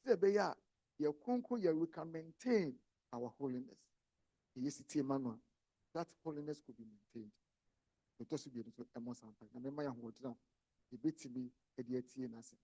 we can maintain our holiness. Yes, Tema, that holiness could be maintained. It also be a most important. I remember what now. The BTB, a DT, and I said,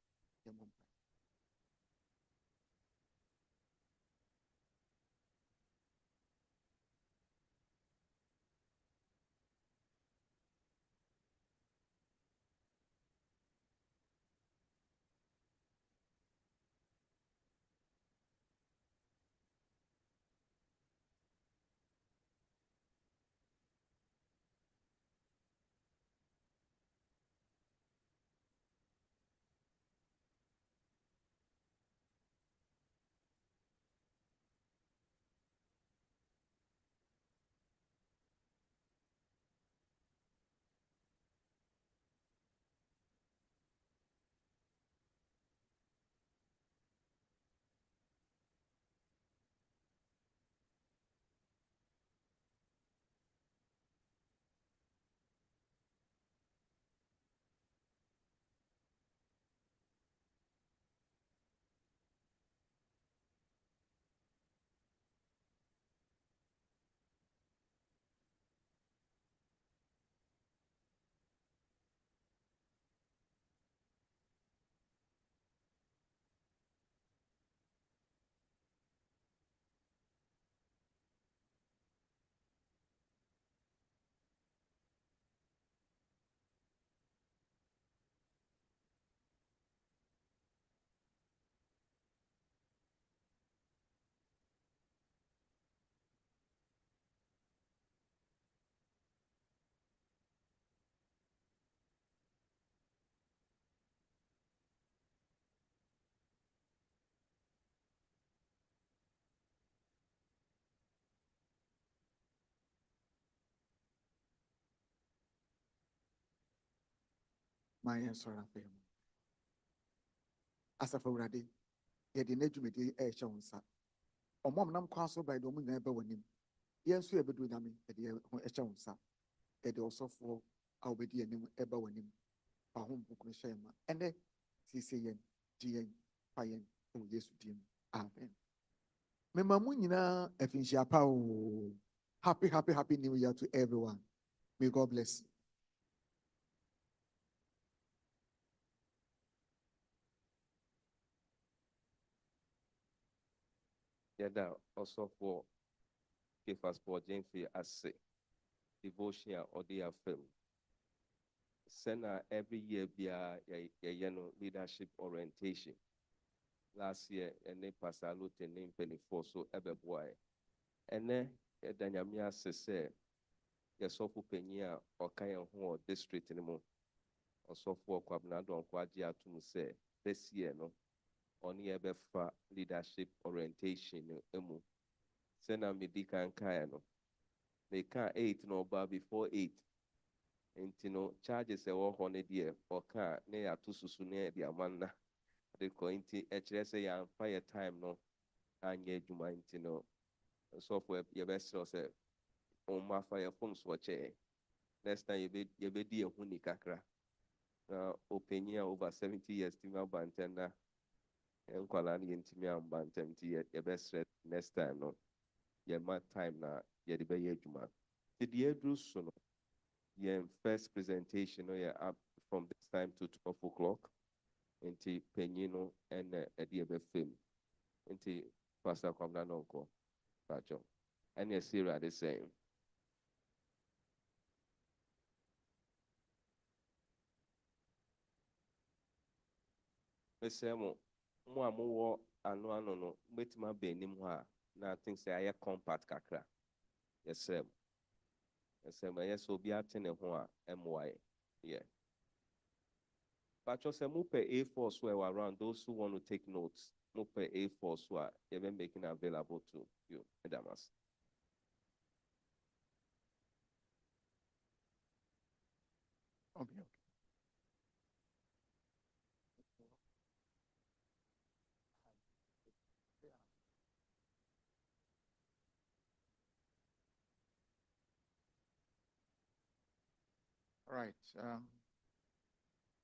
my answer. As a for a day, yet the nedumity air showns up. Or mom, I'm castle by the woman never winning. Yes, we ever do that. At the showns up. It also for our dear name ever winning. Home book shema. And then, CCN, GN, Payan, oh yes, Jim. Amen. Memamuna, Efinsia Pao. Happy New Year to everyone. May God bless you. Yada also for give us for Jenfi as devotion or the film. Sena every year be a leadership orientation. Last year, and then Pastor Luton name penny for so ever boy. And then Danyamia say, yes, so penya or kind of district anymore. Also for Kwabnado and Kwajia to say this year, no, only ever for leadership orientation. Sena Medika and Kayano. They can't 8 no bar before 8. And charges a war on a dear or car near to Susune, the Amanda. They going to HSA and fire time no. And yet you mind, software, your best say, on my fire phones watch a next time you be dear Huni Kakra. Opinion over 70 years, Tima Bantenda, and Kalani and Timia Bantem, your best next time, no. Your mad time now, you're the Bay Juma. The dear Bruce, your first presentation, up from this time to 12 o'clock. Into Penino and a dear film. Into Pastor Kwamnanonko, Pacho. And your Syria the same. Mesemo, Moamo, no, Metima Benimwa, nothing say I compact kakra. Yes, sir. Yes, sir. Yes, so be at MY. Yeah. But just mupe A4 were around those who want to take notes. Mupe A4 were even making available to you, Damas. Okay. All right.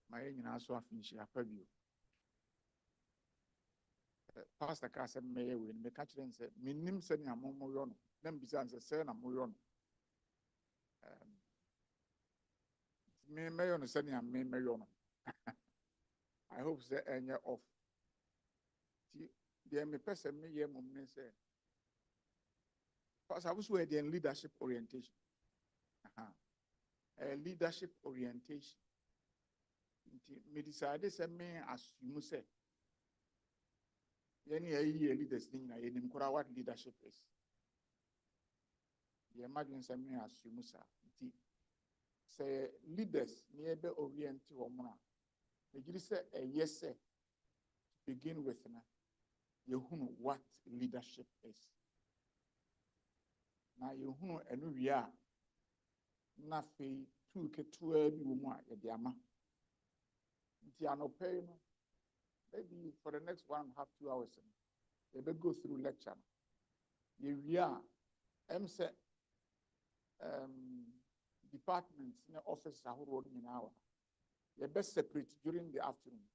My name is Aswa Finchi Apabio. pastor ka sɛ mɛyɛ wei no meka kyerɛ n sɛ mennim sɛnea moyɔ no na mbisa n sɛ sɛ na moyɔ no me mɛyɔ no sɛnea me mɛyɔ no I hope sɛ ɛnyɛ off ti deɛ mepɛ sɛ meyɛ mmom ne sɛ pastor woso yɛ deɛ leadership orientation leadership orientation nti me decide sɛ me assume sɛ yɛne yɛyɛ leaders ne nyinaa yɛnim koraa what leadership is yɛmadwen sɛ me assume saa nti sɛ leaders ne yɛbɛ orient wɔ mo a ɛgyiri sɛ ɛyɛ sɛ to begin with na yɛhunu what leadership is na yɛhunu ɛno wie a na afei tuu ketewa bi wɔ mu a yɛde ama nti anɔpɛ yi no maybe for the next 1.5 2 hours you better go through lecture you are say departments in the office in hour you best separate during the afternoon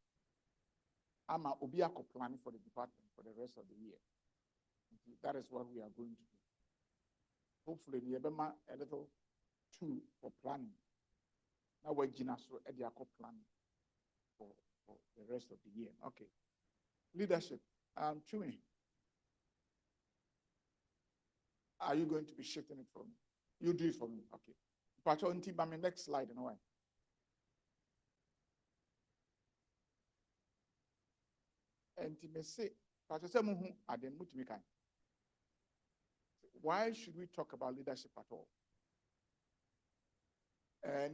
I'm a planning for the department for the rest of the year. That is what we are going to do. Hopefully you have a little tool for planning. Now we're going to planning for the rest of the year. Okay. Leadership. Chewy, are you going to be shifting it for me? You do it for me. Okay. Pacho nti ba me next slide no way. Nti me say pacho say mo hu adem mutumi kan. Why should we talk about leadership at all?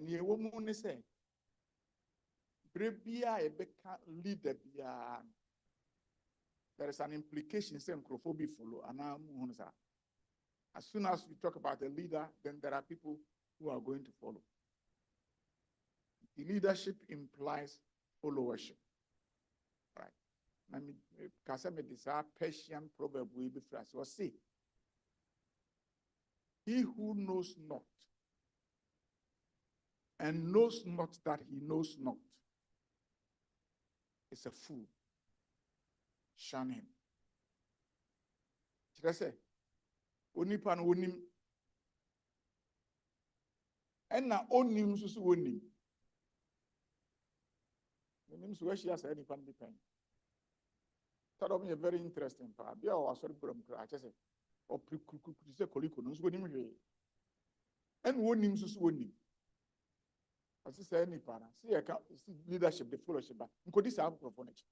Ni wo mu ne say brebia e beka leader bia there is an implication saying microphobia follow and as soon as we talk about a leader, then there are people who are going to follow. The leadership implies followership. Right. I mean, this Persian proverb will be phrase or say, he who knows not and knows not that he knows not is a fool. Shun him. Should I say? Onipa no onim. Enna onim susu onim. Onim so ehia say nipa no pen. That of me very interesting pa. Bia o asori brom kra che say o prikukuku say koliko no so onim hwe. En onim susu onim. Asi say nipa na. See leadership the fellowship ba. Nkodi sa akofo na chi.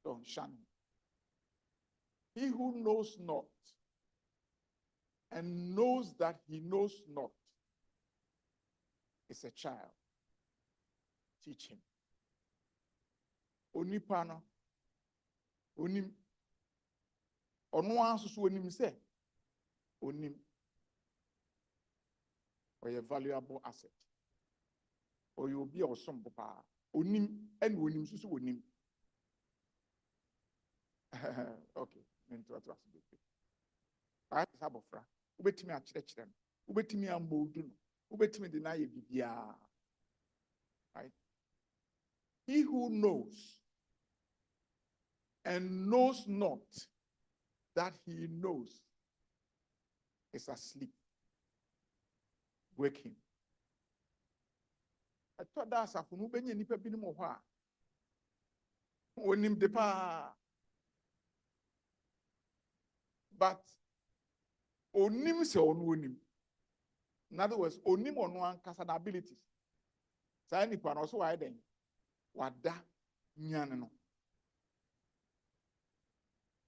Don't shun. He who knows not and knows that he knows not is a child. Teach him. Onipano, onim, onwa susu onim se, onim, or a valuable asset, or you'll be awesome papa. Onim and onim susu onim. Okay, into what was it? I have a friend. Ubetimi a church ubetimi a modu ubetimi deny bibia. Right? He who knows and knows not that he knows is asleep. Wake him. I thought that's a funu benye nipa binu mo hwa. Onim depa. But onim se onu onim. In other words, onim onu ankasa na abilities. Sa nipa no so wa den. Wada nyane no.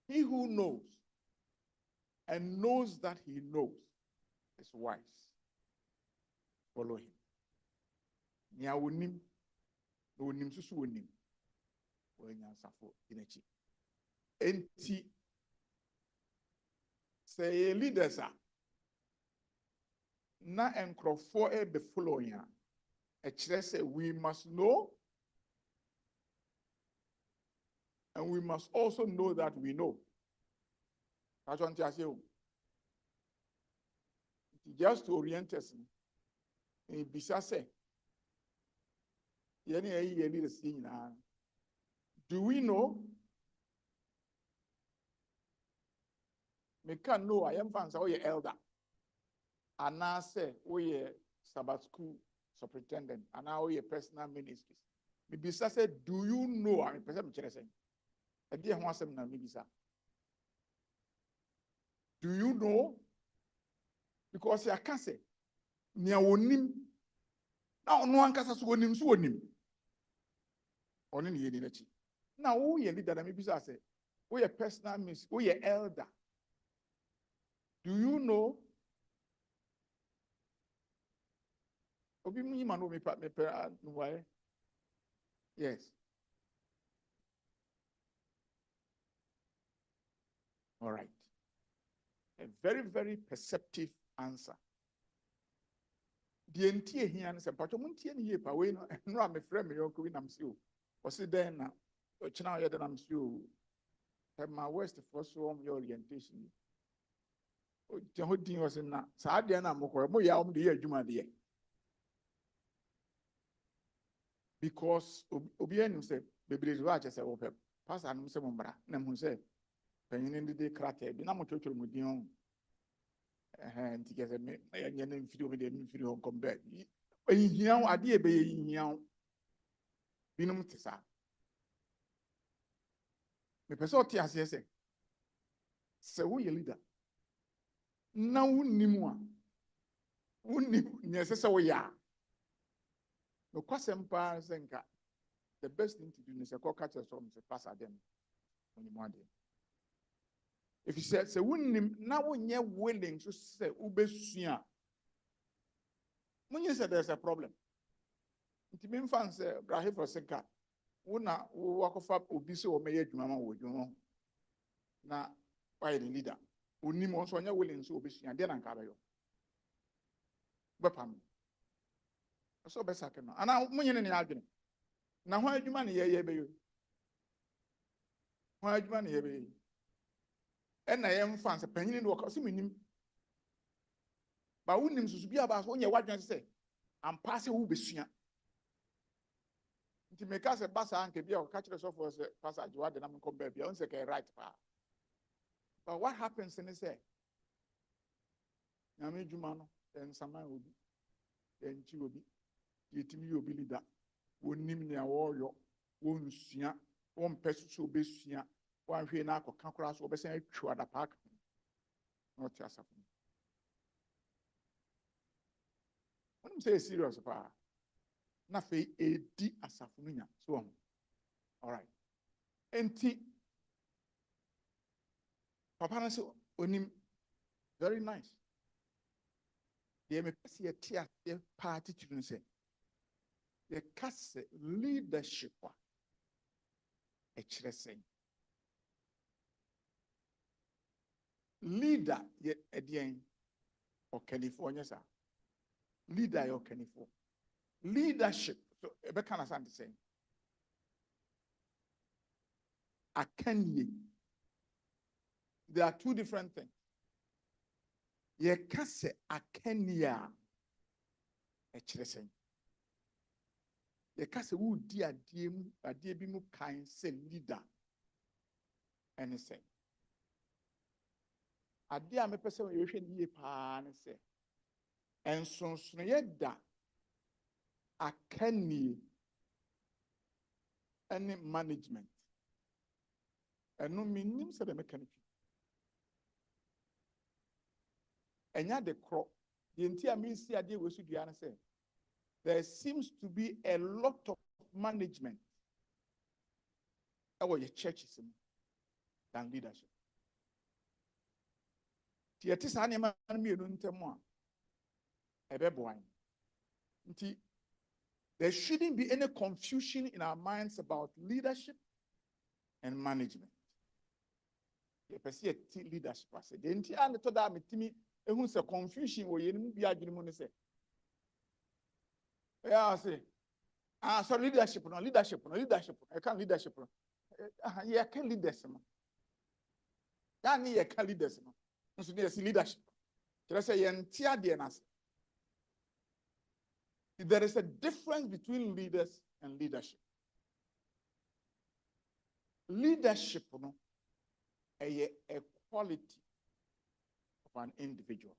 He who knows and knows that he knows is wise. Follow him. Nya onim, onim susu onim. Onya safo inechi. Enti say leaders are na enkrofo e be following a chire say we must know and we must also know that we know. That's what I say. Just to orient us in bisa say do we know Me can know I am fans or your elder. And now say we Sabbath school superintendent and now we personal ministries. Maybe say, do you know? I mean, person saying, I didn't want some maybe sir. Do you know? Because I can't say, near onim. Now no one can say onim so onim. Only the energy. Now we are leader. Maybe say, we are personal ministry. We are elder. Do you know? Obi mi ma no me why? Yes. All right. A very, very perceptive answer. The entire here and say, but you ni ye pa we no am friend me yonko we nam si o. O si den na o china ye den am si o. My west for so your orientation. O je ho din o se na sa de na mo ko mo ya o de ye adwuma de. Because obi enu say bebre zo a che say o pe pastor anu say mo mbra na mu say penyin ndi de krata bi na mo twetwe mo din on nti ke say me ya na mfiri o me de mfiri on come back ehihia ade e be ehihia binum te sa me pese o te ase say wo ye leader na wonnim a wonnim ne se wo ya no kwasem pa senka the best thing to do is to call catch us from the pastor them on the Monday. If you say wouldn't now when you're willing to say ubesuya, when you say there's a problem, it means fans Brahe for Senka, wuna walk of up ubiso or may mama would you know. Now by the leader, unim also when you're willing to ubesuya, then I'm carry you. Bepam. So best I can know. And now when you're in the argument. Now why do you money ye be you? Why do you money ye be? And I am fans a penny in work, assuming him. But when him to be about when you watch and say, I'm passing who be seen. To make us a bass and be our catch us off as a passage, what the name come back, you say right part. But what happens in the say? Yami Jumano, then some man will be, then she will be, you will be leader. Won nim ne awoyo won sua won pesu so besua wan hwe na akọ kakura so obesen atwa da park no tia safu won say serious pa na fe edi asafu nya so all right enti papa na so onim very nice dey me pese ye tia party to say the cast leadership a chresing leader ye edian or California sir leader your California leadership so ebe kana san say akanye there are two different things ye cast akanya a chresing the case would dear a dear bimu kind say leader anything. A dear me person you should ye pan say. And so yet that a canny any management. And no meaning said the mechanic. And yet the crop, the entire means the idea was to be answered. There seems to be a lot of management our churches than leadership. There shouldn't be any confusion in our minds about leadership and management. Leadership. The entire confusion yeah, I say. So leadership, no leadership. I can't leadership. Yeah, I can't lead this. I need a can lead this. So there's leadership. There is a difference between leaders and leadership. Leadership, no, a quality of an individual.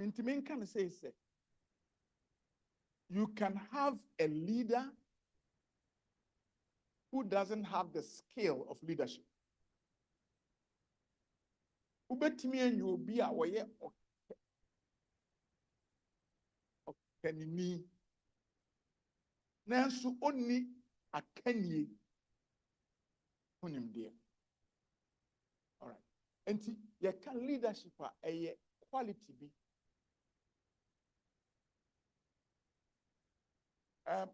Intimin can say, you can have a leader who doesn't have the skill of leadership. Ubetimi enyo obi a woye okanini nanso onni akanie hunim de. All right. Enti ye can leadership a quality be.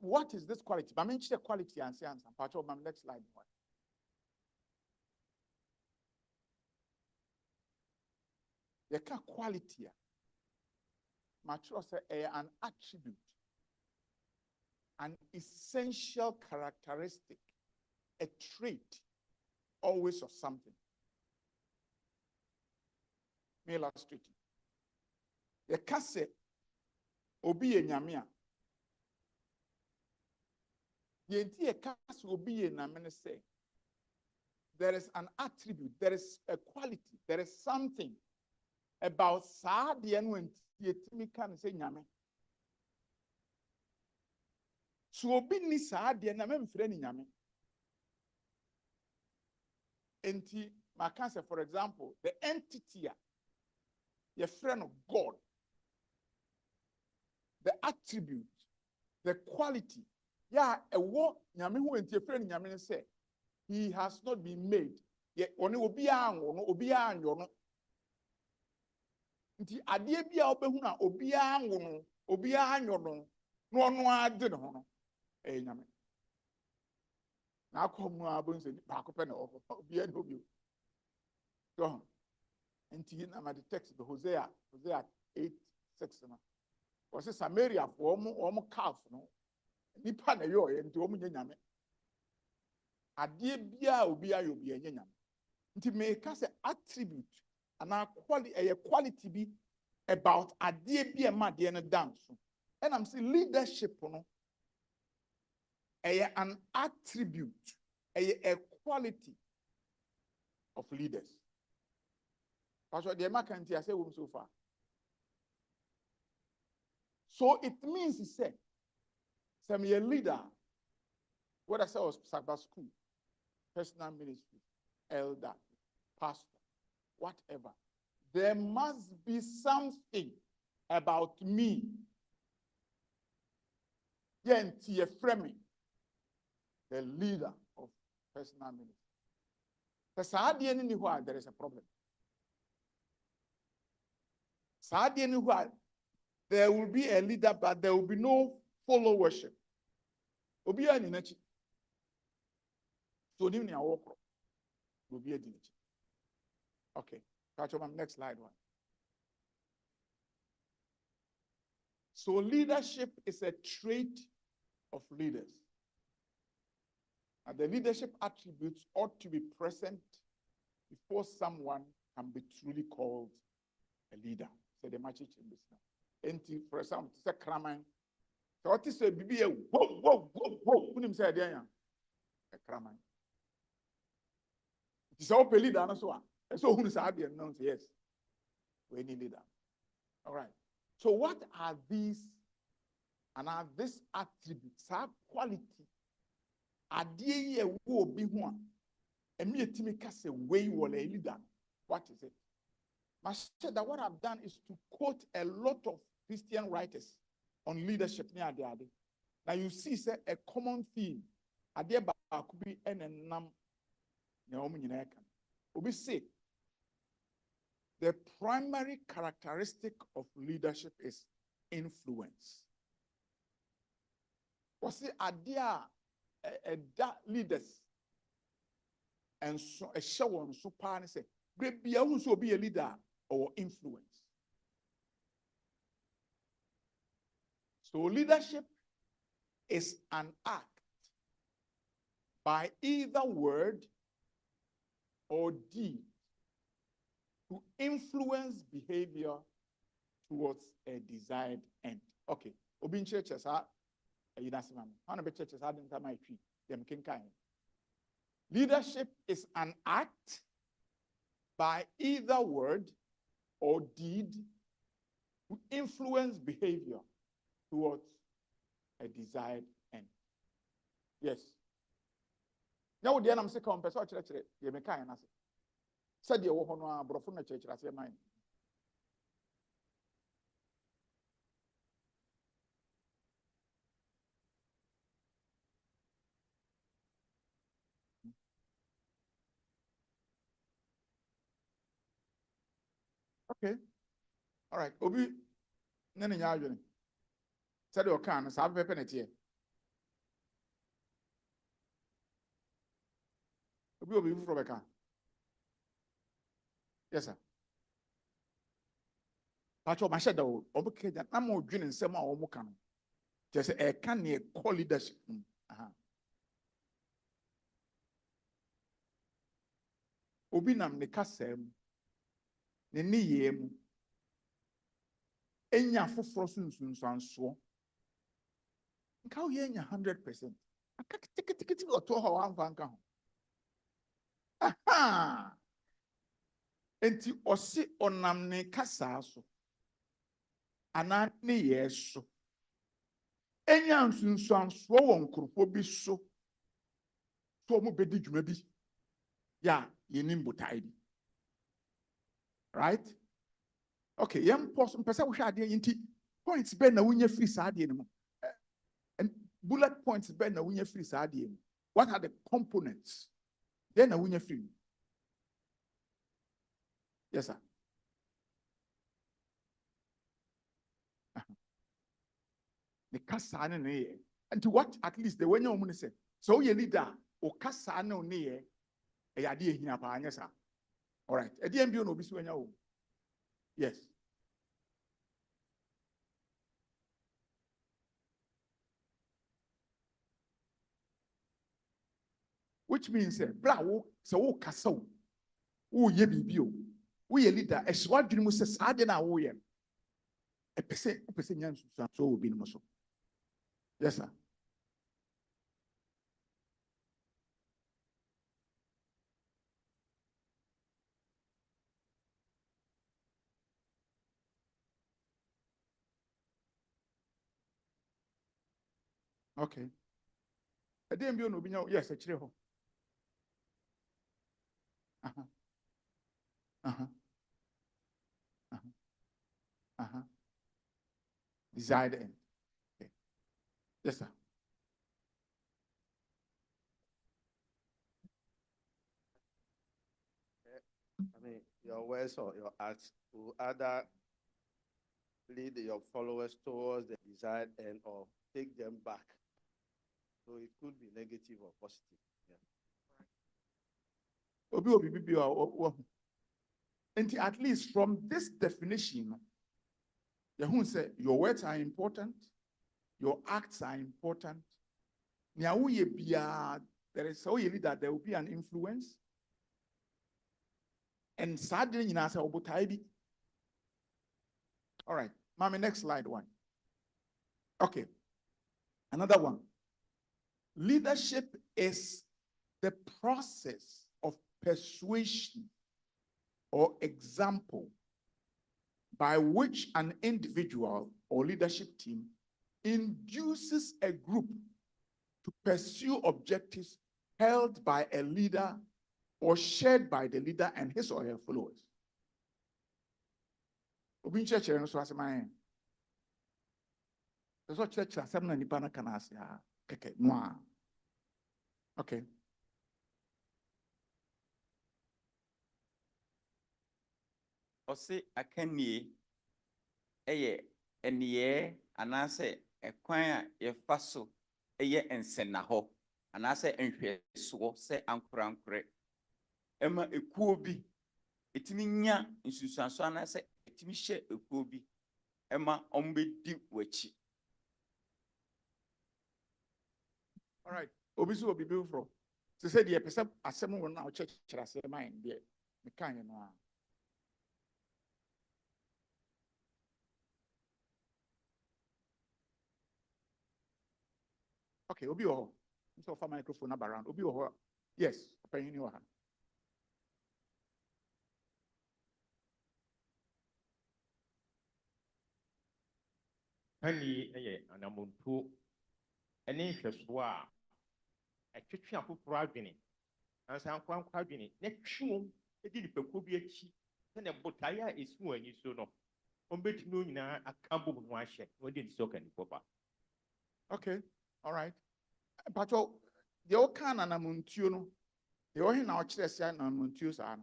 What is this quality? I mean, quality and science. Part of my next slide. The quality, mature say an attribute, an essential characteristic, a trait, always of something. Me illustrate. The kase obi enyamia. Yenti e kase obi enamene say. There is an attribute, there is a quality, there is something about Saadi and when Yetimi can say Yame. So be Saadi and I'm friend Yame. Enti, my cancer, for example, the entity, your friend of God, the attribute, the quality. Yeah, a war Yame who went your friend Yame say, he has not been made. Yet only obiang. Nti ade bia obehu na obia anwo obia anyo no ade ne ho no nyame na akomu abonse ba ko pe na obia no bio so nti na ma the text the Hosea 8:6 na was Samaria for omo calf no nipa na yo nti omo nyame ade bia obia yo bia nyame nti me ka say attribute and our quality be about a dear be a mad dance. And I'm saying leadership, an attribute, a quality of leaders. That's what the American I say so far. So it means he said, some a leader, what I said was Sabbath school, personal ministry, elder, pastor. Whatever, there must be something about me. Yenti framing the leader of personal ministry. There is a problem. There will be a leader, but there will be no followership. Obiya ni nachi. So ni awokro. Obiya di nachi. Okay, next slide one. So leadership is a trait of leaders. And the leadership attributes ought to be present before someone can be truly called a leader. So the match in this now. And for example, it's a kraman. So what is a BBA? Whoa. Who him say a kraman? It's all leader, and so on. So who is Abby announced? Yes, we need leader. All right. So what are these and are these attributes, our quality? Are they will be one? And me a way will a leader. What is it? I said that what I've done is to quote a lot of Christian writers on leadership near the other. Now you see, say a common theme. Adeba could be an nam. We say the primary characteristic of leadership is influence. Was the idea leaders and so a show on super and say, be also be a leader or influence. So leadership is an act by either word or deed to influence behavior towards a desired end. Okay. Obin churches are churches are them. Leadership is an act by either word or deed to influence behavior towards a desired end. Yes. Now, the I'm saying, person church, you make kind of said you want to brofo na church, I say mine. Okay. All right. Obi, nene nyajuni. Said you can, so I've penalty. Obi from a car. Yes, sir. Pacho Mashado, Obuke, that I'm more drinking some more Mokan. Just a can near call leadership. Obi nam ne kasem, ne ni yem, enya frozen so. Nka ye nya 100%. Aka tiki or to ho anfanka ho. Aha. Enti osi onam ne kasa so. Ana ne yeso. Enya nsunsuanso wɔ nkurɔfoɔ bi so. So mo bedi dwuma bi. Ya, yenim botai bi. Right? Okay, yem pos mpɛsɛ wo hwɛ adeɛ nti points bɛ na wonye free saa adeɛ no mu. And bullet points bɛ na wonye free saa adeɛ mu. What are the components? Then na wonye free. Yes, sir. The kasa ne ne ye. And to what at least the way you want to say. So you leader o kasa ne o ne ye. E ya de ehina pa anya sa. All right. E de mbio no obi so anya o. Yes. Which means bra wo so wo kasa o. Wo ye bibi o. Wo ye leader e so adwene mu se saa de na wo ye. E pese nyan so obi no so. Yes, sir. Okay. I didn't be no yes, actually. Uh-huh. Uh-huh. Uh-huh. Uh-huh. Desired end. Okay. Yes, sir. I mean, your words or your acts will either lead your followers towards the desired end or take them back. So it could be negative or positive. Yeah. And at least from this definition, Yahoo said your words are important, your acts are important. There is so that there will be an influence. And sadly, you know, all right, mommy, next slide one. Okay, another one. Leadership is the process of persuasion or example by which an individual or leadership team induces a group to pursue objectives held by a leader or shared by the leader and his or her followers. Obi church no so asema en. So church asem na nipa na kana ase ha keke no. Okay. Ose akanie eye eniye anase ekwan a yefa so eye ensena ho anase enhweso se ankorankore ema ekuo bi etimi nya nsusuanso anase etimi hye ekuo bi ema ombedi wachi. All right. Obi so obi be from. Se say the person asem won na church ase mind there. Me kan you know. Okay, Obi ho. So for microphone up around. Obi ho. Yes, opinion you have. Penny an amuntu any Shaswa a kitchen for Pradini and some Pradini next room it did could be a cheap and a botaya is when you so no. On bet no a cambo one share what did so can papa. Okay, all right. But the old can and amuntuno, the old in our chest and amuntus are.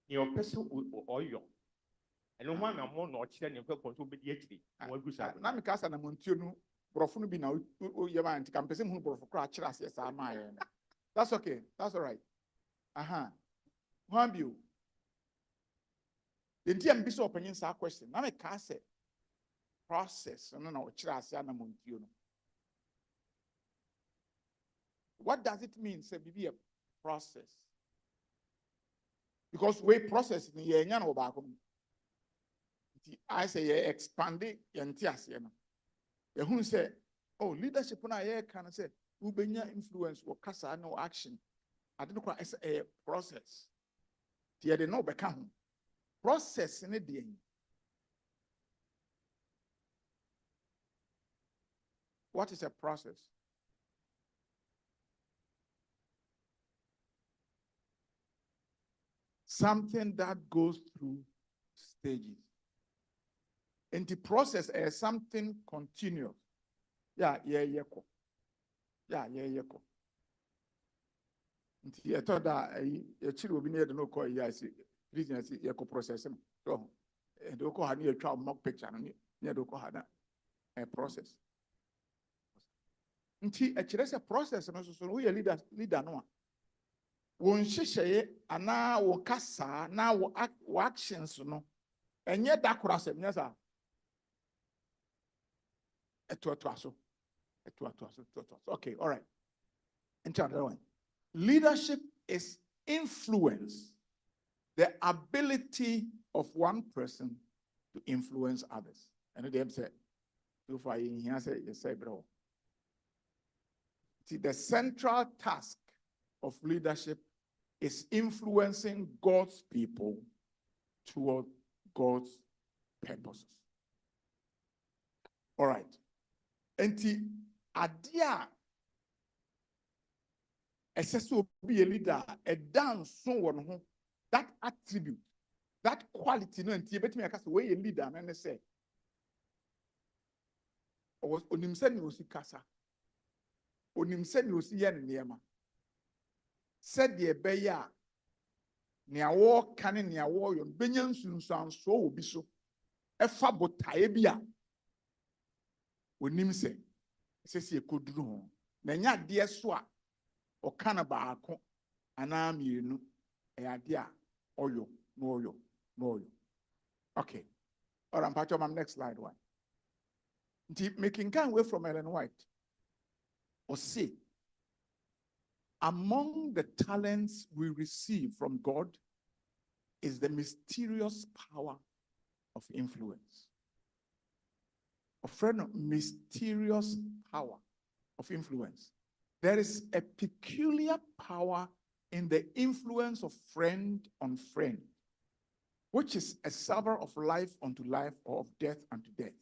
Your person or young. And no one am more not than your control be the Namicas and amuntuno, Brofunu be now, Yaman, Campesum who broke crutch as yes, I my. That's okay, that's all right. One view. The TM Bishop opinions are question. Now, I say process, no, what does it mean, say, be a process? Because we process in the end of I say, expand it, and the who say, oh, leadership on I can say, Ubenya influence or Casa no action. I don't know what a process. They no become. Process in it. What is a process? Something that goes through stages. And the process is something continuous. Yeah. I thought that a child will be near the no call. Yes, business eco processing. So, and the had near child mock picture near the had a process. Until a process, and also we a leader no. Won share and now wo kasa now wo actions no. And yet that process, yes, sir. Okay, all right. And another one. Leadership is influence, the ability of one person to influence others. And they said, so far in here, say, yes, bro. See, the central task of leadership is influencing God's people toward God's purposes. All right. And the idea to be a leader, a dance, someone that attribute, that quality, no, and bet me I cast away a leader, and I say, I was on him sending us Casa, on him sending us Yan Niema. Said the Beya, near war cannon, near war, yon Benyan sound so will be so. A fabo taebia. When him say, says he could do, Nanya dear swat. Or canaba anam you a idea oyo no. Okay. All right, part of my next slide one. Making kind way from Ellen White. Or see, among the talents we receive from God is the mysterious power of influence. A friend of mysterious power of influence. There is a peculiar power in the influence of friend on friend, which is a savor of life unto life or of death unto death.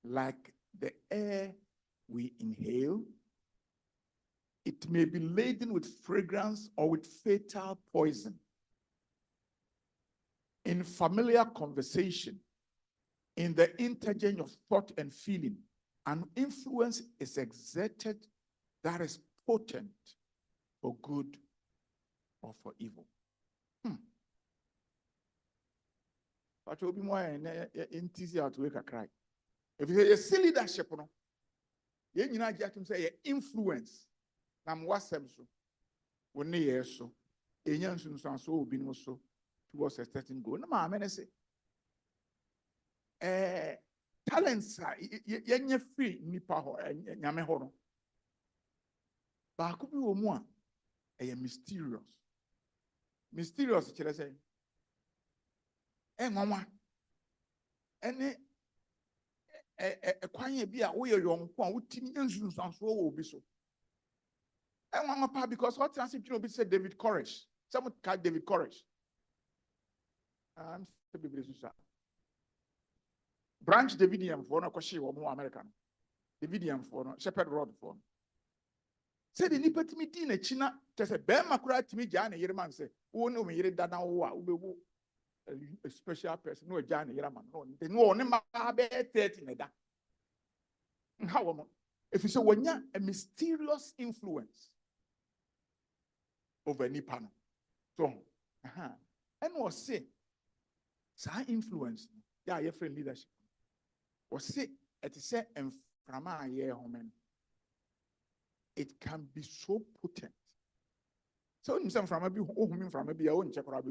Like the air we inhale, it may be laden with fragrance or with fatal poison. In familiar conversation, in the interchange of thought and feeling, an influence is exerted that is potent for good or for evil. But you'll be more enthusiastic to wake a cry. If you say a silly leadership, you know, you say influence. Nam wasem so. When they so, a young son so will be no so towards a certain goal. No, I say, talents are you're free, nipa ho, nyame ho. But could be more a mysterious. Mysterious, shall I say? Mama. Any a quiet beer, we are young, with teenagers and so will be so. Mama, because what transit you be said David Courage. Someone called David Courage. The Bible branch Davidian for no question or more American. Davidian for no shepherd rod for. Said the nipper to me, Tina China, just a bear macra to me, Jan, a year man say, oh no, me that now, a special person, no, Jan, a year man, no, they know never bear 30 in that. How if you say when you're a mysterious influence over Nippon, so, and was say, some influence, yeah, your friend leadership was say, it is said, and from our year home, it can be so potent. So, in some from a big home from a be own check or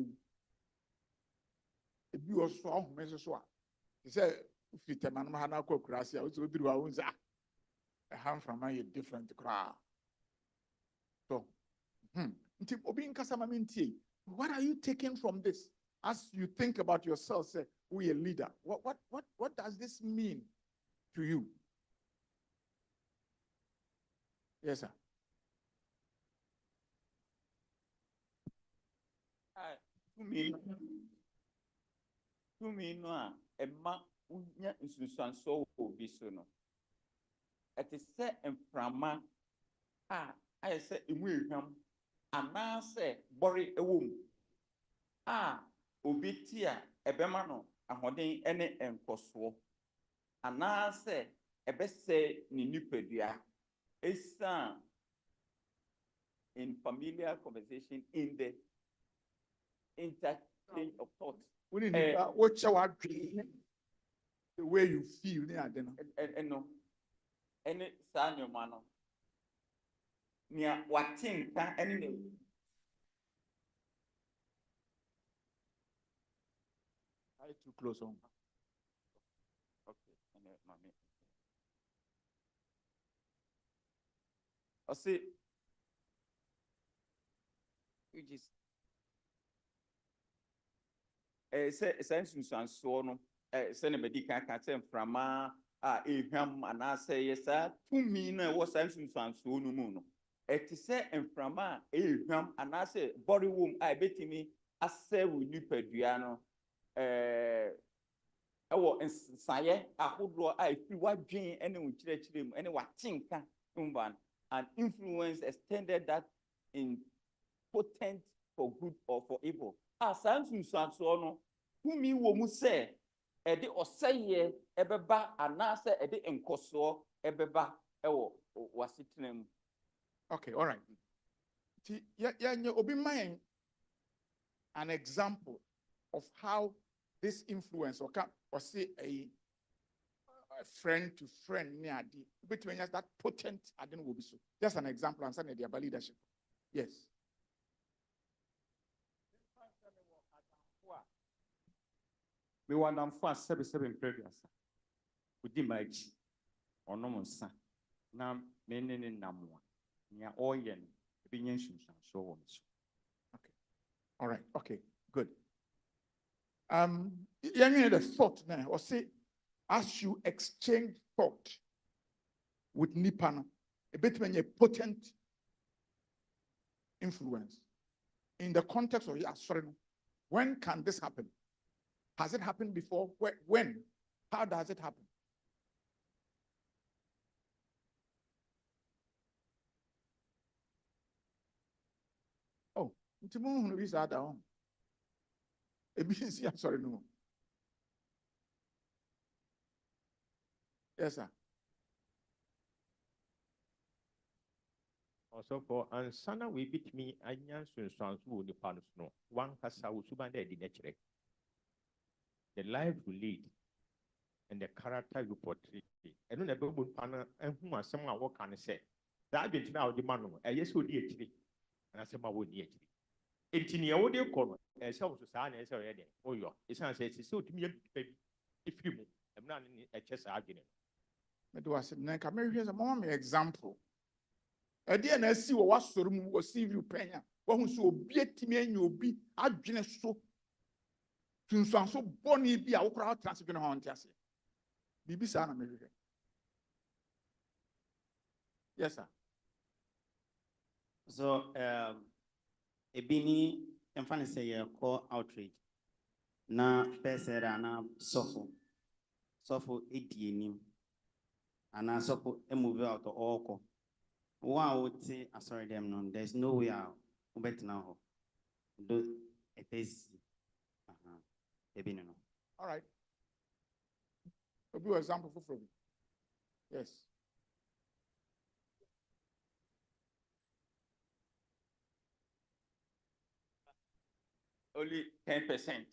if you also saw Mrs. Swat, he said, if you tell man, I could crash, I was with our own. A hand from a different crowd. So, what are you taking from this? As you think about yourself, say, we a leader. What does this mean to you? Yes, sir. To me, no, a ma unya insusan so bisono. It is set in frama. I say, in him, and now say, Bori a womb. Obitia, a bemano, a holding any encoso. And now say, a best say, Ninupedia, a son in familiar conversation in the interchange of thoughts. We need watch our the way you feel near them. And no, any son, your man, near what thing can any. I too close on. Okay, mommy. I see, which is sense and so on. Send a medical cancer from a him and I say, yes, sir, to me, no, was sense and so no. It is said and from a him and I say, body womb, I bet me, I say, we knew Pedriano. And Saye, I would I feel what Jane any which any what think and influence extended that in potent for good or for evil. Sans you so no, whom you will say, Eddie or say ye, ebeba, and now say Eddie and Coso, ebeba, was it name. Okay, all right. You'll be mine an example of how this influence or say a friend to friend near the between us that potent I don't will be so. Just an example and something about leadership. Yes. Me want them for 7 previous. We did my G or no one son. Now, men in Namua. Near all yen, opinions and so on. Okay. All right. Okay. Good. You need a thought now, or say, as you exchange thought with Nippon, a bit when a potent influence in the context of sorry, when can this happen? Has it happened before? When? How does it happen? Oh, it's down. I'm sorry, no. Yes, sir. Also for Ansana, we beat me, I answer sounds would the panels no. One has our subande the nature. The life we lead and the character you portray. And when a bubble panel and whom someone what can say. That bit now the man, yes, would be actually. And I said, my would be it's in your audio call, and some society is already. Oh, yeah, it's not says it's so to me, baby. If you move, I'm not in a chess argument. But was it like America's a moment example? A DNS was so was see you penya. What who so be a timmy and you'll be a genius so. Since I'm so bonny be our crowd transcribing on Tessie. Bibi San America. Yes, sir. So, Ebini, and funny say, call outrage. na first era na sɔfo edi enim ana sɔfo move out ɔkɔ wɔn a wɔte asɔre dɛm no there is no way a wɔbɛtena hɔ do ɛpɛsi ebi ne no. All right. Obi wɔ example foforɔ bi. Yes. Only 10%.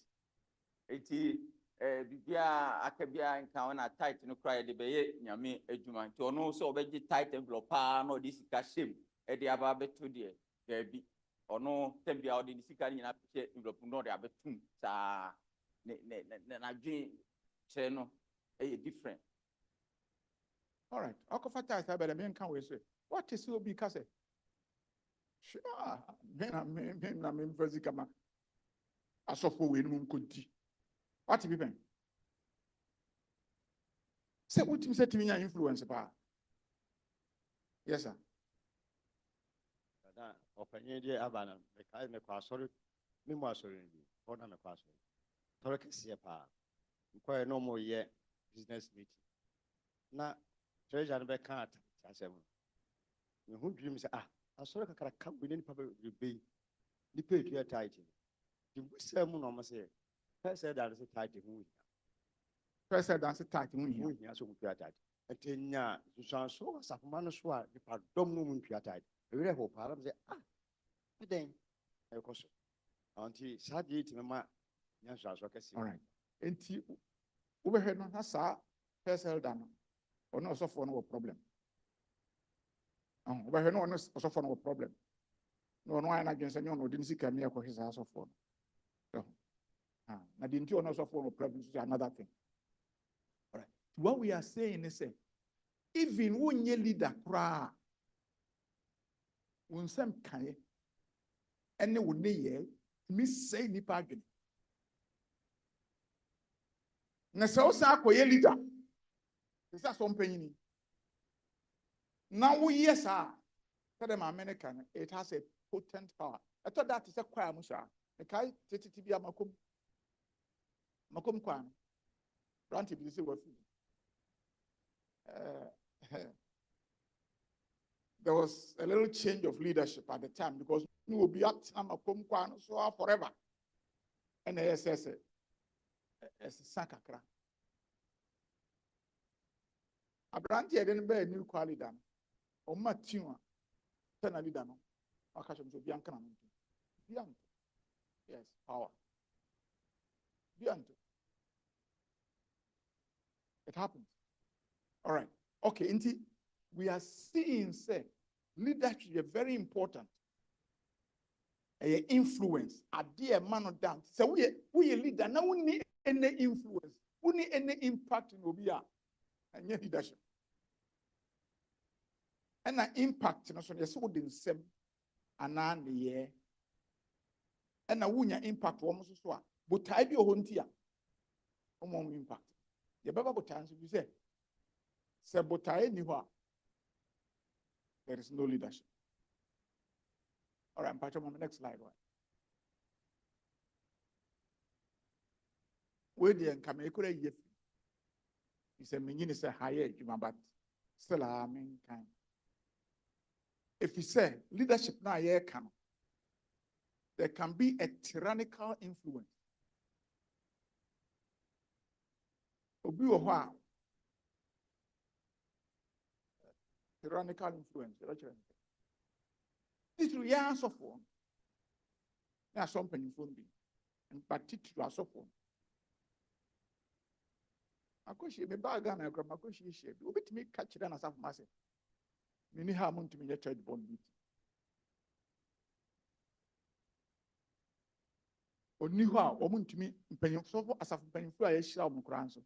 Bibia akabia nka wana tight no cry de beye nyame adwuma nti ono so obeji tight envelope pa no de sika shem e de aba beto de gabi ono tembia o de sika nyina pche envelope no de abetum sa na dwen che no e different. All right. Okofa tight abere me nka we so. What is obi ka say? Sure. Me na mfasi kama. Asofo we no nkonti. What people? Say what you say to me influence pa. Yes sir. That opinion dey abana because me kwa sorry me mo sorry ndi. Or na me kwa sorry. Sorry kesi pa. Because no more year business meeting. Na treasure no be kan asem. Me hu dream say sorry kakara ka we ni papa be ni pay to tight. The say mu no mo say first said that is tight who First said that's tight who here so we are tight. Etenya so asafuma no so a nipa dom no mu ntwa tight. We re ho pa am say then e ko so. Auntie sadi it me ma nya so kesi. All right. Enti we be no na sa first elder no. Ono so for no problem. We be no so for no problem. No no I na gwen say no di sika me e ko hisa so for. Now, the interior also form of problems is another thing. All right. What we are saying is, even when you leader cry, when some kind, and they would need miss say ni pardon. Na so sa ko ye leader. Is that something? Now we yes sir. Tell them American, it has a potent power. I thought that is a choir musa. The kai titi makom kwan ranti bi se wafi there was a little change of leadership at the time because we will be at makom kwan so forever and as sakakra abranti e den be new quality dan o ma tiwa tana leader no aka so bi anka na no yes power it happens. All right. Okay. Inti, we are seeing, say, leadership is very important. Influence. A dear man of dance. So we a leader. Now we need any influence. We need any impact in Obia and your leadership. And that impact, you know, so yes, we didn't say, and then the year. And now we impact almost so. But I be a hunter. Impact. The Bible times you say, sabotage anywhere. There is no leadership. All right, Patrick, next slide. Where the Kamekura Yef is a meaning is a higher, but still I mean kind. If you say leadership now, there can be a tyrannical influence. Obi o hwa tyrannical influence this we are so for na something phone bi and particular so for akoshi me bag na akra makoshi she bi obetimi ka kire na safo mase me ni ha mo ntimi ye church bond meeting oni ho a omo ntimi mpanyin so for asafo mpanyin fu a ye hira omo kura nso.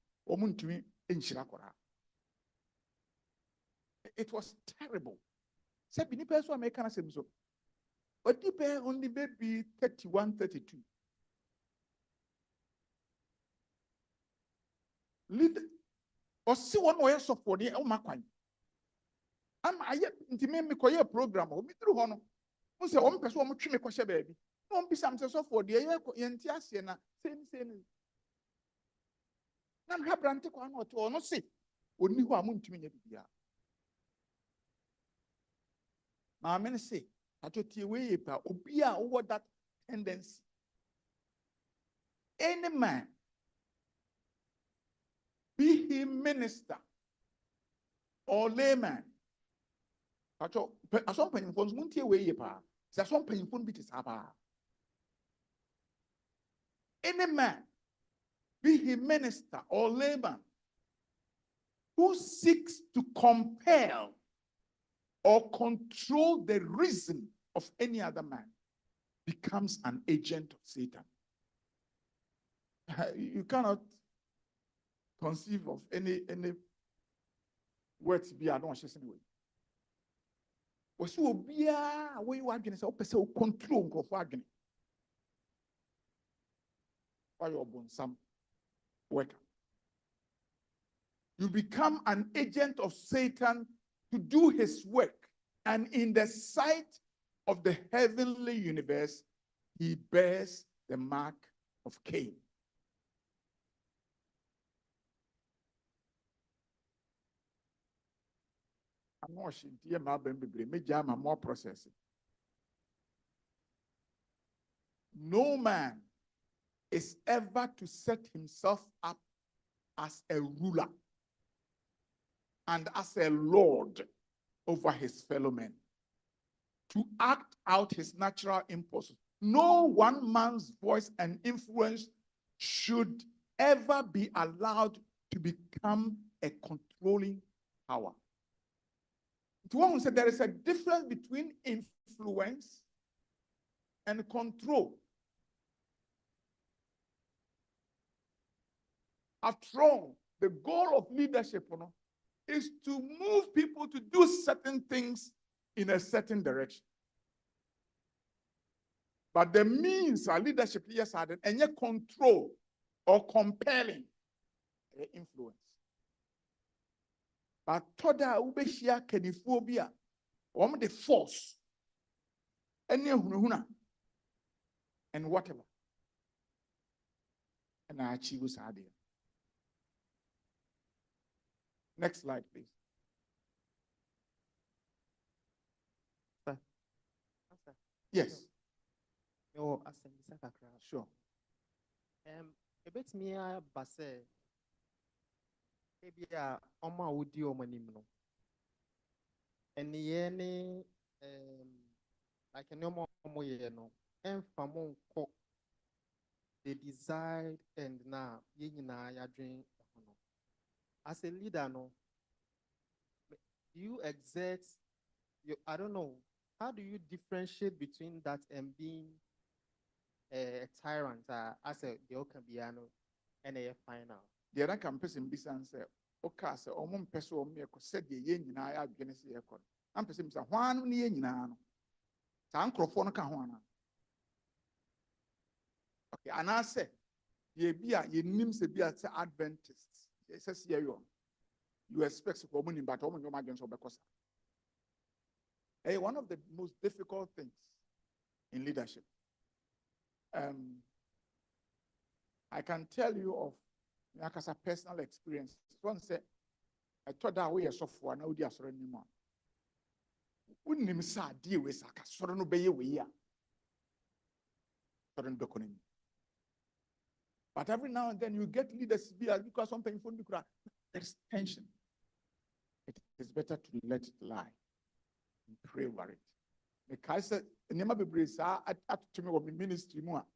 It was terrible. Say, Binipeso American so. But the only maybe 31, 32. Lead or see one way so for the Omakwan. I yet intimate me a program or me through honor. Say, one person will treat me baby. Don't be something so for the Yentiasiana, same. Na mhwe abrante kwa na oto no se oni ho amuntumi nya bibia. Ma me say atotie we pa obi a wo that tendency. Any man, be he minister or layman. Aso mpanyimfo nso muntie we pa. Se aso mpanyimfo bi te sa pa. Any man, be he minister or layman, who seeks to compel or control the reason of any other man, becomes an agent of Satan. You cannot conceive of any words be adon anyway. Osu obia we you adwene say opese o control nkofo adwene. Why your some worker. You become an agent of Satan to do his work, and in the sight of the heavenly universe, he bears the mark of Cain. I'm not sure more processing. No man is ever to set himself up as a ruler and as a lord over his fellow men, to act out his natural impulses. No one man's voice and influence should ever be allowed to become a controlling power. To one who said there is a difference between influence and control. After all, the goal of leadership is to move people to do certain things in a certain direction. But the means of leadership, yes, are any control or compelling influence. But toda ubeshia keniphobia, the force, any hunahuna, and whatever. And I achieve this idea. Next slide, please. Sir. Yes. Yo, kakra. Sure. A bit me a basse. Maybe a oma udi omanimno. And yeni like a no more no. And famon cock the desired and now yina ya drink. As a leader, no, do you exert I don't know, how do you differentiate between that and being a tyrant as a Yokabiano and a final? The other campus in Bisan say, okay, so almost person me said the yen I have Genesis aircon. I'm person say one near Yin. Sancrophone can. Okay, and I say, ye be a ye names be at Adventists. It says here you expect to come in, but home your margins of because one of the most difficult things in leadership. I can tell you of a personal experience. One said, I thought that way a software now dear sorry anymore. Wouldn't him say deal with a sorrow no be we are. But every now and then you get leaders because something for there's tension. It is better to let it lie and pray over it. Because never be brave to me of ministry more.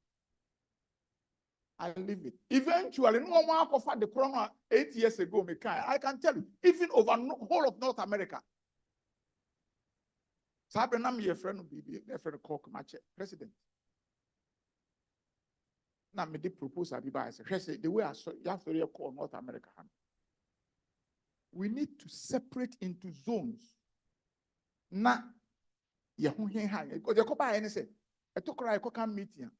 I leave it. Eventually, no one offered the corona 8 years ago. I can tell you, even over whole of North America. Sabrenam, your friend will be a friend called president. Now, me did propose I said, the way I saw you have to call North America. We need to separate into zones. Now, you because you buy anything. I took a coca meeting.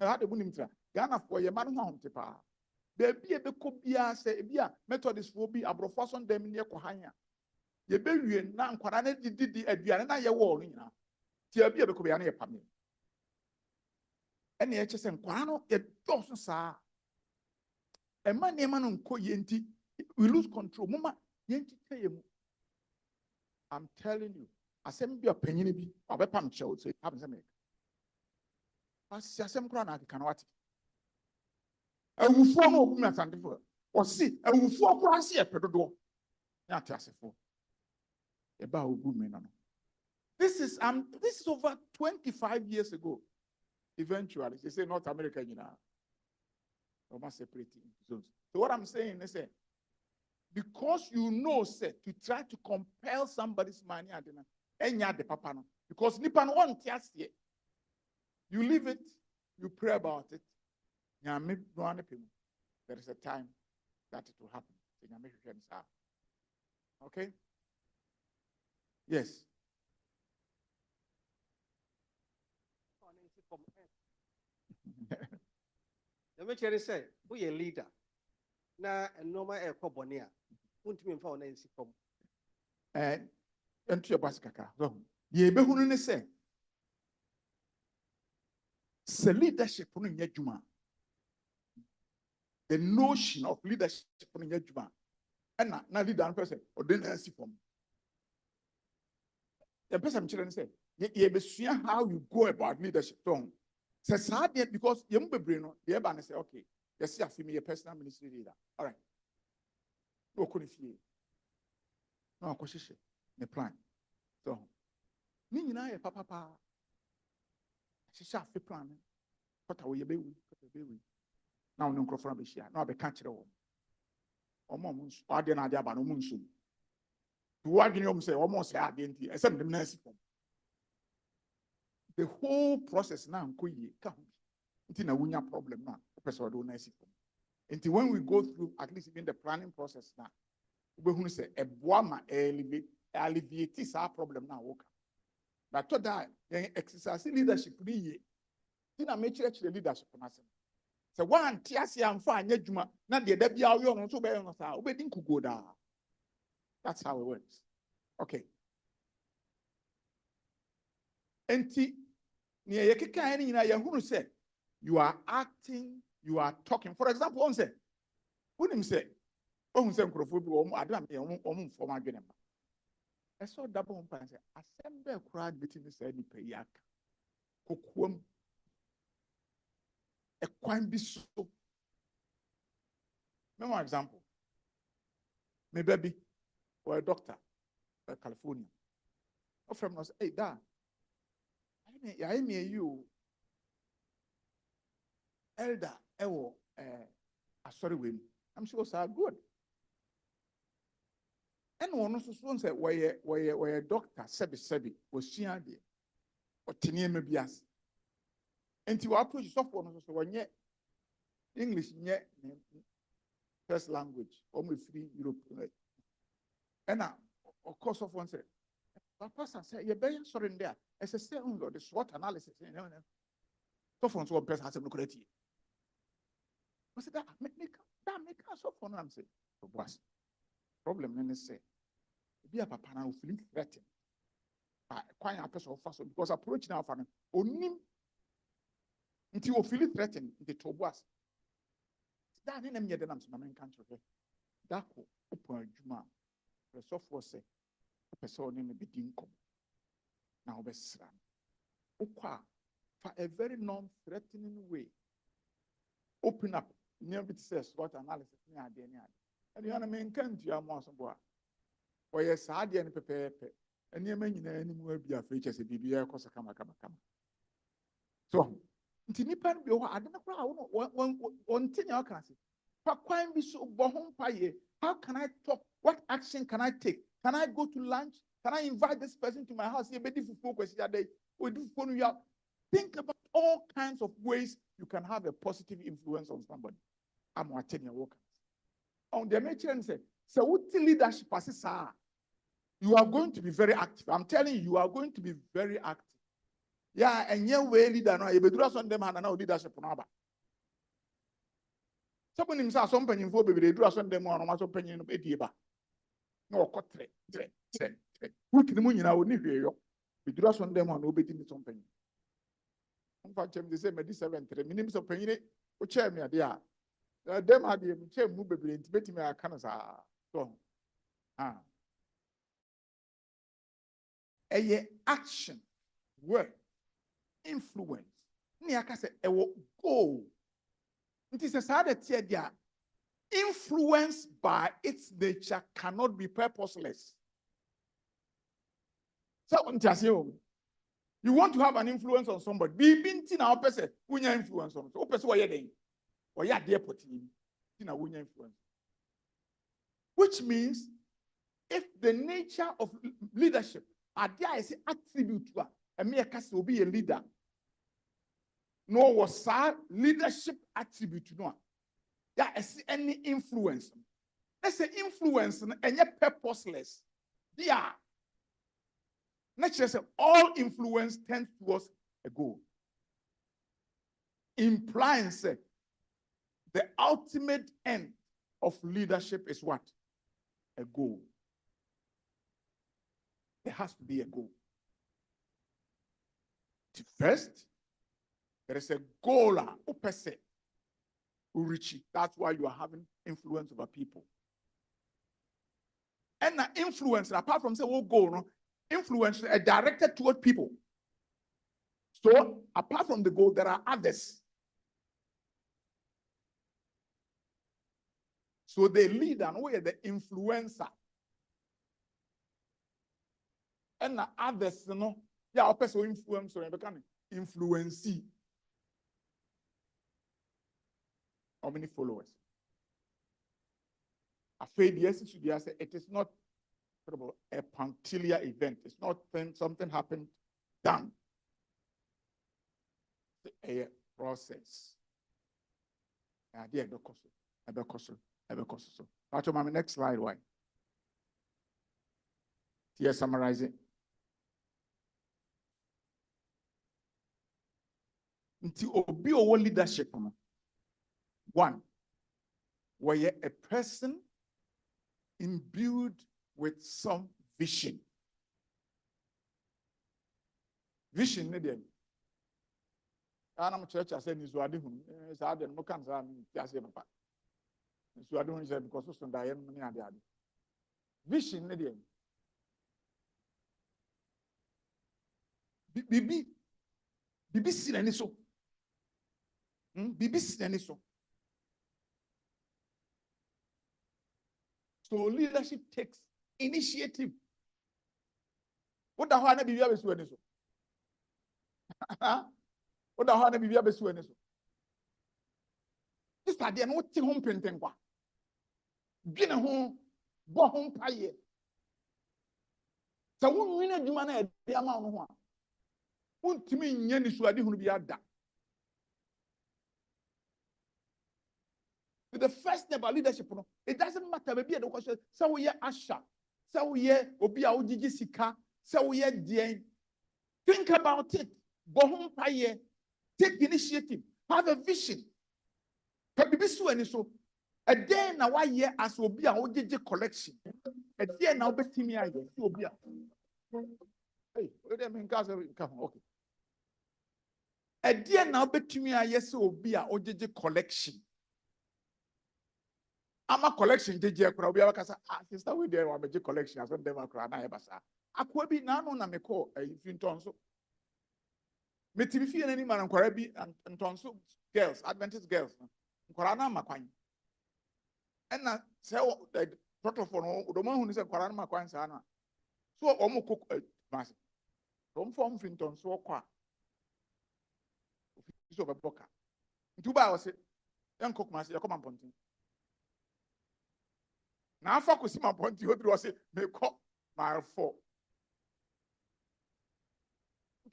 I had a winning track. Ghana for your man home to power. There be a becobia say, Bia, Methodist will be a profession them near Kohania. Ye be you now, Quarane did the Adriana, your warning now. Tia be a becobiana pammy. And the HS and Quano, it doesn't, sir. A man nko yenti, we lose control. Mama, yenti tell you. I'm telling you, asem bi opinion bi, obepam chew so it happens America. As asem kra na kan wati. Awufo no obu me asantefo. O si awufo kra se e pedodo. Na tiasefo. E ba obu me no. This is over 25 years ago. Eventually, they say North America, you know, almost separating zones. So what I'm saying is, because you know, say, to try to compel somebody's money, and the papa no, because nipan won't yet. You leave it, you pray about it. There is a time that it will happen. Okay? Yes. The major say, we a leader. Na a normal air cobonia. Won't mean for Nancy come. And to your baskaka. So, ye be who ne say, se leadership on yajuma. The notion of leadership on yajuma. And na leader and person, or then I see from. The person children say, ye be see how you go about leadership. Says hard yet because you be brain, the Eban say, okay, you see, I feel me a personal ministry leader. All right. No, couldn't feel. No, question, the plan. So, me, you know, papa, she shall be planning. What are we, baby? Now, no crop be share. No, be catch it all. Or moments, or the idea about no moon soon. To what you say, almost say, I didn't, except the nurse. The whole process now, come. It's a problem now. Until when we go through, at least in the planning process now, we will say a boama alleviate this problem now. But to that, exercise leadership, I make church the leadership. So one Tiasi and fine, Yajuma, not the Debbie Ayon, so better, we didn't go down. That's how it works. Okay. Enti near Yakika, you say you are acting, you are talking. For example, on say, when him say, oh, I don't know for my game. I saw double umpire say, assemble a crowd between the said Payak, Coquum, a quine be so. No example. My baby or a doctor, California. A friend was, hey, da. I mean, you elder, sorry, win. I'm sure so good. And one also said, why a doctor, Sebi, was she idea, or Tinia Mebias. And to approach software, so when yet English, yet first language, almost free Europe. And now, of course, of one said, Pastor said, you're very sorry in there. As a second, the SWOT analysis. So from one person has a look at you. I said, that make us so fun. I'm saying, what's problem? Then they say, be a papa now feeling threatened. Quite a person of fast because approach now for only until you feel threatened, the Tobuas. That in a year, then I'm saying, I'm country. That open Juma. The software say, a person in the income. Now, best for a very non-threatening way. Open up. Near bit says what analysis near the end. And the enemy can't you are more some boy. Or yes, I didn't prepare. And you may any more be a feature, a BBA, cause a come. So, Tinipan, I don't know one thing I can say. How be so bohom paye? How can I talk? What action can I take? Can I go to lunch? Can I invite this person to my house? Think about all kinds of ways you can have a positive influence on somebody. I'm watching your workers. On the mention say, so what leadership passes are? You are going to be very active. I'm telling you are going to be very active. Yeah, and your way leader now, you be dress on them and now leadership on our. Someone himself, some penny for baby, they dress on them on my opinion of Ediba. No, cut tre. Who can the moon now need you? We dress on them on obeying the something. In fact, they say, Medi 7, 3 minutes of penny, or chair me, dear. Them had the chain move baby intimate me a canasa. So a action, word, influence. Niaka say a goal. It is a sad idea. Influence by its nature cannot be purposeless. So you want to have an influence on somebody. Be binti na opese unya influence on. Opese wa yeden. Or ya dear putting na unya influence. Which means if the nature of leadership are there is attribute to a mere case will be a leader. No was leadership attribute no. There is any influence. Let's say influence and yet purposeless. Yeah. Nature says all influence tends towards a goal. Implying say the ultimate end of leadership is what? A goal. There has to be a goal. First, there is a goal per se. That's why you are having influence over people. And the influence, apart from say what goal, influence are directed toward people. So apart from the goal, there are others. So the leader, we are the influencer. And the others, you know, yeah, a person influence or become influencee. How many followers? It is not a punctiliar event. It's not something happened, done. It's a process. Next slide, why? Here, summarizing. Until obi owo leadership. One, where a person imbued with some vision. Vision, ne I'm church. I said, "Nisuadi hun." It's hard and no cancer. I'm just saying, "Papa." Nisuadi hun said because of some diet money and the other. Vision, ne Bibi sinani so. Bibi sinani so. So leadership takes initiative. What the hell Bibi abesu eni so? What the hell Bibi abesu eni so? This idea no ti hom pentenkwa. Dwene ho bo ho paye. Sa wo nwina adwuma na e de ama no ho a. Untimi nya ni so ade hunu bi ada. The first step of leadership, it doesn't matter. Maybe the question, so we are Asha, so we are Obia Ojiji Sika, so we are Dien. Think about it. Go home, take initiative, have a vision. A day now, 1 year as Obia Ojiji collection. A day now, Betimia, Obia. Hey, okay. A day now, Betimia, yes, Obia Ojiji collection. I'm a collection, sister, we there, I'm a collection, as well, them cry, I basa. Akwabi, nano na meko, in tonso. Metifi and any man and Korabi and tonso girls, Adventist girls, Korana Maquine. And I say, the protocol, the one who is a Korana Maquine Sana. So, almost cook a mass. Don't form Finton so qua. So, a boca. 2 hours, young cook master, come on, Ponting. Now, focus my point. You was it, may call my 4.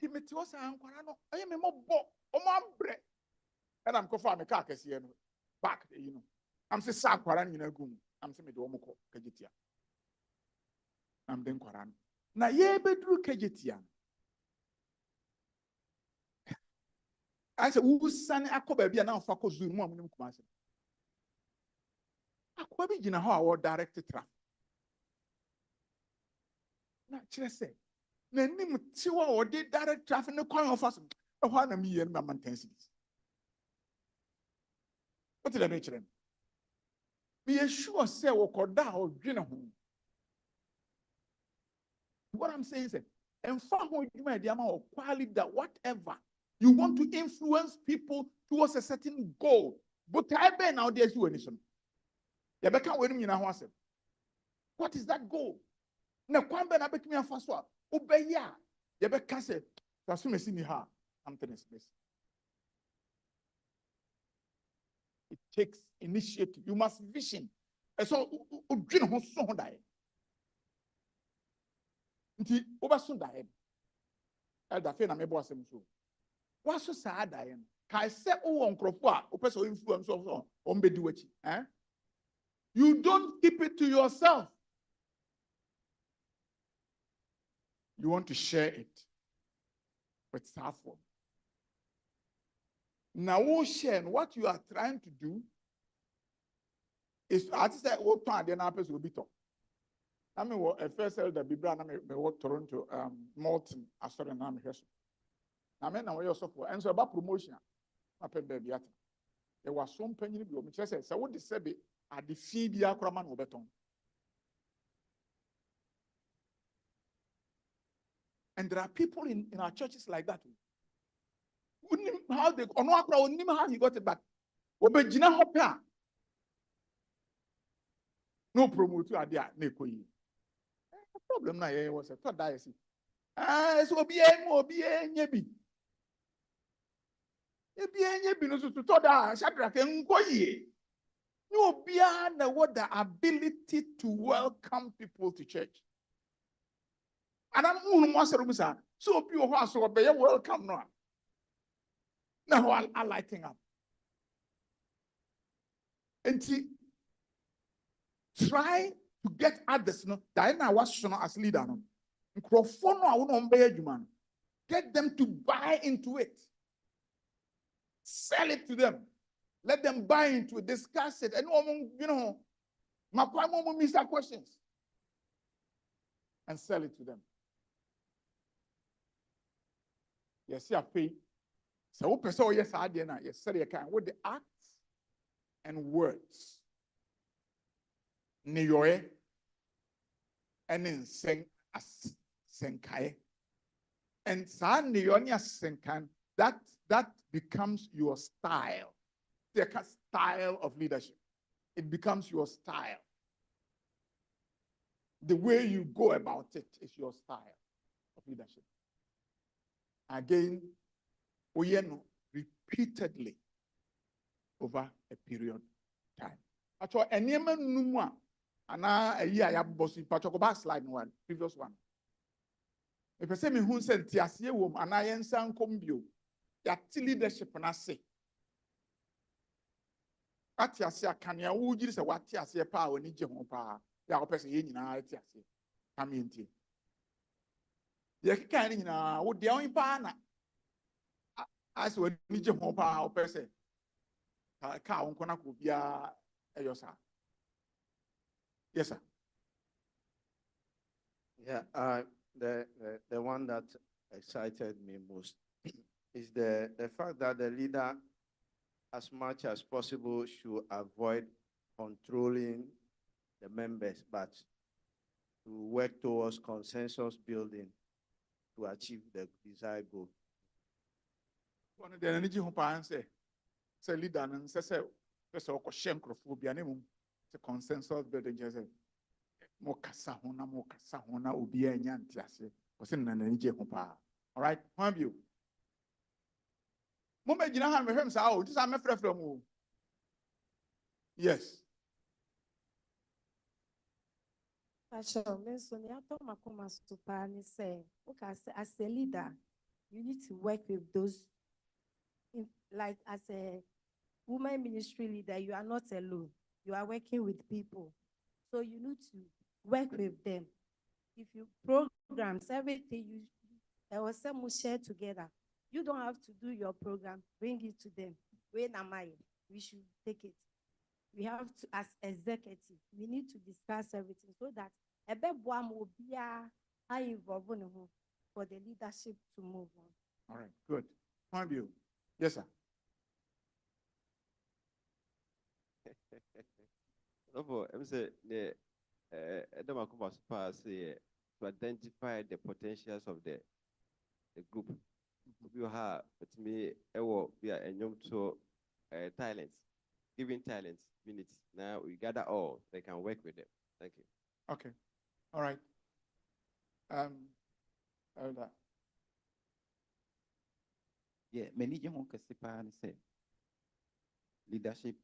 Timothy's and Quarano, I am a mob, bread. And I'm going to car back, you know. I'm saying Quaran in a goon. I'm saying Domoko, Kajitia. I'm then Quaran. Now, ye bedru Kajitia. I said, who's son, I could be now focus with more than Kumasi. Akwabi jina ho awo directed traffic. Na chere say, na nim tiwa o de direct traffic no kwan of us. E ho na me yen ma mantensities. What did I mention? Be sure say wokoda or dwene ho. What I'm saying is, and far more or quality that whatever you want to influence people towards a certain goal. But I bet now there's you anything. What is that goal? Na kwamba na betumi afa so a obeya ye be ka se so mesi ni ha something is missing. It takes initiative. You must vision. And so odwene ho so ho dae. Nti obaso dae. Elda fe na mebo asem so. Waso saa dae no. Kai se wo nkrofo a opese influence so on bedi wachi, eh? You don't keep it to yourself. You want to share it with someone. Now, what you are trying to do is, as I said, what time the happens will be talk. I mean, what first elder Bibra, I mean, what Toronto, Malton, Astor, and I'm here. I mean, now you're so for, and so about promotion. I pay baby at. There was some penny, which I said, so what the Sebi at the Fibia Kraman or Beton. And there are people in our churches like that. How they how you got it back. No promote to adia nekoyi. Problem na here was a third diocese. So be nyebi. Ebi nyebi no so to da Shadrach nkoyi. No be na what the ability to welcome people to church. And I'm so be so be welcome no. Now I lighting up. And try to get others, no. Diana was as leader, no. Get them to buy into it. Sell it to them. Let them buy into it, discuss it, and you know, my prime minister questions. And sell it to them. Yes, I pay. So, yes, I did not. Yes, sir, you can. With the acts and words. Niyoe and in sing as senkai. And sa niyonia senkan, that becomes your style. The style of leadership. It becomes your style. The way you go about it is your style of leadership. Again, we repeatedly over a period of time. Actually, any man and a year ya bossy patchokoba slide one, previous one. If I say me who said Tiasia wom and I ensan combio, ya leadership and I say. Atiasia can ya would say what Tiasia power ni Jehopa, ya person in Tiasia. Come in tea. Ya can in a would the only partner. As when ni Jehopa or person. Ka unkona kubia eyosa. Yes, sir. Yeah, the one that excited me most is the fact that the leader, as much as possible, should avoid controlling the members, but to work towards consensus building to achieve the desired goal. One of the energy home say leader and say the consensus building just more kasahona ubia nyantiase was in an energy home. All right, one of you. Moment you know how me say oh, this is my friend from who? Yes. Pastor, mention ya to makoma stupa ni say, okay, as a leader, you need to work with those, like as a women ministry leader, you are not alone. You are working with people. So you need to work with them. If you programs, everything there was some share together. You don't have to do your program, bring it to them. When am I? We should take it. We have to, as executive, we need to discuss everything so that a bebwam will be high involved for the leadership to move on. All right, good. One of you. Yes, sir. I'm saying the say to identify the potentials of the group. You have with me we are to talents, giving talents minutes. Now we gather all, they can work with them. Thank you. Okay. All right. Elder. Yeah, many young can say leadership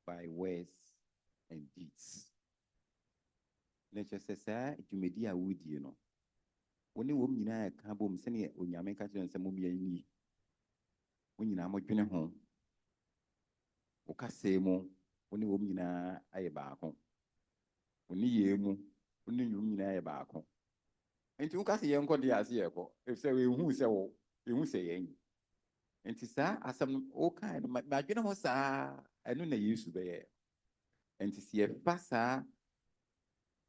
by words and deeds. Let's just say, you may dear wood, you know. When you woman, I can't boom, send it when you make a chance and move me. When you are more junior home, Ocasemo, when you woman, I back home. When you mean I back home. And you can see young Cordias here, if say we who say, we won't say any. And it's as some all kind of my general, sir, I know they used to be. And to see a passer,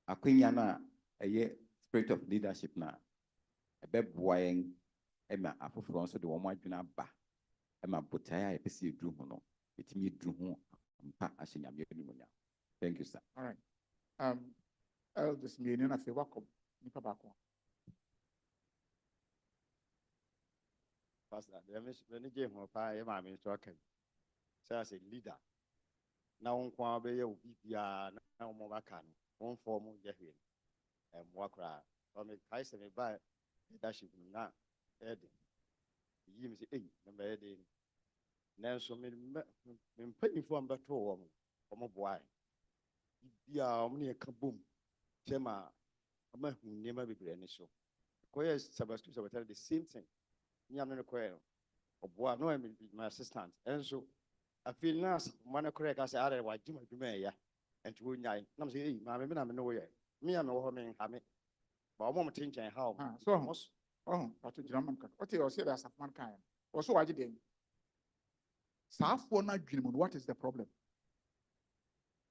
a queen, a year spirit of leadership now. A bed boying, Emma, Apple France, the one might be not back. Emma Botaya, a PC drew no. It me drew home. Thank you, sir. All right. Eldest meaning of a welcome. Nipa back one. Pastor, when you gave my mammy talking, say as a leader. Now, on Quabe, you be now more can, one form of Jehin, and walk around. Or make ice and buy leadership not Eddie. You say, hey, number Eddie. Now, so many penny from the two woman, from a boy. You are only a kaboom. Tema, a man who never be any so. Queers Sabastus will tell the same thing. Yaman Quail, or boy, no, I'm my assistant. And so I feel nice. One correct, I say, I why Jim do me, and to win. I'm saying, Mamma, I'm no way. Me, I know how many have it. But I won't change how. So, but to German, what you say as of mankind. Also, I did. South for not dream. What is the problem?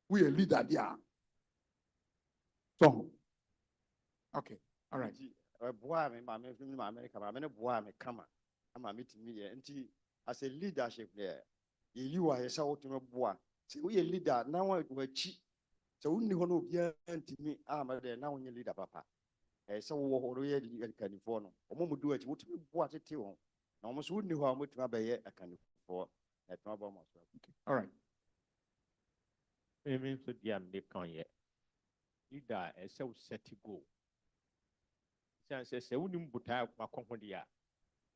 We a leader there. So, okay, all right. Boy, I'm in America, I'm in a boy, I'm a camera. I'm a meeting me, and as a leadership there, you are a sort of boy. So we a leader now, we're cheap. So only one of you and to me, I'm there now when you leader, papa. So we are California. A moment do it, what we bought it to. Almost wouldn't know how much I can for that problem. All right. Maybe so dear, they can't yet. Leader, a self set to go. Says, I wouldn't put out my company.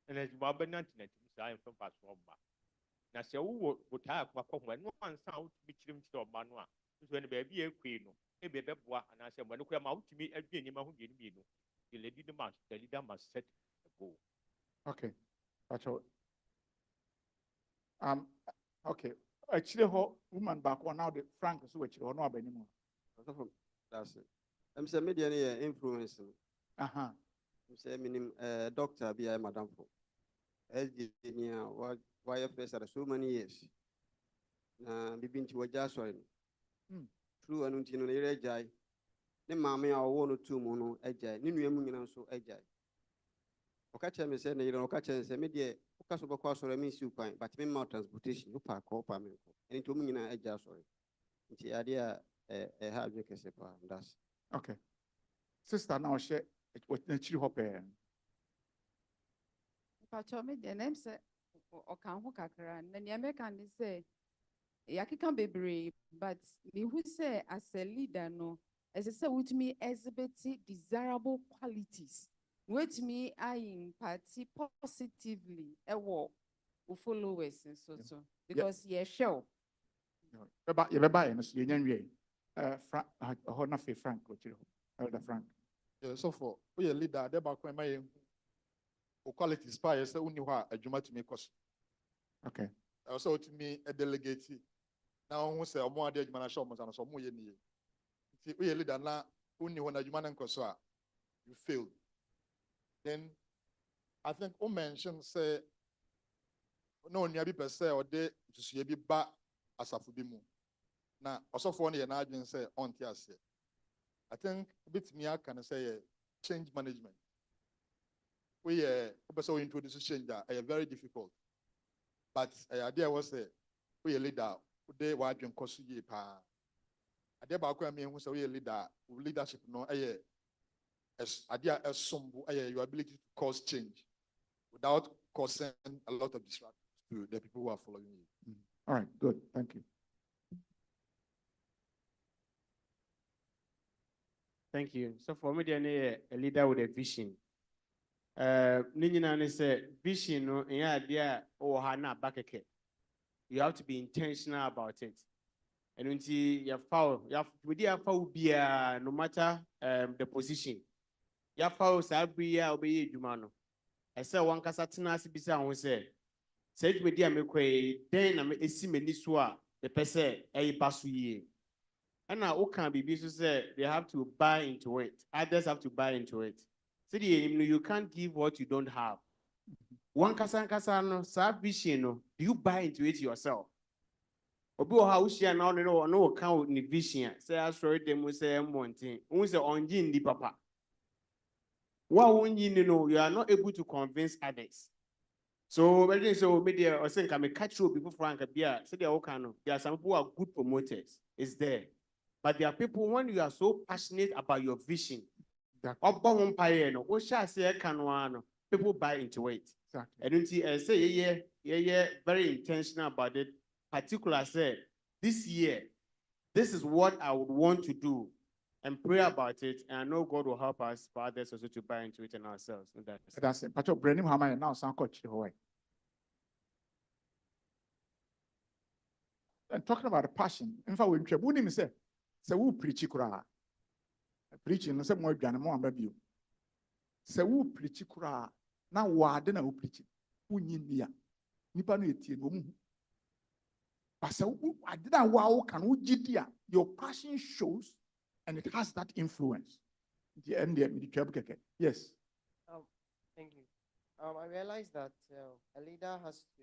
And as Baba 19, I am from Pasoma. Now, so would have my company, no one sound to be to a manua. When a baby a queen, a baby, and I said, when you come out to me, a being in my home, the lady the leader must set a goal. Okay. That's all. Okay. Actually, woman back one now the Frank is which or not anymore. That's it. I'm saying media influence. Uh-huh. I'm saying doctor be a madam for. SDA why first so many years. Bibin to a jaswine. True and until a jai. The mammy are 1 or 2 mono a jai. Ninu so a jai. Okacha me say you know okacha say media okaso bako so remi si upan but me more transportation no park up am and to me na eja sorry nti ade a have you kese pa that's okay sister now share what na chiri hope Pacho me the name say o kan ho kakra na ne me kan say yakeka bebre but me who say as a leader no as I say with me exhibit desirable qualities. With me, I impact positively followers and so because show. You buy and so you Frank Frank Elder Frank. So for we a leader, they back when my quality spy so only what a juma to make us. Okay. Also to me a delegate. Now who say more de juma show and so more ye. We a leader now only when a juma and you failed. Then I think o mention say no nya bi pese o de tusu bi ba asafu bi mu. Na also for na adwin say on ti ase. I think bit me can say change management. We pese we introduce change that very difficult. But idea was say we a leader de wa adwin koso ye pa. Ade ba ko me hu say we leader, leadership no ade a esombo your ability to cause change without causing a lot of distraction to the people who are following you. All right, good. Thank you. Thank you. So for me, a leader with a vision. Nina say vision no idea or hana bakeke. You have to be intentional about it. And when you foul, you have with your foul be no matter the position. You foul sabri obey jumano. I say one kasatina sibisa who say said with dear McQuay, then I'm a simeniswa the person a basu. And now, can be busy say they have to buy into it. Others have to buy into it. So you can't give what you don't have. One kasano, sab vision, do you buy into it yourself? Obo how she and no account in vision. Say I sorry them will say one thing. Who say on the papa? What you are not able to convince others. So media or saying can catch you people frank beer. Say they all there are some people who are good promoters. It's there. But there are people, when you are so passionate about your vision, people buy into it. Exactly. And say, yeah, very intentional about it. Particularly, say, this year, this is what I would want to do, and pray about it. And I know God will help us for others also to buy into it and ourselves. That's it. Pacho Brenim Hama now sound coach Hawaii. And talking about a passion, in fact, when Tribune say, "Se who preach kura, preaching no se more than more baby." Se who preach kura, na wade na who preach, who niya, nipa no etie no mu. But se who adina wow can who jidia, your passion shows, and it has that influence. The end there, yes. Thank you. I realized that a leader has to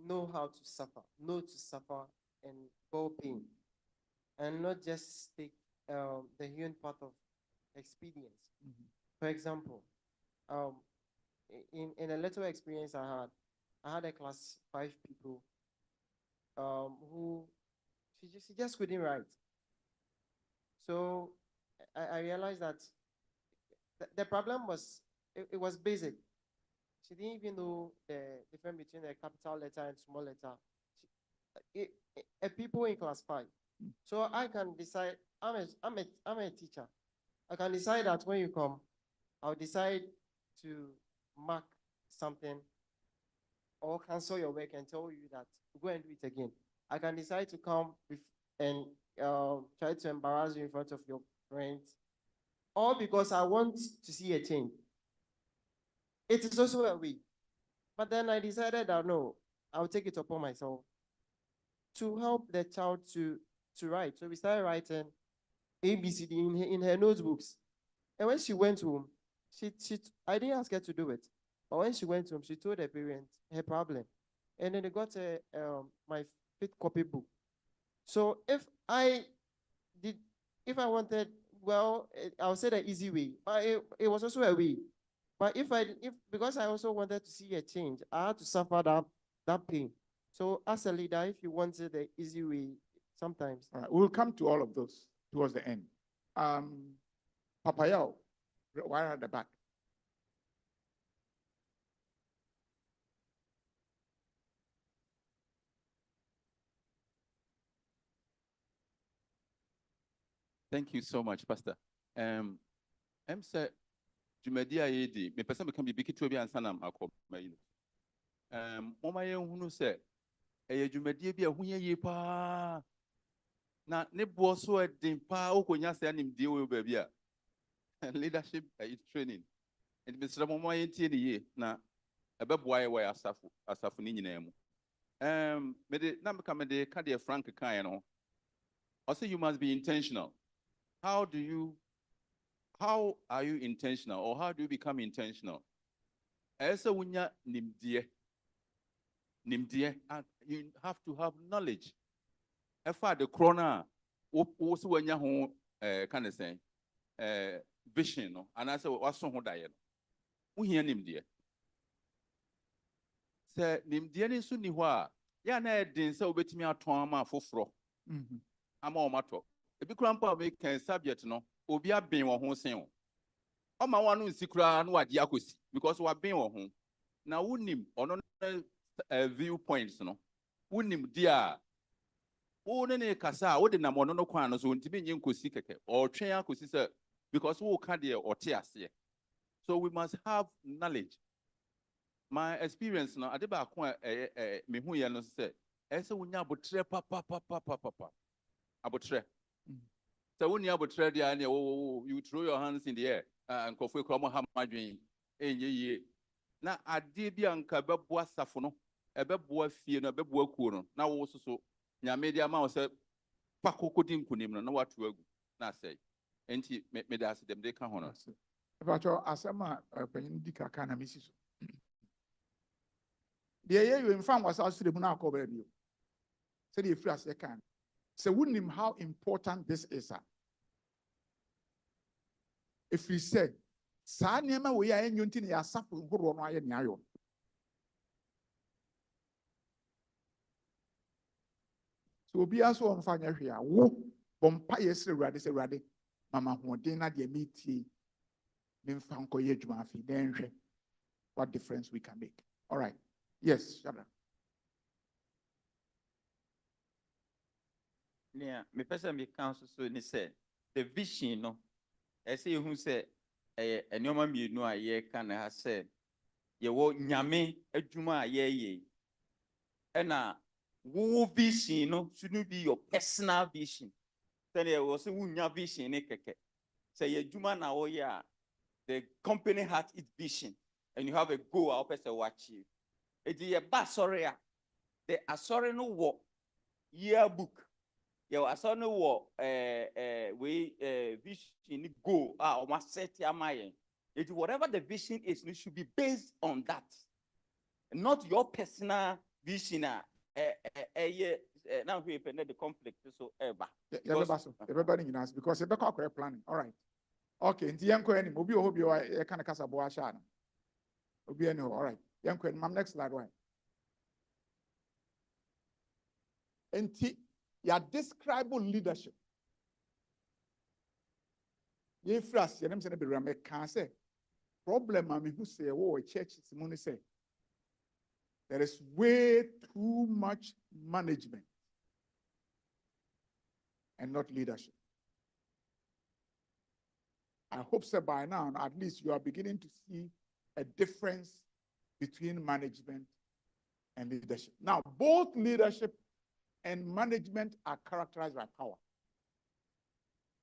know how to suffer, know to suffer and go pain, and not just take the human part of experience. For example, in a little experience I had a class 5 people who she just couldn't write. So I realized that the problem was it was basic. She didn't even know the difference between a capital letter and small letter. A people in class 5. So I can decide, I'm a teacher. I can decide that when you come, I'll decide to mark something or cancel your work and tell you that go and do it again. I can decide to come and try to embarrass you in front of your friends, all because I want to see a change. It is also a way. But then I decided that no, I'll take it upon myself to help the child to write. So we started writing ABCD in her notebooks. And when she went home, I didn't ask her to do it. But when she went home, she told her parents her problem. And then they got my 5th copy book. So if I wanted, well, I'll say the easy way, but it was also a way. But because I also wanted to see a change, I had to suffer that pain. So as a leader, if you wanted the easy way, sometimes. All right, we'll come to all of those towards the end. Papayao, right at the back. Thank you so much, Pastor. I'm sir, Jumedia Yedi, me person become the big to be and sanam ako mayin. Mama Yunu said, a Jumedia be a hunya pa. Na ne boso a dimpa okonya say anim deal with baby. Leadership is training. And Mr. Mama Yenti na a beboy way asafu ni nyina mu. Mede na meka mede ka de frank kan no. Also you must be intentional. How are you intentional, or how do you become intentional? As a wunya nimdie, you have to have knowledge. If the corona, also when you home, kind of say, vision, and I say what's on diet. We hear nimdie. Say nimdie ni suni wa ya na edin say obetimi atoma foforo ama omato ebi kura mpa we kan subject no obi aben wo ho sen o oma wanu nsikura no wade akosi because wa ben wo ho na wunim ono viewpoints no wunim dia wo ne kasa wo de nam ono no kwan no so ntimi nyi nkosi keke o twen akosi se because wo ka de o te ase. So we must have knowledge. My experience now, ade ba ko me hu ye no se ese wonya abotre papa abotre. So when you abotre dia na you throw your hands in the air and kofu kro mo ha madwen enye ye na ade bi anka beboa safo no ebeboa fie no ebeboa kuo no na wo so nyame dia ma wo se pakokodi nkunim no na watu agu na say enti me da se dem de ka ho no. But asama penyin di kaka na misi so. The year you inform was also the Muna cover you. Said the first can. So wouldn't him how important this is. If we say, Sa nema we are in Yuntin ya sapu horo no aye nyayo. So be also on fanya here. Wo bompa yes ready say ready. Mama hoden na de meeting. Then what difference we can make. All right. Yes, Shada. Yeah, me person me counsel so ni say the vision no. I say who say enoma mi no aye kan ha say ye wo nyame adwuma aye na wo vision no shouldn't be your personal vision. Then ye wo say wo nya vision ni keke. Say ye adwuma na wo ya the company has its vision and you have a goal I'll person watch you. It's a sorry. The sorry no what yearbook. You are sorry no what we vision goal almost set your mind. It's whatever the vision is, it should be based on that. Not your personal vision. Now we have the conflict so ever. Everybody knows because you're planning. All right. Okay, nti yanko any obi obi e kan kasa bo asha na. Obi any all right. Yanko any mam next slide one. Nti ya describe leadership. Ye fras ye nem se na be ram e kan say problem am who say wo church simoni say there is way too much management and not leadership. I hope so by now, at least you are beginning to see a difference between management and leadership. Now, both leadership and management are characterized by power.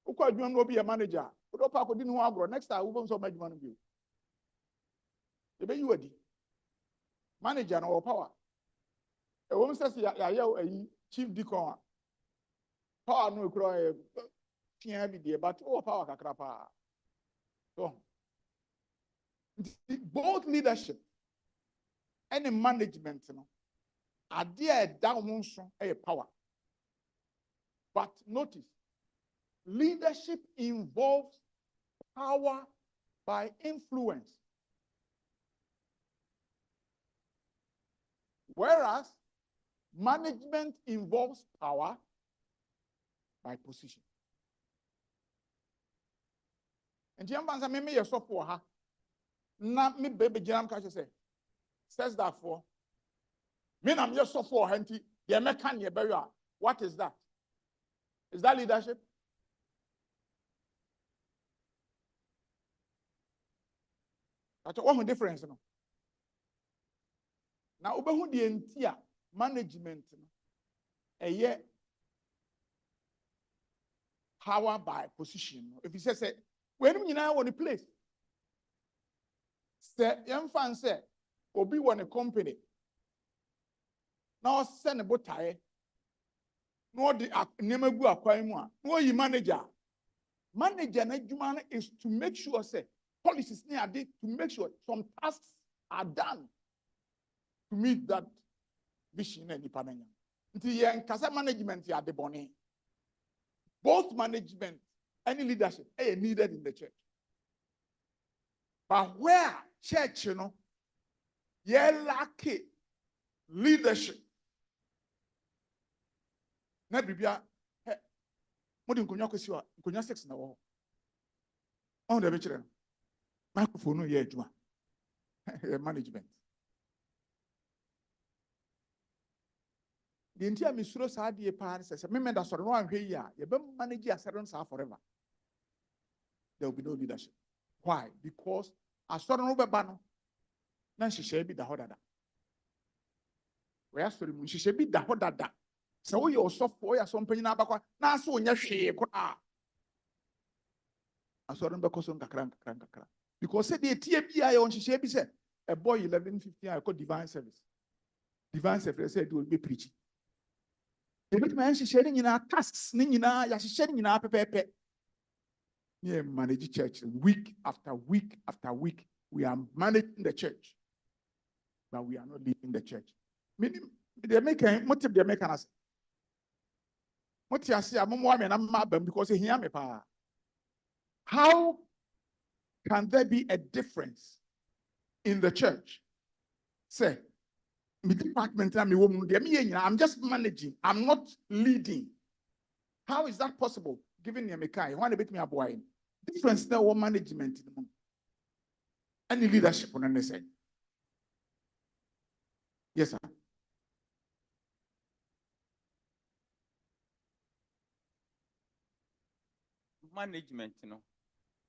You will be a manager. Next time, you will be a manager. Manager no power. A woman says, chief deacon. Power no cry. But power kakrapa. So, both leadership and management are there down a power. But notice, leadership involves power by influence. Whereas management involves power by position. And Jamba me yourself for her. Na me baby jam catch say. Says that for me, I'm just so for Henty, the American ye bury. What is that? Is that leadership? That's one difference. No? Now, Ubehu the entire management, a year power by position. If you say, when you know what the place, say, young fan say, Obi want a company. Now send a botai. No, the name of Aquaima. No, you manager. Manager is to make sure, say, policies near to make sure some tasks are done to meet that vision and the Nkasa management ya the boni. Both management and leadership are needed in the church. But where church, lack leadership. Na bibia Modi nkonya kwesi wa nkonya 6 na wo. On the picture. Microphone no ye adwuma. Management. The entire misuro sa die pa says memenda soro no anhwe yi a ye be manage asere nsa forever. There will be no leadership. Why? Because asoro no be ba no na nhihye bi da ho dada. We asori mu nhihye bi da ho dada. Se wo ye osofo ya so mpanyin abakwa na aso onya hwe kra. Asoro no be koso nkakra. Because say the tie bia ye nhihye bi say a boy 11:15 I call divine service. Divine service say do be preaching. Ebit man nhihye ni nyina tasks ni nyina ya hihye ni nyina pepepe. Yeah, manage church week after week after week. We are managing the church, but we are not leading the church. Meaning, they make a motive. They make us. What you say, I'm more than I'm because he hear me pa. How can there be a difference in the church? Say, my department, I'm just managing. I'm not leading. How is that possible? Given me a mekai, want to bit me a boy. Difference there or management. Any leadership on any side. Yes, sir. Management, you know.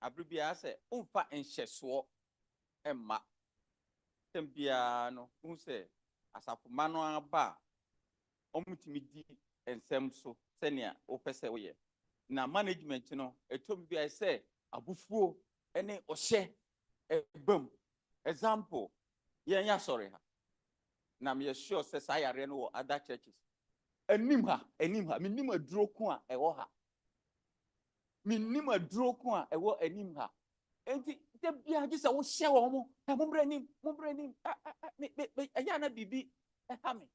Abribia say, umfa enhyeso emma. Tembia no, who say, asafu mano aba, omutimi ensem so, senior, opese oye. Na management, you know, etombi I say, abufuo, ene oshe, boom. Example, yeah, sorry. Na me sure says I are no other churches. Enimha, minima drokua ewoha. Minima drokua ewo enimha. Enti de bia just a wo share wo mo mumbranim ayana bibi ha me.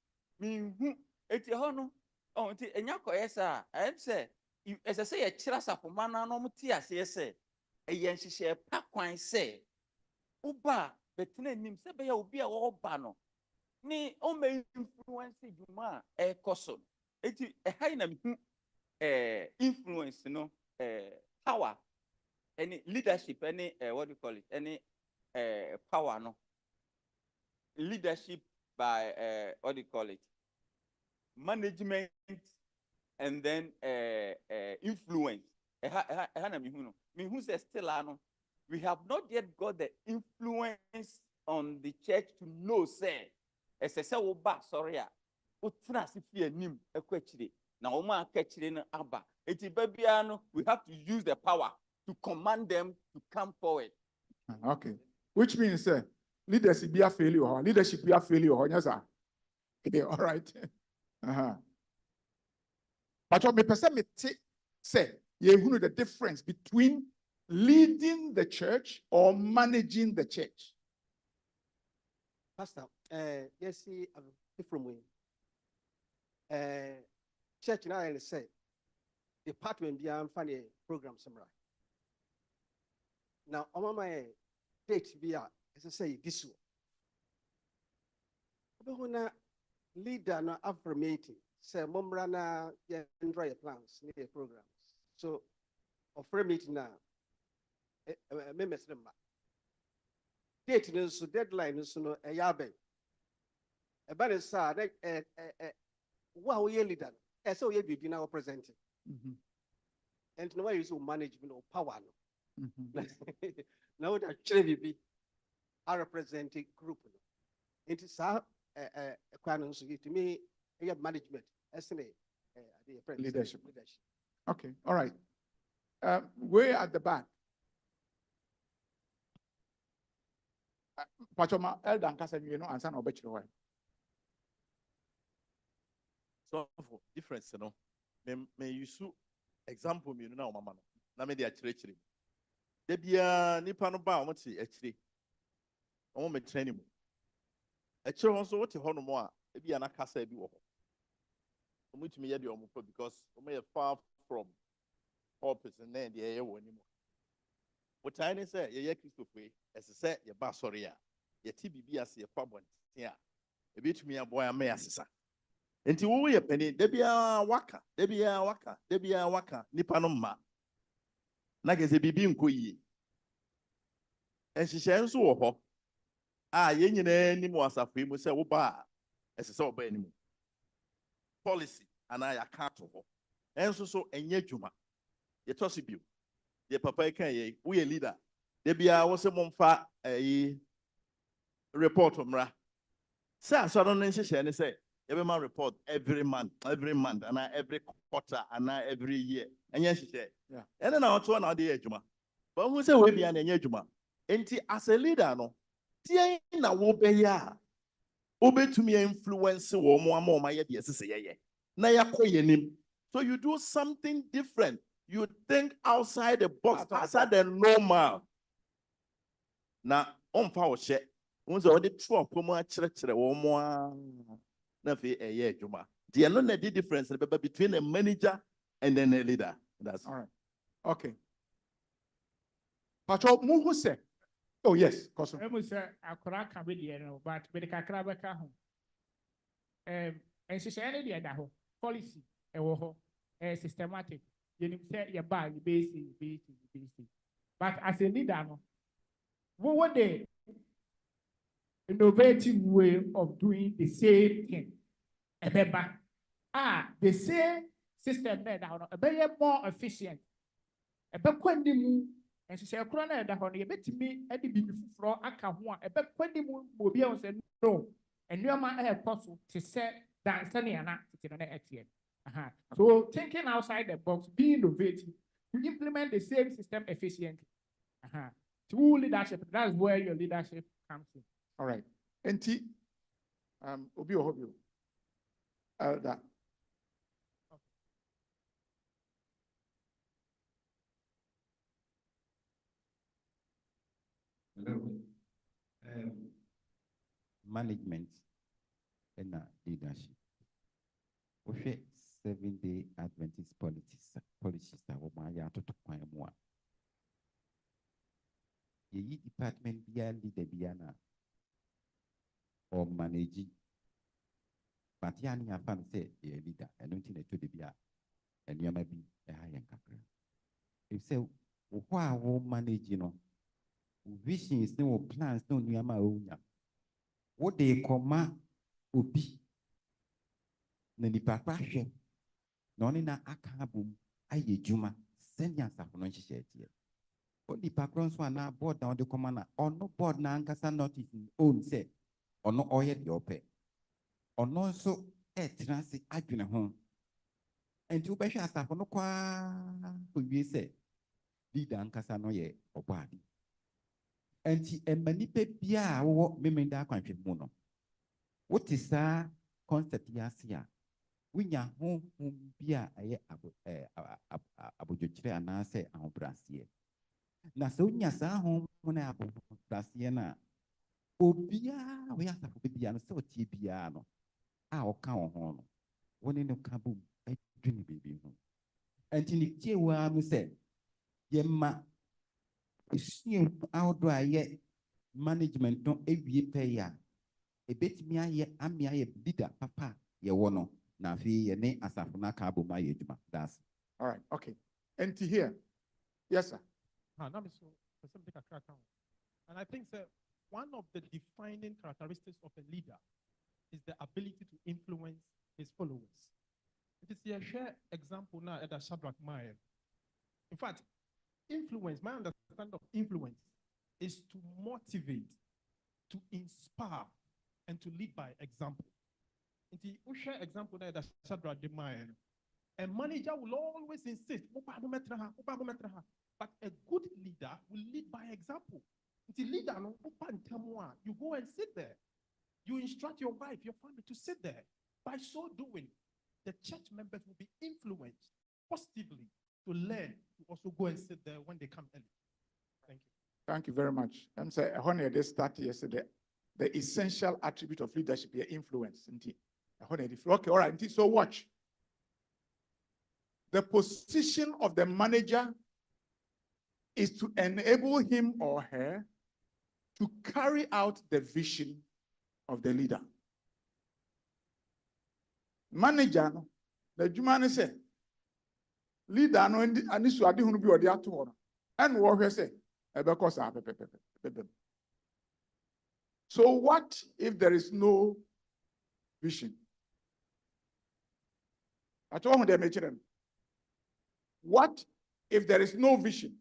Minhu eti ho no. Oh enti enya koyesa I say as I say a chira sapoma na no mti ase say eyen hihye pa kwan say uba betena nim se be ya obi a wo ba no ni o may influence juma koso eti high na mihu influence no power any leadership any what do you call it any power no leadership by what do you call it management and then influence na mihu no mihu say still ano we have not yet got the influence on the church to know say esese wo ba sorry a utina si fi anim ekwachire na wo ma akachire no aba eti babia no we have to use the power to command them to come forward. Okay, which means leadership be a failure, leadership be a failure. Yes, sir. Okay, all right. But what me person me say you know the difference between leading the church or managing the church. Pastor, yes, see, I'm different way. Church now I say department beyond funny program somewhere. Now, on my date be as I say this one. But leader na affirmating say momrana yeah dry plans need programs. So affirmating now members number. Date is so deadline is no a yabe. A banner sa wow we leader. So we be now presenting. And no way is management or power. Now that actually are representing group. It is a to me a management as leadership. Okay, all right. Way at the back. Pachoma elder Nkasa you know answer no better way. So for difference, you know, may you su example me no mama no. Na me dey achire. De bia nipa no ba o mti achire. O me training mu. Achire ho so wote ho no mo a e bia na kasa bi wo ho. O mutumi ye de o mo because o me far from purpose and then the ye wo ni mo. What time is say ye Christopher as say ye ba sorry ya. Ye ti bibi ase ye kwabon tia. E bitumi aboy am asesa. Nti wo ye penny, debia waka, debia waka, nipa no ma. Na gese bibi nko yi. Enhyehyɛ nso wɔ hɔ. A yɛn nyinaa nim wɔ asafo yi mu sɛ wo ba a ɛsɛ sɛ ɔba anim. Policy anaa yɛaka ato hɔ. Ɛnso so ɛnyɛ adwuma. Yɛtɔ so bio. Yɛ papa yi kan yɛ, woyɛ leader. Debia wo sɛ momfa report mmra. Sɛ asɔre no nhyehyɛ ne sɛ yɛbɛma report every month, and every quarter, and every year. And yes, she said, yeah. And then I told her the juma. But who say we be an juma? Enti as a leader, no. Tia na wo be ya. Obe to me influence wo mo ma ye de sese ye. Na ya koye nim. So you do something different. You think outside the box, outside the normal. Na omfa wo hye. Unzo odi true akomo a kire wo mo the no difference between a manager and then a leader. That's all right. Okay. Pacho who say? Oh yes, Koso. I must say akora can be there, but the kakra beka ho. And she say any there ho policy e wo ho systematic. You say you buy you basic. But as a leader no, what were the innovative way of doing the same thing? The same system there now, a very more efficient. A backwendimu, and she said, Corona, that on the bit me, Eddie be before Akawa, a backwendimu will be on said no, and you might have possible to say that Sunny and sitting on the So thinking outside the box, being innovative, to implement the same system efficiently. Through leadership, that's where your leadership comes in. All right. NT, Obi Ohobio. Elder. Hello. Management and leadership. We 7-day Adventist policies that we might to find more. Ye department be a leader biana or managing. But yani a fan say a leader, and don't think to the bia, and you might be a high and capra. If so, why won't manage, you know? Visions, no plans, no Yama. What they come ubi. Nani papa, nonina akabum, aye juma, send your saffron shed here. What the backgrounds were now board down the commander, or no board na ankasa not his own say, or no oil your pay. Or no so transit adwene ho. And to be sure staff no kwa we say leader ankasa no ye obadi. And ti emanipe bia wo memenda kwanhwe mu no. What is that concept yasia? Winya ho bia aye abodwokyere anase ahobrase. Na so nya sa ho na abobrase na obia we asafo bia no so tie bia no. Oka on one in the kaboom, a dream baby. And in the Jewa, we said, Yemma is outdoor yet management don't every payer. A bit me, I'm a leader, papa, ye wono, na fi ye ne asafuna kabo my ejuma. That's all right. Okay. And to here, yes, sir. And I think that one of the defining characteristics of a leader is the ability to influence his followers. It is a share example now at the Shadrach Maya. In fact, influence, my understanding of influence is to motivate, to inspire, and to lead by example. In the share example now at the Shadrach Maya, a manager will always insist, but a good leader will lead by example. The leader, you go and sit there. You instruct your wife, your family to sit there. By so doing, the church members will be influenced positively to learn to also go and sit there when they come early. Thank you. Thank you very much. I'm saying, honey, they start yesterday. The essential attribute of leadership is influence. Okay, all right. So watch. The position of the manager is to enable him or her to carry out the vision of the leader. manager no the adwuma ne say leader no ani so ade hunu bi ode ato ho no and wo hwe say ebe ko sa pepe. So what if there is no vision? I told them, what if there is no vision?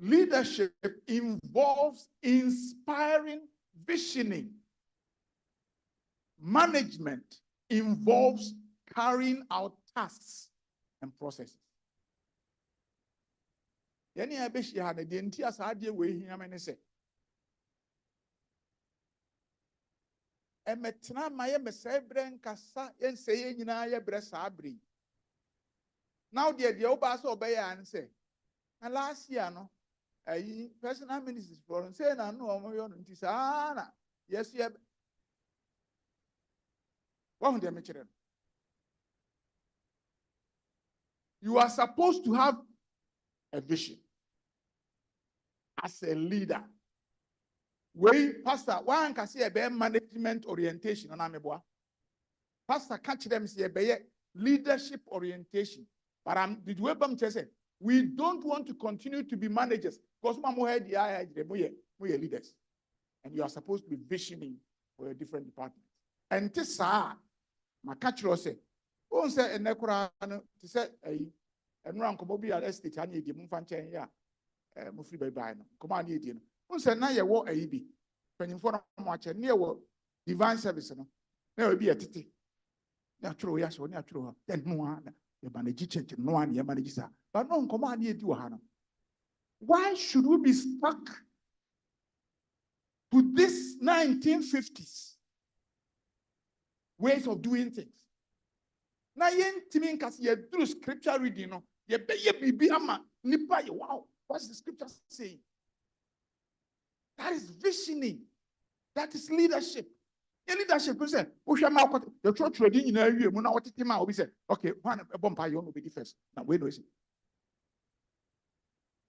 Leadership involves inspiring visioning. Management involves carrying out tasks and processes. Yani abeshi ha na de nti asade we hia me ne se emetna ma ye mesebre nkasa yense ye nyina ye bre sabre. Now the oba so obey an say na last year no personal ministers for say na no omo yo no nti sa na yes ye what dem children. You are supposed to have a vision as a leader. We pastor one can see a management orientation on ameboa. Pastor catch them say a leadership orientation. But did we say we don't want to continue to be managers because we are leaders. And you are supposed to be visioning for a different department. And this my catch say, oh say a nekura to say and run come be estate and ye mumfanchen ya mufri bye no. Come on ye no. Unse na ye wo ayibi penimfo na mo ache na ye wo divine service no na we bi etete na atro ya so na atro ha then no na ye manage church no an ye manage sa but no nkomo an ye di wo ha no. Why should we be stuck to this 1950s ways of doing things? Na ye ntimi nkas ye through scripture reading no ye be ye bibi ama nipa ye wow, what's the scripture saying? That is visioning. That is leadership. Your leadership is say, the church trading in a year, what Tema will be said, okay, one a bumper you will be the first. Now, wait, no,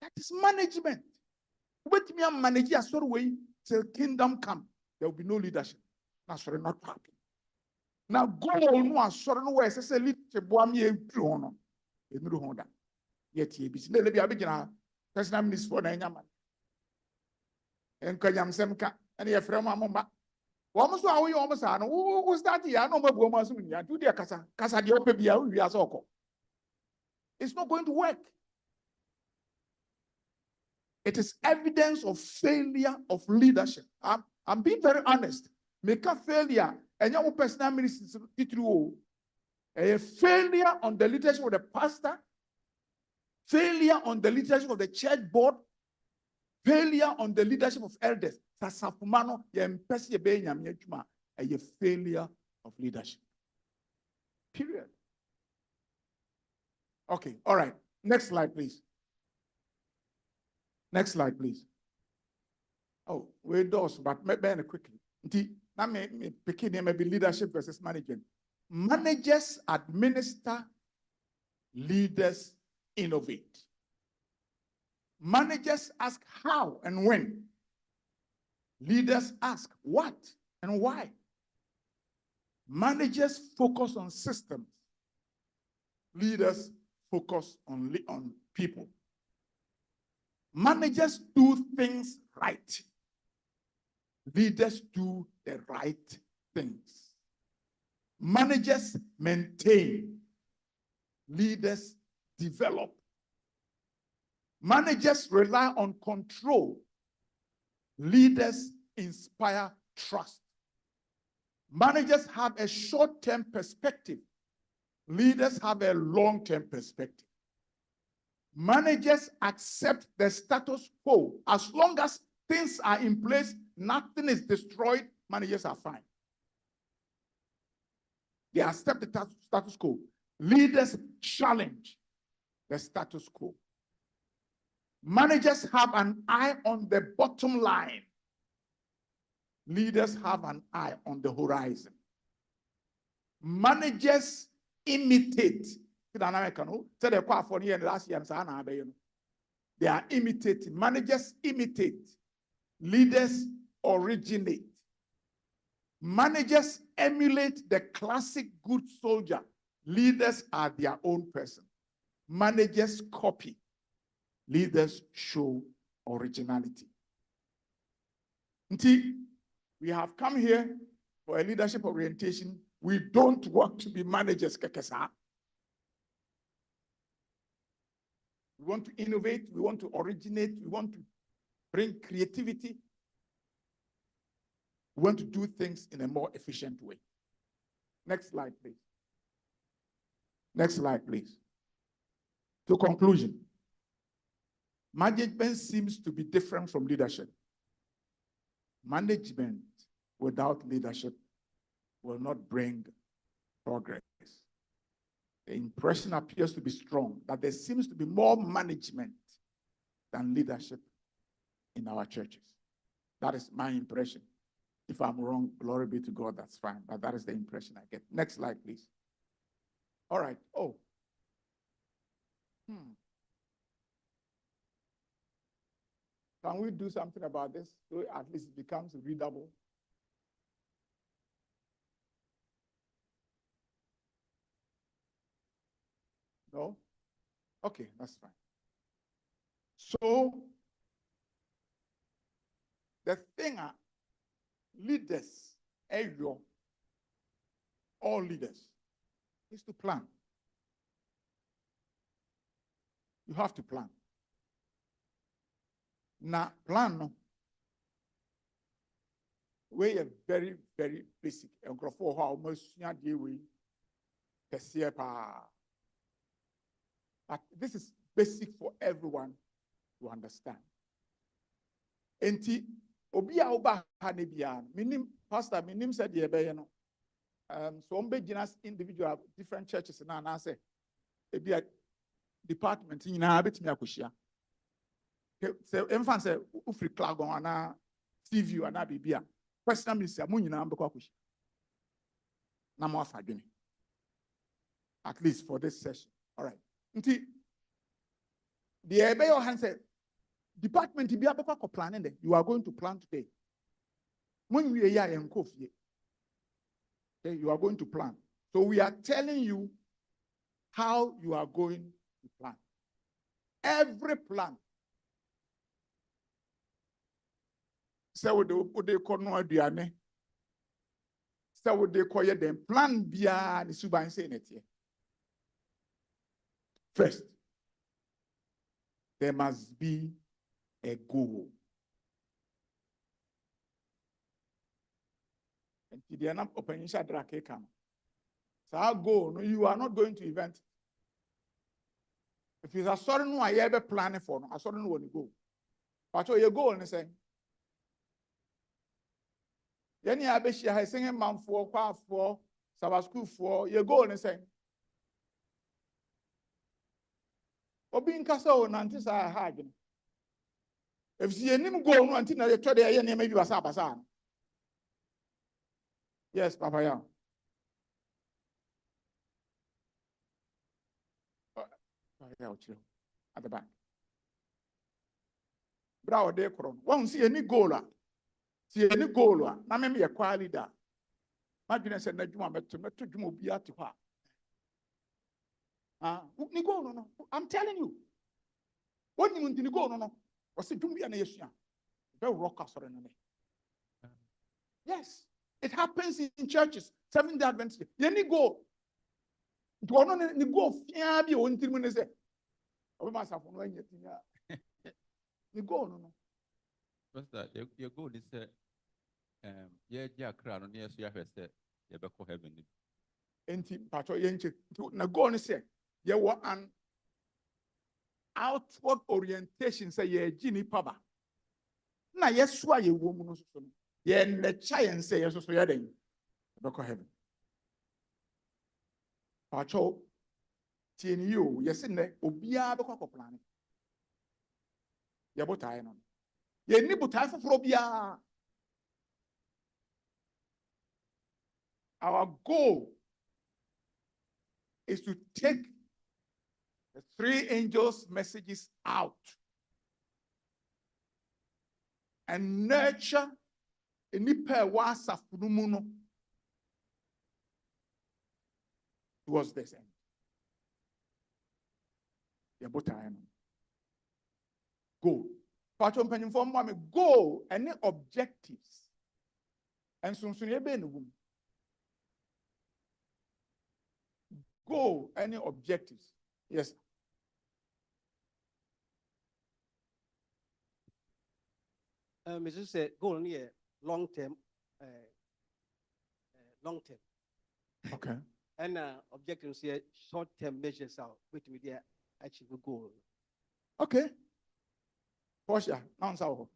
that is management. Wait me and manage a sort of way till kingdom come. There will be no leadership. That's sorry, not happy. Now, go on one sort of way, as a leadership, one year, no, yet ye be seen. Let me have personal minister for Nanyama. And Kayam Semka, and your friend Mamma. Almost how we almost are. Who was that? Yeah, no more woman. Do the Casa de Opebia, we are so. It's not going to work. It is evidence of failure of leadership. I'm being very honest. Make a failure, and your personal ministry, a failure on the leadership of the pastor, failure on the leadership of the church board, failure on the leadership of elders. A failure of leadership. Period. Okay, all right. Next slide, please. Next slide, please. Oh, we does, but maybe quickly. Now, picking maybe leadership versus management. Managers administer, leaders innovate. Managers ask how and when. Leaders ask what and why. Managers focus on systems. Leaders focus on people. Managers do things right. Leaders do the right things. Managers maintain. Leaders develop. Managers rely on control. Leaders inspire trust. Managers have a short-term perspective. Leaders have a long-term perspective. Managers accept the status quo. As long as things are in place, nothing is destroyed, managers are fine. They accept the status quo. Leaders challenge the status quo. Managers have an eye on the bottom line. Leaders have an eye on the horizon. Managers imitate. They are imitating. Managers imitate. Leaders originate. Managers emulate the classic good soldier. Leaders are their own person. Managers copy. Leaders show originality. Until we have come here for a leadership orientation, we don't want to be managers, kekesa. We want to innovate, we want to originate, we want to bring creativity. We want to do things in a more efficient way. Next slide, please. Next slide, please. To conclusion, management seems to be different from leadership. Management without leadership will not bring progress. The impression appears to be strong that there seems to be more management than leadership in our churches. That is my impression. If I'm wrong, glory be to God, that's fine. But that is the impression I get. Next slide, please. All right. Oh. Can we do something about this so at least it becomes readable? No? Okay, that's fine. So, the thing leaders, all leaders, is to plan. You have to plan. Now, plan, no. We are very, very basic. And for almost but this is basic for everyone to understand. Enti obi a oba ha ne bia minim pastor minim said ye be no so on be individual different churches na say e bia department nyina betimi akohia se emfa say ufri klagon ana TV ana bibia personal minister mu nyina mbekọ akohia na mo afa dwene at least for this session. All right. Nti the ebe your hand said department be abekọ planning there. You are going to plan today. When we are in Kofi, okay, you are going to plan. So we are telling you how you are going to plan. Every plan. So they call no aduane. So they call them plan bia ni suban say net here. First, there must be a goal. And the end up opening shadrake come. So our goal, no, you are not going to event. If it's a certain no, I ever plan for no, a certain one you go. But your goal is saying, then you have a share singing man for, Sabbath school for, your goal is saying, Obi nkasa o nanti sa ha adwene. If si enim go no anti na ye twede ye na maybe basa basa. Yes, Papa ya. Ya ochiro at the back. Bra o de kro. Won si eni goal a. Si eni goal a na me ye kwa leader. Madwene se na dwuma meto dwuma obi ate ho a. Ni go no. I'm telling you. What you want to go no? What's it doing? Very rock us or yes, it happens in churches. Seventh-day Adventist. You need go. Do you go? Fear be on till when say. Oh, myself on when you go no. What's that? Your goal is yeah, crown on yes, you have said you better heaven. Enti patro yenche na go no say you were an outward orientation say ye gini paba na yesu a ye wo mu no so no ye lecha yen say yeso so ye den better heaven patro tieni yo yesi ne obia better plan ye botai no ye ni botai foforo bia. Our goal is to take the three angels' messages out and nurture enipa was asafunu towards this end. Yeah, but I am. Goal. Patron penny for mommy, goal, any objectives. And soon you be in the womb. Goal, any objectives. Yes. Mrs. said, goal only long term, long term. Okay. And objectives here, short term measures out, which we there achieve a goal. Okay. Portia, now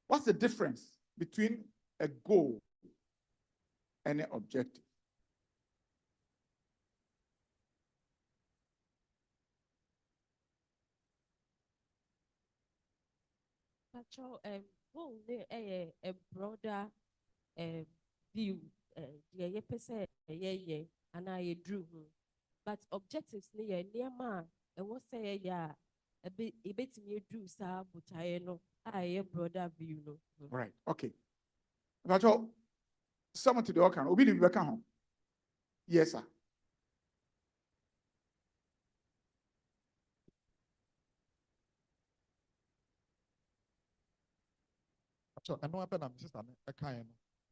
what's the difference between a goal and an objective? Goal a broader view. The person and I drew. But objectives near ma and what say a bit me drew sa but I know I broader view no. Right. Okay. But someone to the Okan, Obi the home. Yes, sir. So I know I'm sister a kind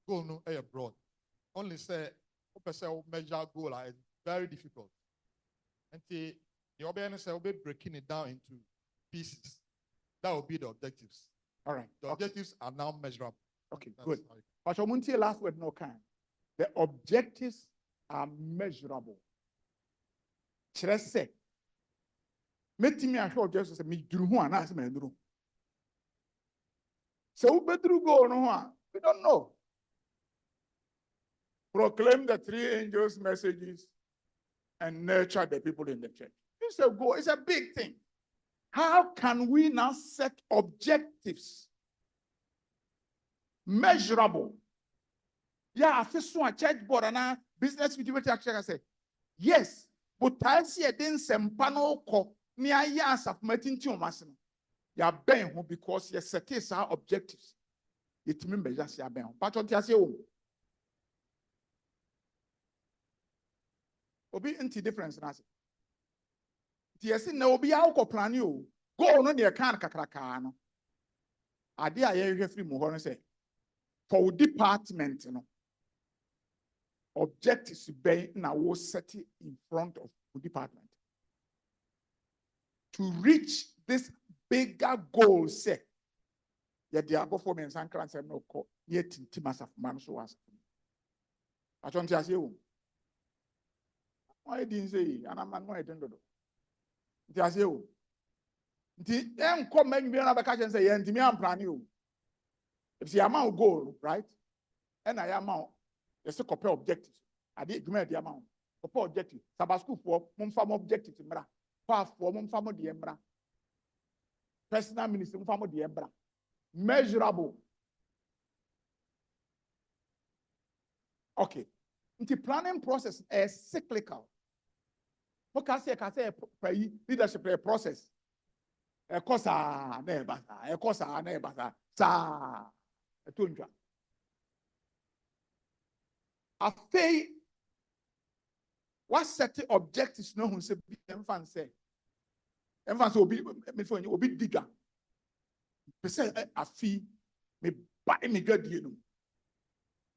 goal no broad. Only say measure goal is very difficult. And the obvious say be breaking it down into pieces. That will be the objectives. All right. The objectives are now measurable. Okay, good. But last word no kind. The objectives are measurable. Just say, make me a short just say me drew one as me drew. So we better go no, we don't know. Proclaim the 3 angels' messages and nurture the people in the church. It's a goal, it's a big thing. How can we now set objectives? Measurable. Yeah, I feel so a church board and a business with you actually say, yes, but I see a dance and panel co near years of meeting to Massimo. Ya ben who because you set our objectives. It means just ya ben. But what you say, obi anti difference na say. Yes, na obi a plan you go no near can kakraka no. Ade a ye free mu ho no say for department no. Objectives be na wo set in front of the department to reach this bigger goal. Say, yeah, the above performance and class no call yet intimacy of man so as. I don't say you. Why didn't say, and I'm not going to do. Just you. The end come make me another catch and say, and me I'm planning you. If the amount goal, right? And I amount. There's a compare objectives. I did the amount. Compare objective. Sabasku for mum farm objective in bra. Path for mum farm the embra. Personal minister mum farm the embra. Measurable. Okay. The planning process is cyclical. What can I say? Leadership process. A cosa never. A cosa never. Sa. A tundra. I say, what set objectives no one say be enfant say. Enfant will be digger. Person a fee me buy me good you know.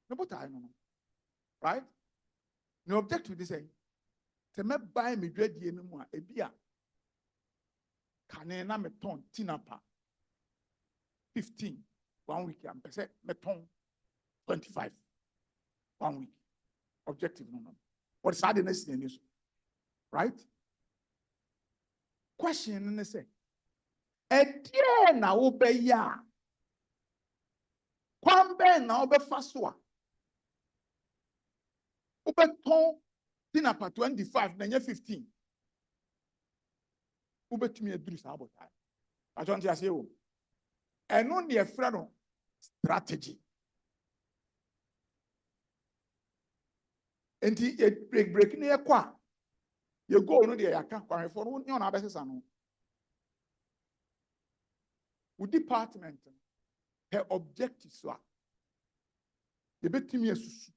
No but I know. Right? No objective this say. Te me buy me good you know more e bia. Can na me ton tinapa 15 1 week and person me ton 25 1 week. Objective no. What is the next thing? Right? Question and say, a dear now obey ya. Kwambe na obe faswa. Obe ton tinapa 25 na 15. Obe to me a dress about that. I don't say, oh, and only a friend strategy. And the break near qua. You go no there, I can't quarry for one on our basis. With department, her objectives are You bet me a susu.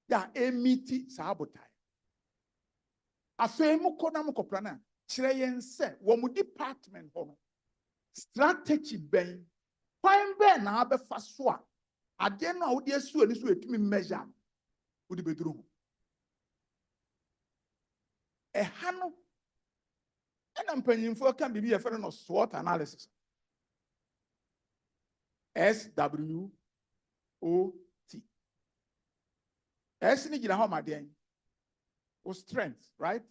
Ya emiti sabotage. Afei mo kona mo koprana. Kyerɛ yɛn sɛ wɔn department hɔ no strategy bɛn kwan bɛn na abɛfa so a adeɛ no a wode asu ani so etumi measure wode bɛduru ho. Ɛha no ɛna mpanyinfoɔ ka biribi yɛfrɛ no SWOT analysis. SWOT. S ni gyina hɔ ma deɛn? O strength, right?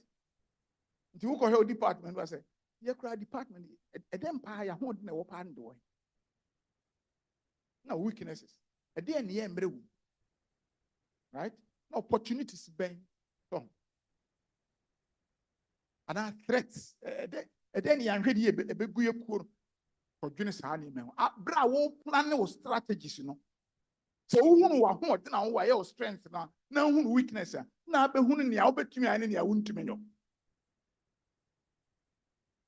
Nti wokɔhwɛ o department wa sɛ yɛkura department ɛdɛm paa yɛ ahoɔden na ɛwɔ paa no de wɔn. Na weaknesses ɛdeɛ ne yɛ mmerɛ wu, right? Na opportunities bɛn tɔn anaa threats ɛdeɛ ne yɛahwɛ de yɛ ɛbɛgu yɛ kuo no kɔdwene saa nneɛma ho. Abere a wɔn plan ne wɔ strategies no. So wohunu w'ahoɔden a wowɔ ayɛ wo strength na wohunu weakness a na abɛhunu nea wobɛtumi ayɛ ne nea wontumi nyɛ.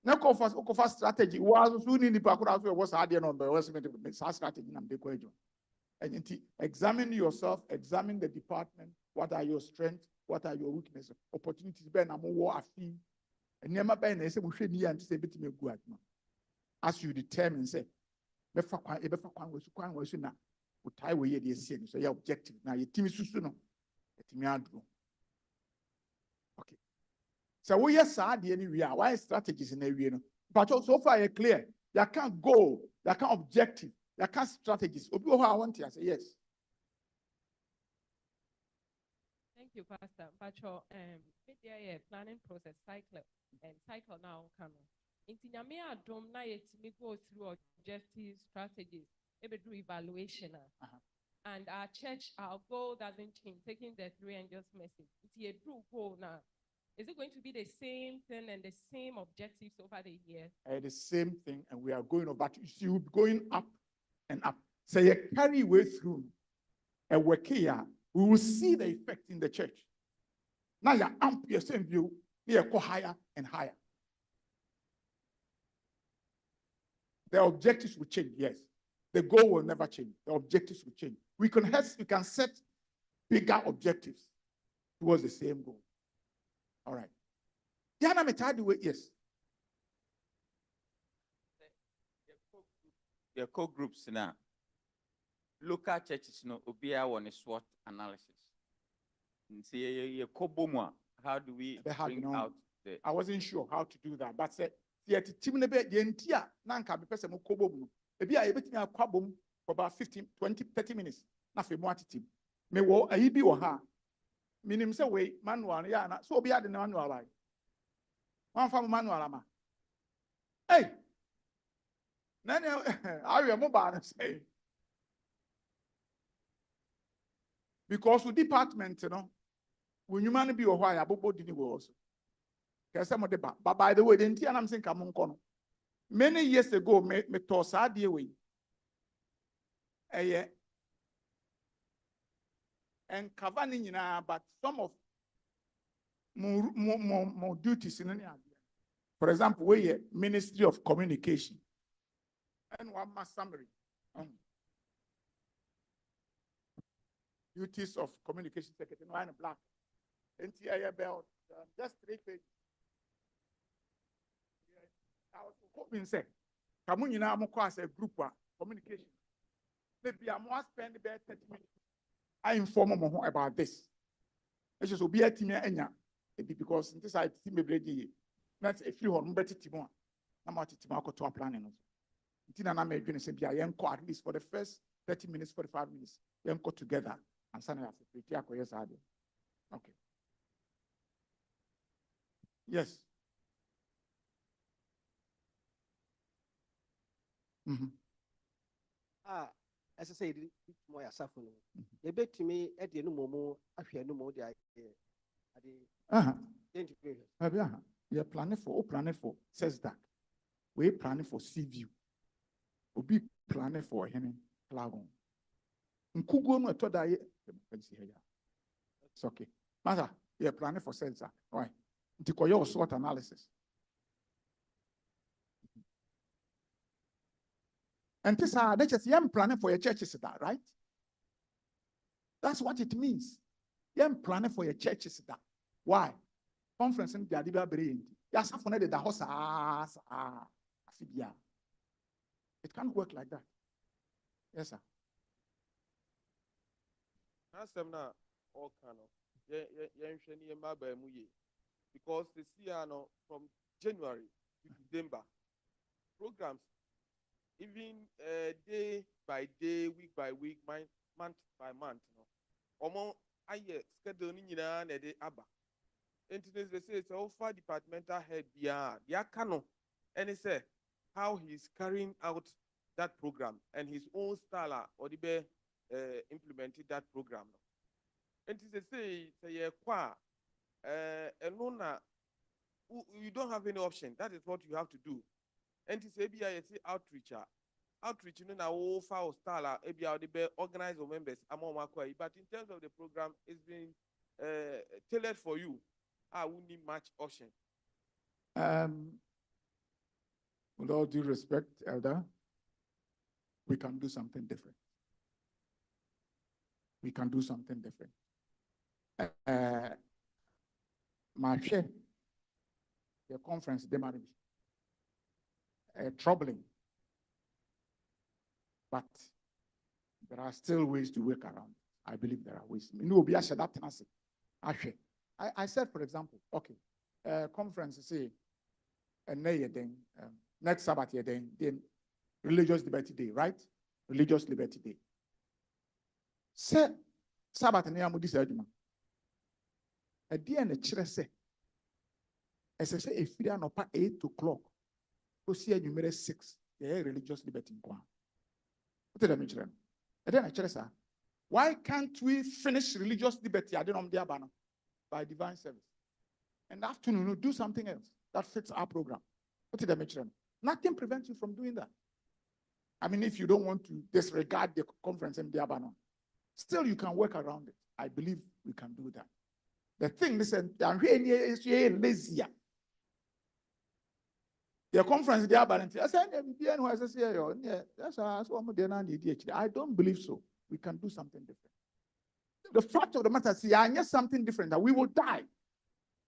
Na kɔfa strategy wo so ni nipa kora so ɛwɔ saa adeɛ no ɔbɛ saa strategy na mde kɔ adwo. And examine yourself, examine the department. What are your strengths? What are your weaknesses? Opportunities bɛn na mowɔ afi. Nneɛma bɛn na ɛsɛ mohwɛ ni a nte sɛ ɛbɛtumi agu adwuma. As you determine sɛ bɛfa kwan wɔ so na utai we the SESDAC, so your objective. Now your team is susu okay. So we are sad anyway. Why strategies in area? But so far you're clear. You can't goal, you can't objective, you can't strategies. Obi I want to say yes. Thank you, Pastor. But your media planning process cycle now come. Intinyamia dom na yetimi go through objective strategies. Maybe do evaluation. And our church, our goal doesn't change, taking the 3 angels message. It's a true goal now. Is it going to be the same thing and the same objectives over the years? The same thing, and we are going up, but you will be going up and up. So you carry way through a work here, we will see the effect in the church. Now you're amp your same view, you go higher and higher. The objectives will change, yes. The goal will never change. The objectives will change. We can set bigger objectives towards the same goal. All right. Yana metadi yes. The core groups now. Local churches no obia on a SWOT analysis. See how do we bring out the I wasn't sure how to do that, but said the team the entire nanka be person kobo. Maybe I bet me a quabum for about 15, 20, 30 minutes. Nothing more team. Me wo a yibi or ha. Minim say way manual ya na so be at the manual like. One from manual ama. Hey, Nani I am mobile say. Because the department, you know, when you man be or why abobo didn't go also. But by the way, the entire I'm saying come on. Many years ago, me tosa die way. And covering but some of more duties in any idea. For example, we Ministry of Communication. And one more summary. Duties of Communication Secretary, no, and black. NTI belt, just 3 pages. I was hoping say, come on, you know, I'm as a group communication. Maybe I'm more spend about 30 minutes. I inform them about this. It's just be a team because this I team maybe that's a few on better team. I'm not to planning. Tina may be at least for the first 30 minutes, 45 minutes. Then go together and send us a okay. Yes. As I said, more suffering. You bet to me at the new moment, I fear no more the idea. You're planning for SESDAC. We're planning for CView. We'll be planning for him. Nkugo no to da it's okay. Mother, you're planning for SESDAC. Right. Because your SWOT analysis. And this that's just young planning for your churches, that right? That's what it means. You're planning for your churches. That. Why? Conference in the Adiba Brain. Yes, it can't work like that. Yes, sir. All kind of because this year from January to December programs even day by day, week by week, month by month. Omo aye schedule ni nyina na de aba. Entities they say so far departmental head bia kano and he say how he's carrying out that program and his own style or the be implemented that program. Entities say kwa enona you don't have any option. That is what you have to do. Entities say outreacher. Outreach, na all foul style, the organize your members among Makwai. But in terms of the program, it's been tailored for you. I wouldn't need much option. With all due respect, Elder, we can do something different. We can do something different. My share, the conference, they might be troubling. But there are still ways to work around. I believe there are ways. I said, for example, okay, conference say, next Sabbath, then religious liberty day, right? Religious liberty day. Say, Sabbath, and Yamu this argument. At the end, the church say, as I say, if you are not 8 o'clock, go see a number 6, religious liberty. What did I mention? And then I said, why can't we finish religious liberty by divine service? And afternoon, do something else that fits our program. What did I mention? Nothing prevents you from doing that. I mean, if you don't want to disregard the conference in Diabano, still you can work around it. I believe we can do that. The thing, listen, I'm really lazy. The conference they are balancing. I said, I don't believe so. We can do something different. The fact of the matter is, I need something different, that we will die.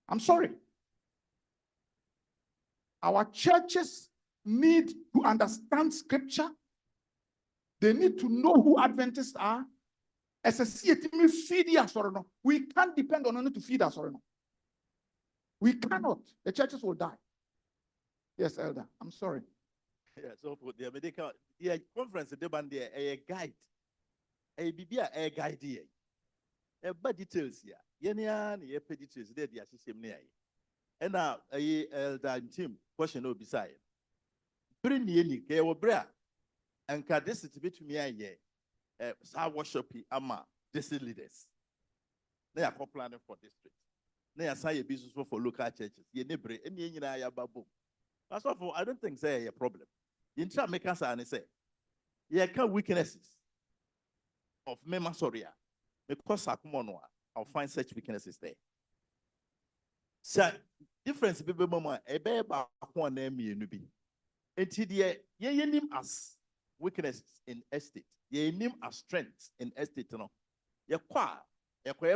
I'm sorry. Our churches need to understand scripture. They need to know who Adventists are. As a city, feed us or no. We can't depend on them to feed us or no. We cannot. The churches will die. Yes, Elder. I'm sorry. Yeah, so for the medical conference, the band there a guide, a guide here. But details here. Yenian, ye pay details there, the system near. And now a elder team question no beside. Bring ye ke bra. And can this to be to me a year? Sa worship ama district leaders. They are planning for district. They are say business for local churches. Ye nebre any ya babu. That's all. I don't think say a problem. In try make us and say, yeah, can weaknesses of mema soria because I'll find such weaknesses there. So difference baby mama a baby one name you be. Until the ye name as weaknesses in estate, ye name as strengths in estate. No, ye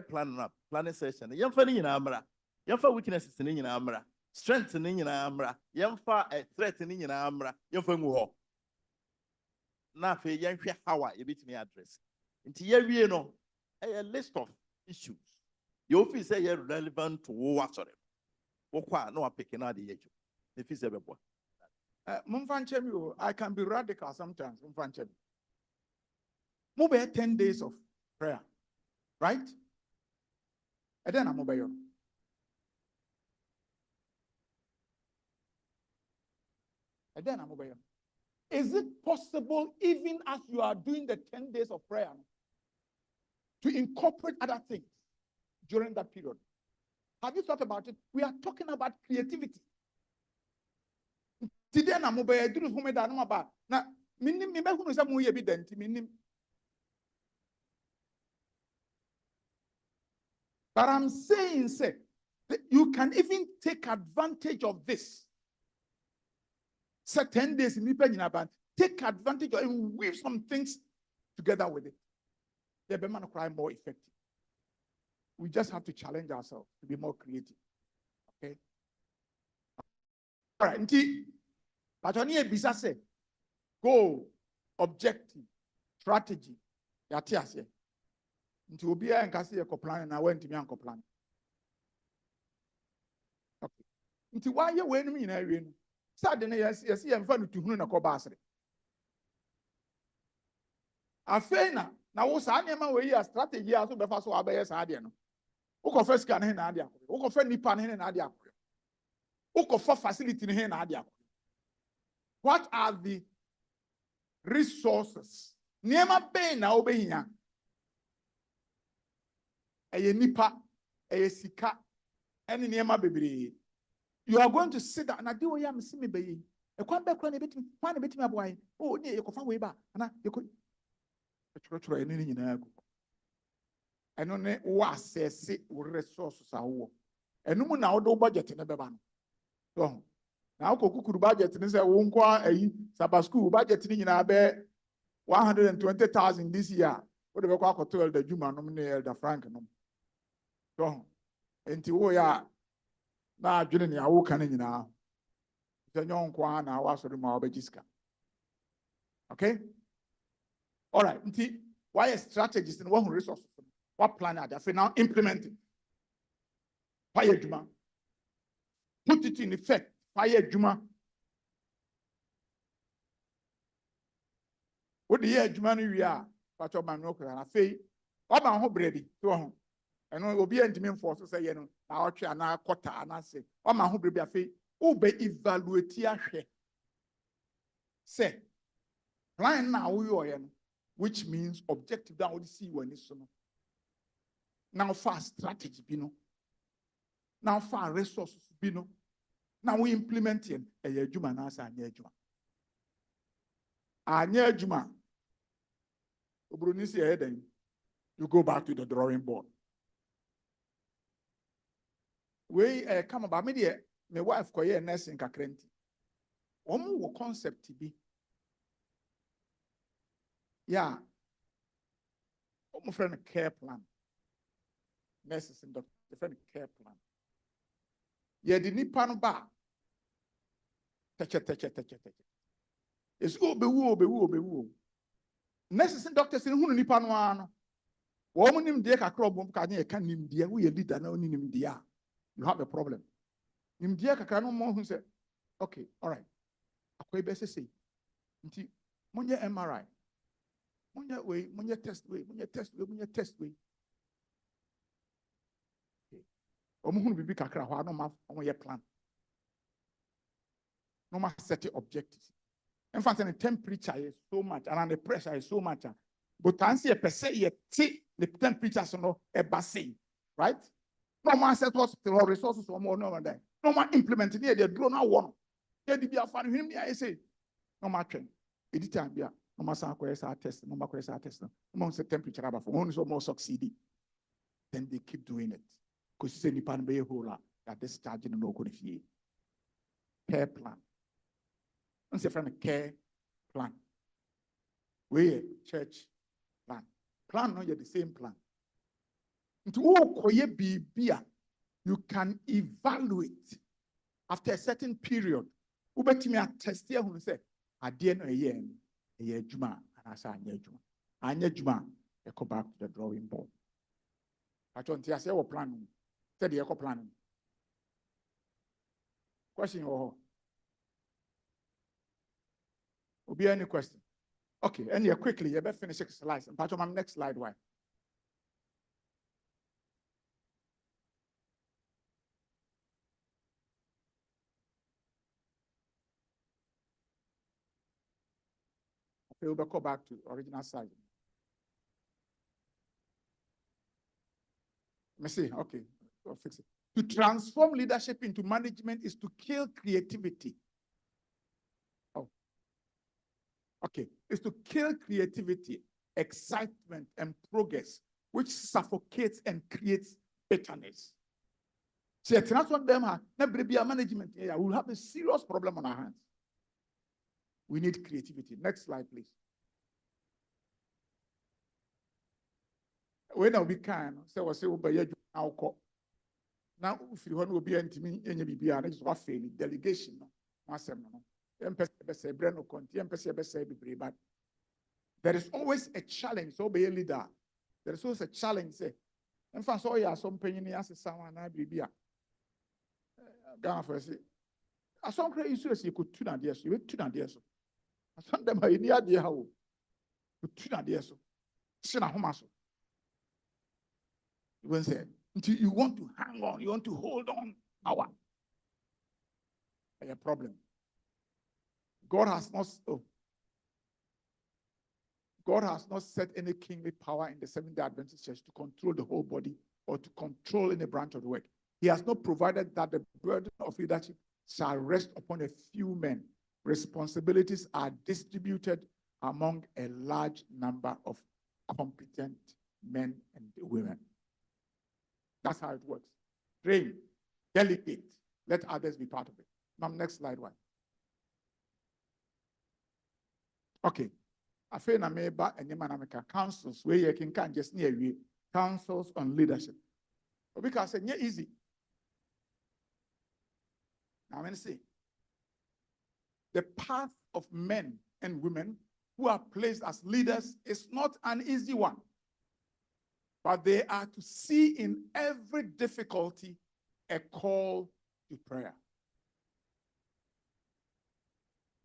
planning session. Ye funny in amra, ye for weaknesses in amra. Strength in amra, yamfa a threat in amra, yamfa. Now, for Yankee, how I bit me address. Into ye know a list of issues. Your office say you're relevant to what sorry. What no picking out the age. If it's ever I can be radical sometimes. Move 10 days of prayer, right? And then I'm mobile. And then I'm over here. Is it possible, even as you are doing the 10 days of prayer, to incorporate other things during that period? Have you thought about it? We are talking about creativity. Today, I'm mobile. Now, but I'm saying, say, you can even take advantage of this. Say 10 days in Nipa, take advantage of it and weave some things together with it. They be man cry more effective. We just have to challenge ourselves to be more creative. Okay. All right. But on here, bisa say, goal, objective, strategy. Yatias here. Nti obi a nka say plan na went me anko plan. Okay. Nti why you when me na we no. Sad na yes em fa no tuhunu na ko baasre. Afei na wo saa nneɛma we yi strategy aso be fa so abɛyɛ saa de no. Wo ko first can na ade akɔ. Wo ko fa nipa na ade akɔ. Wo ko fa facility na ade akɔ. What are the resources? Nneɛma bɛn na wobɛhia. Eye nipa, eye sika, any nneɛma bebree. You are going to sit down na de wo ya mesi me bɛyi. Ekwan bɛkora na ebetimi, kwan na ebetimi aboa yi. Oh, ne yekofa we ba. Ana yeko tro ene ni nyina agu. Eno ne wo assess wo resources a wo. Eno mu na wo do budget ne bɛba no. So, na wo kokukuru budget ne sɛ wo nkwa ayi saba school budget ne nyina bɛ 120,000 this year. Wo de bɛkɔ akɔto elder Juma no ne elder Frank no. So, enti wo ya na adwene ne awo kan nyina. Sɛ nyon kwa na wa so de ma obegiska. Okay? All right. Nti why strategies and what resources? What plan are they now implementing? Fire Juma. Put it in effect. Fire Juma. What the year Juma we are, but your man no can say, what my whole baby to home. And no be intimate force to say, you know, now try na quarter and I say, what my whole baby afei, who be evaluate ya share. Say, plan now we are, which means objective that we see when it's so. Now for strategy, you know. Now for resources, you know. Now we implementing a Juma na sa anya Juma. Anya Juma. Obrunisi heading. You go back to the drawing board. We come about me there. My wife koye nursing kakrenti. Omu concept be. Yeah. Omu friend care plan. Nurses and doctors, different care plan. Yeah, the nipa no ba. Teche. It's obewu. Nurses and doctors in hunu nipa no ano. Wo mu nim de kakra obom ka ne ka nim de we leader na oni nim de a. You have a problem. Nim de kakra no mo hu say, okay, all right. Akwai be say. Nti monye MRI. Monye test way. Omuhunu bibi kakra ho no ma omoye plan. No ma set objectives. In fact, the temperature is so much and the pressure is so much. But tansi per se ye the temperature so no e basing, right? No ma set hospital or resources or more no there. No ma implementing here the drone now one. Ye di bia fa him I say. No ma twen. Editor bia no ma san kwesa test, no ma kwesa test. No ma set temperature aba for one so more succeed. Then they keep doing it. Because you say ni pan be hola that this charging no go fee. Care plan. And say friend care plan. We church plan. Plan no, you're the same plan. You can evaluate after a certain period. Ubetimi test here who say at the end of a year juma and asa anya juma e go back to the drawing board. I don't say what plan. Said the eco plan. Question or will be any question? Okay, and here quickly, you better finish the slides. And part of my next slide, why? Okay, we'll go back to original slide. Let me see. Okay, I'll fix it. To transform leadership into management is to kill creativity. Oh, okay. It's to kill creativity, excitement, and progress, which suffocates and creates bitterness. See, that's what them have. Management. Yeah, we'll have a serious problem on our hands. We need creativity. Next slide, please. when I be kind, so I say, "Oba ye now call." Now, if you want to be intimate, any be an is what fail delegation. No, masem no. Empese brand conti, empese be but there is always a challenge. So be a leader. There is always a challenge. Say, in fact, so yeah, some penny as someone I be a Ghana for say. I saw crazy you could tune and yes, you went tune and yes. I saw them by the idea how could tune and yes. Sina homaso. You won't say until you want to hang on, you want to hold on. A problem. God has not set any kingly power in the Seventh-day Adventist Church to control the whole body or to control any branch of the work. He has not provided that the burden of leadership shall rest upon a few men. Responsibilities are distributed among a large number of competent men and women. That's how it works. Train, delegate, let others be part of it. Now, next slide one. Okay. I feel na meba and councils where you can just near you councils on leadership. Because it's not easy. Now, I'm going to say the path of men and women who are placed as leaders is not an easy one. But they are to see in every difficulty a call to prayer.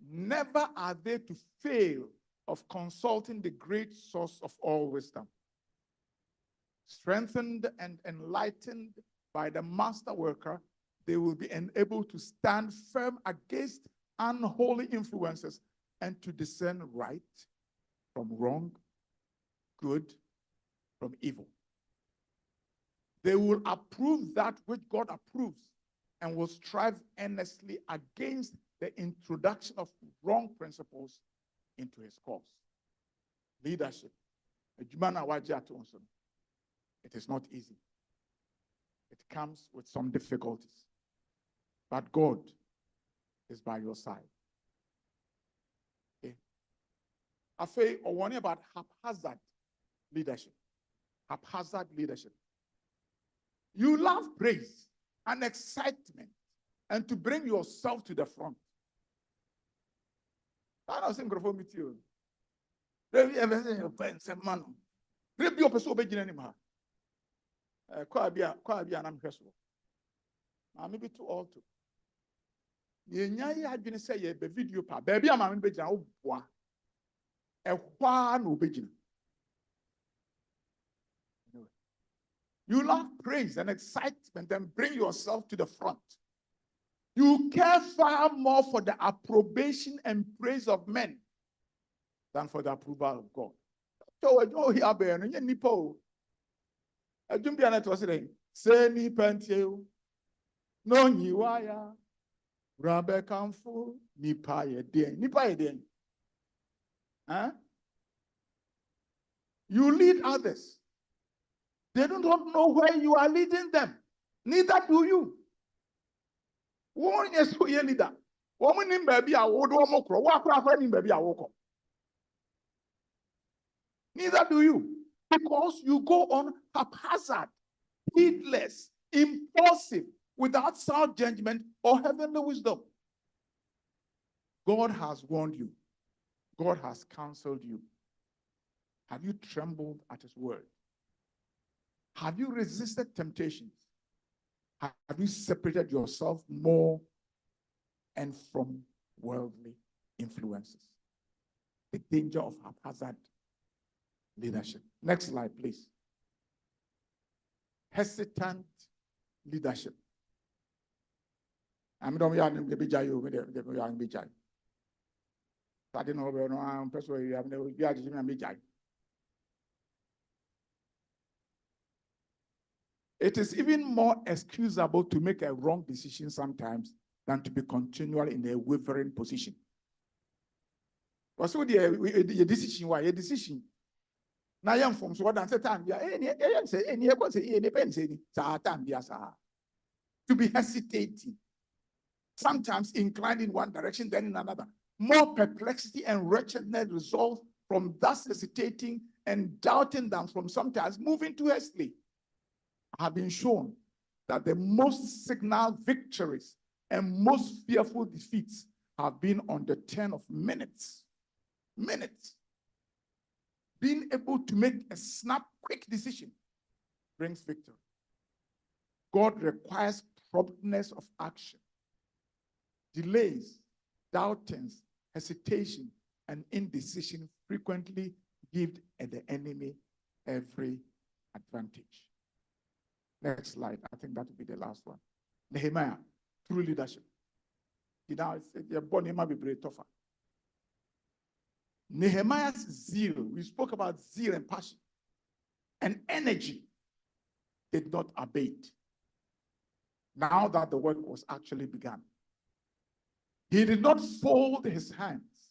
Never are they to fail of consulting the great source of all wisdom. Strengthened and enlightened by the master worker, they will be enabled to stand firm against unholy influences and to discern right from wrong, good from evil. They will approve that which God approves and will strive earnestly against the introduction of wrong principles into his cause. Leadership. It is not easy. It comes with some difficulties. But God is by your side. Okay. I feel or warning about haphazard leadership. Haphazard leadership. You love praise and excitement and to bring yourself to the front. I don't think of with you. Man. Maybe your person obey anymore. Quite be an impressive. Maybe too old to. You had been say a video pa baby I'm in Bejan. A one obedient. You love praise and excitement and bring yourself to the front. You care far more for the approbation and praise of men than for the approval of God. So I don't hear about any nipo. I don't be an atosity. Say ni pentio. No ni waya. Rabbe kamfu nipa ye den. Nipa ye den. Huh? You lead others. They don't know where you are leading them. Neither do you. One is who you leader. Woman in baby, I would walk. Neither do you. Because you go on haphazard, heedless, impulsive, without sound judgment or heavenly wisdom. God has warned you. God has counseled you. Have you trembled at his word? Have you resisted temptations? Have you separated yourself more and from worldly influences? The danger of haphazard leadership. Next slide, please. Hesitant leadership. I'm not going to be jai. I didn't know I'm persuaded you have never be jai. It is even more excusable to make a wrong decision sometimes than to be continually in a wavering position. What's the decision? Why a decision? Now, young from what I said, to be hesitating, sometimes inclined in one direction, then in another. More perplexity and wretchedness result from thus hesitating and doubting than from sometimes moving too hastily. I have been shown that the most signal victories and most fearful defeats have been on the turn of minutes. Minutes. Being able to make a snap, quick decision brings victory. God requires promptness of action. Delays, doubtings, hesitation, and indecision frequently give the enemy every advantage. Next slide. I think that will be the last one. Nehemiah, through leadership. You know, it's born might be very tougher. Nehemiah's zeal, we spoke about zeal and passion, and energy did not abate now that the work was actually begun. He did not fold his hands,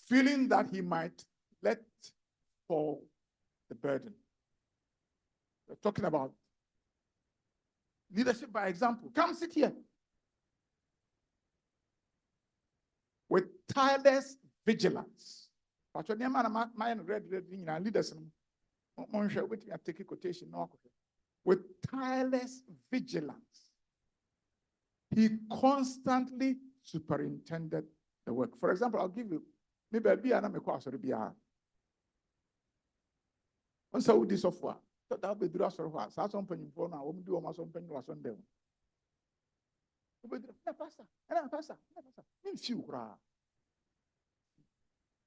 feeling that he might let fall the burden. We're talking about leadership by example. Come sit here. With tireless vigilance. With tireless vigilance, he constantly superintended the work. For example, I'll give you, maybe I'll be an amicus or be a. Once I would this software, that would be the rest of us. I don't pay for now. We do almost something was on them.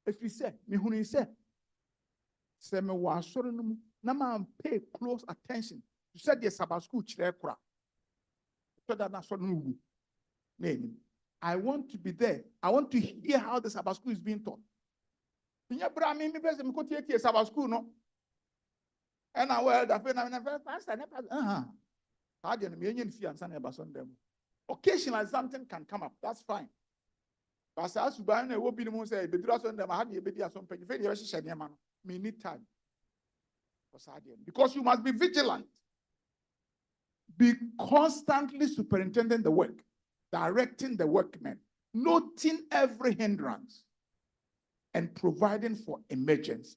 If you say, me who he said, say me was sorry no, na man pay close attention. You said yes about school children. So that that's what I want to be there. I want to hear how the Sabbath school is being taught. Me go to Sabbath school no. And I well the pastor occasionally something can come up. That's fine. But as you buy will be the most say me need time. Because you must be vigilant. Be constantly superintending the work, directing the workmen, noting every hindrance, and providing for emergency.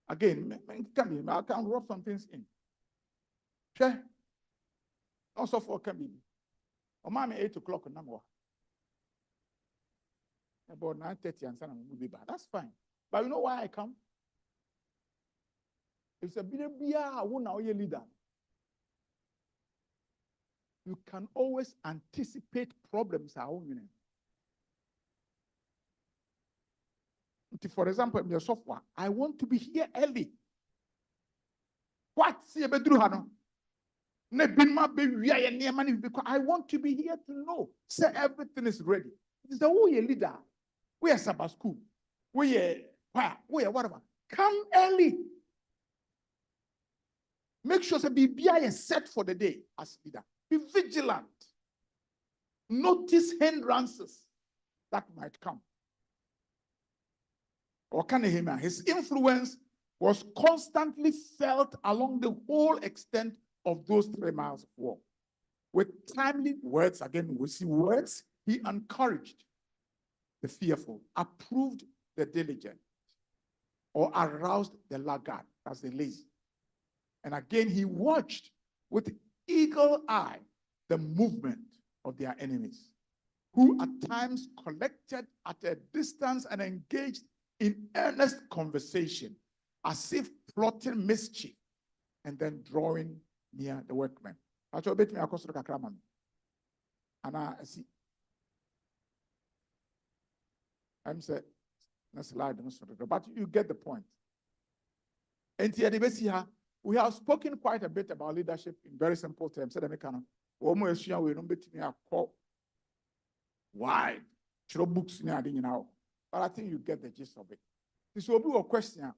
Again, I can rub some things in. Sure. Also for can be. Or mommy 8 o'clock number. About 9:30 and son will be bad. That's fine. But you know why I come? It's a bit of leader. You can always anticipate problems. For example, in your software, I want to be here early. What? Because I want to be here to know. Say everything is ready. It's the way leader. We are Sabbath school. We are whatever. Come early. Make sure that BBI is set for the day as leader. Be vigilant. Notice hindrances that might come. Or his influence was constantly felt along the whole extent of those 3 miles of walk. With timely words, again, we see words, he encouraged the fearful, approved the diligent, or aroused the laggard, as the lazy. And again, he watched with eagle eye the movement of their enemies, who at times collected at a distance and engaged in earnest conversation, as if plotting mischief, and then drawing near the workmen. And I see. I'm saying, but you get the point. And here, we have spoken quite a bit about leadership in very simple terms. Why? Books, but I think you get the gist of it. This will be a question.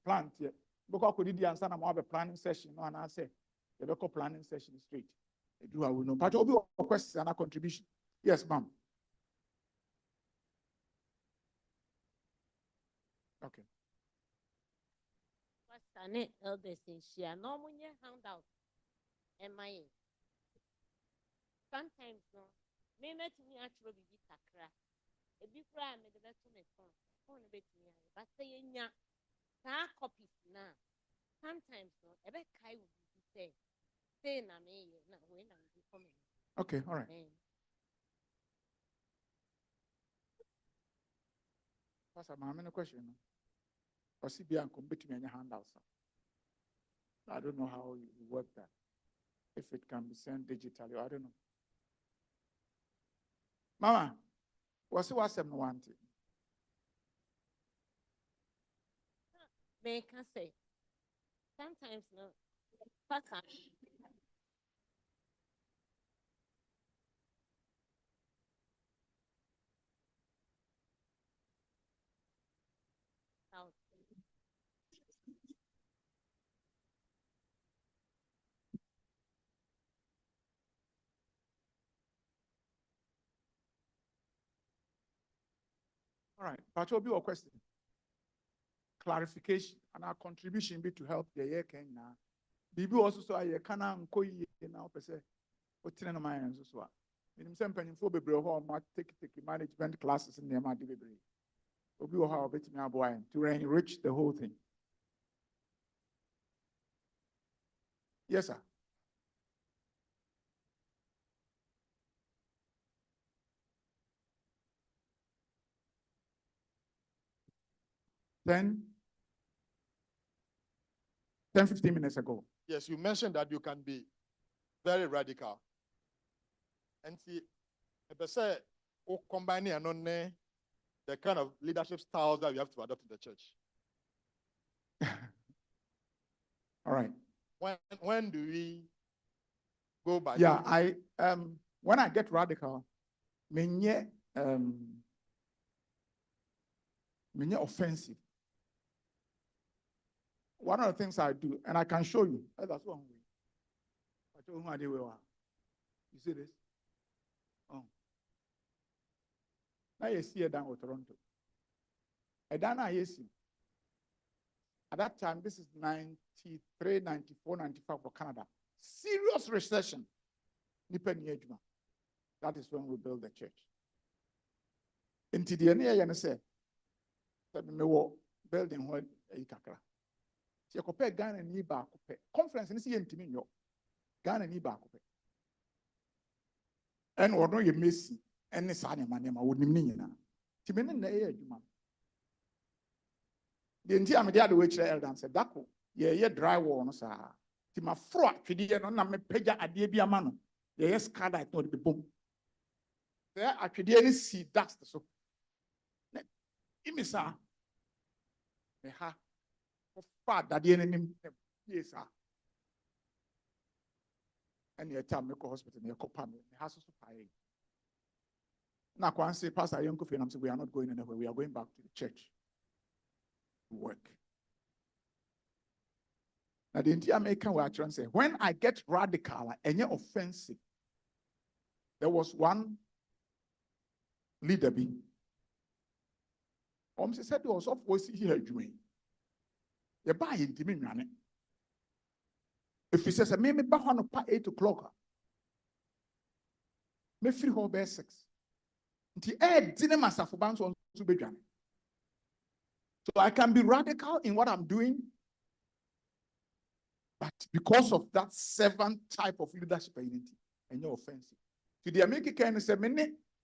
Plant here. Because I could answer a planning session, and I say the local planning session straight. Do I will know. But will be a question and a contribution. Yes, ma'am. Okay. Pastor, elders in share no handout. Am I? Sometimes no, me met me actually be kakra. A big cry made the best on my phone. Phone a bit me, but say nya. Ka copies na. Sometimes no, a bit kai will be say na me na when I'm coming. Okay, all right. Pastor, I have a question. Or CBI and compete me any handouts. I don't know how you work that. If it can be sent digitally, I don't know. Mama, what's the WhatsApp no want? May can say. Sometimes no. Pastor. All right, but will be your question. Clarification and our contribution be to help the year can now. Bibi also so I can anko ye now per se. What ten my hands so so. In some penny for bebre ho ma take management classes in the ma de bebre. Obi o how bet me aboy to enrich the whole thing. Yes, sir. Then 10-15 minutes ago. Yes, you mentioned that you can be very radical. And see, combining the kind of leadership styles that you have to adopt in the church. All right. When do we go by? Yeah, when I get radical, menye offensive. One of the things I do, and I can show you, that's one way. You see this? Oh. Now you see it down with Toronto. I don't know, yes. At that time, this is 93, 94, 95 for Canada. Serious recession. That is when we build the church. Into the near you say, that me building what you kakra. Si compare Ghana ni ba coupe. Conference ni si yentimi nyo. Ghana ni ba coupe. And or no you miss any sane manema wonim ni nyina. Ti me na e adwuma. The nti am dia de we kire elder say dako ye drywall no sa. Ti ma fro atwede no na me pagya ade bi ama no. Ye skylight no de bom. There atwede ni si dust so. Imisa me ha fa dade ni nim yes sir. And you tell me go hospital me ko pa me ha so pae. Na kwan say pastor Yonko Fenam say we are not going anywhere, we are going back to the church to work. Now the entire American were trying to say when I get radical and offensive, there was one leader be said there was of was here doing. You buy it, if he says, I may be back on 8 o'clock, may free home by 6. The air didn't master for bands on to be done. So I can be radical in what I'm doing, but because of that 7 type of leadership identity, and you're offensive. To the American kind of say,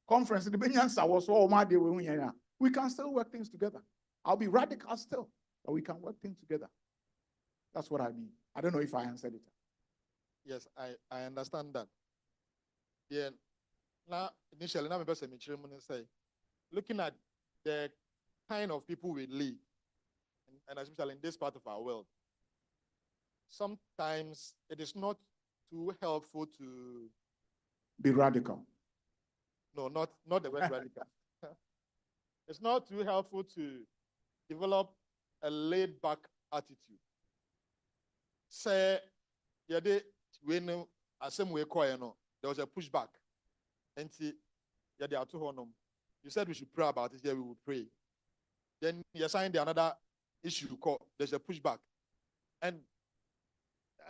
conference in the Benyans was all my day. We can still work things together. I'll be radical still, but we can work things together. That's what I mean. I don't know if I answered it. Yes, I understand that. Yeah. Now, initially, now say, looking at the kind of people we lead, and especially in this part of our world, sometimes it is not too helpful to be radical. No, not the word radical. It's not too helpful to develop a laid-back attitude. Say, when there was a pushback. And you said we should pray about it, yeah, we will pray. Then you assigned another issue called there's a pushback. And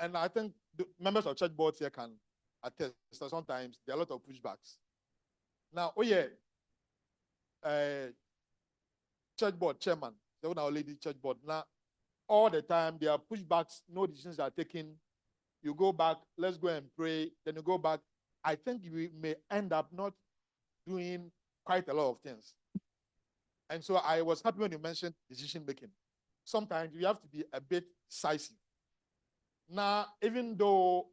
and I think the members of church boards here can attest. So sometimes there are a lot of pushbacks. Now, church board chairman, the one our lady church board. Now, all the time there are pushbacks, no decisions are taken. You go back, let's go and pray. Then you go back. I think we may end up not doing quite a lot of things. And so I was happy when you mentioned decision making. Sometimes you have to be a bit decisive. Now, even though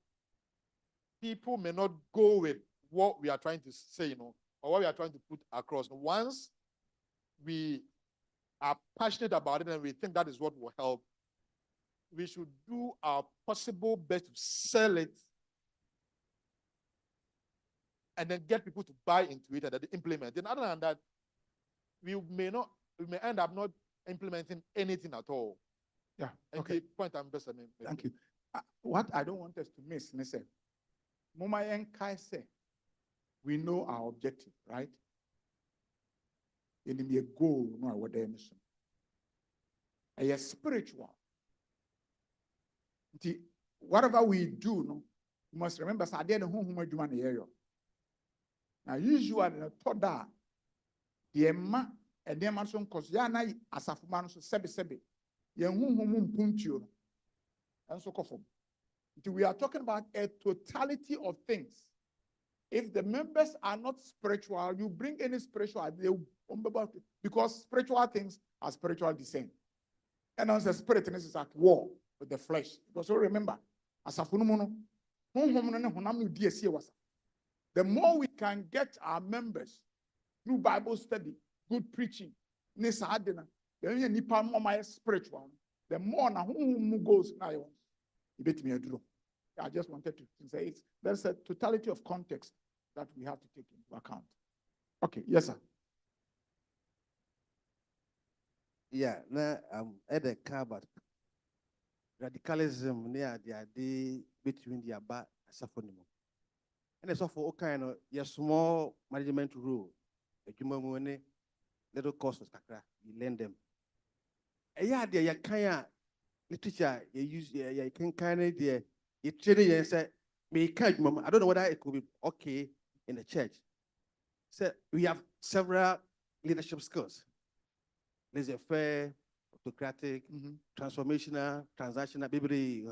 people may not go with what we are trying to say, or what we are trying to put across, once we are passionate about it and we think that is what will help, we should do our possible best to sell it and then get people to buy into it and then implement. Then other than that, we may end up not implementing anything at all. Yeah. And Okay. the point I'm best making. Thank you. What I don't want us to miss, listen, Mama Yenkai say, we know our objective, right? And be a goal, no, what they mission. A spiritual. Whatever we do, no, you must remember, I didn't know who do man area. Now, usually, the thought that the Emma and the Emerson Kosiana as a man so sebi, young puntio, and so forth. We are talking about a totality of things. If the members are not spiritual, you bring any spiritual, because spiritual things are spiritual descent. And as the spirit is at war with the flesh. Because remember, as a phenomenon, the more we can get our members through Bible study, good preaching, spiritual, the more who goes now. I just wanted to say there's a totality of context that we have to take into account. Okay, yes, sir. Yeah, now at the cupboard. Radicalism near the idea between the Abba and Safonimo. And it's for all kind of your small management rule. A little cost of Kakra, you lend them. Yeah, they are kind of literature you use, you can kind of you train and say, me can't, I don't know whether it could be okay in the church. So we have several leadership skills. Laissez-faire, autocratic, transformational, transactional, baby.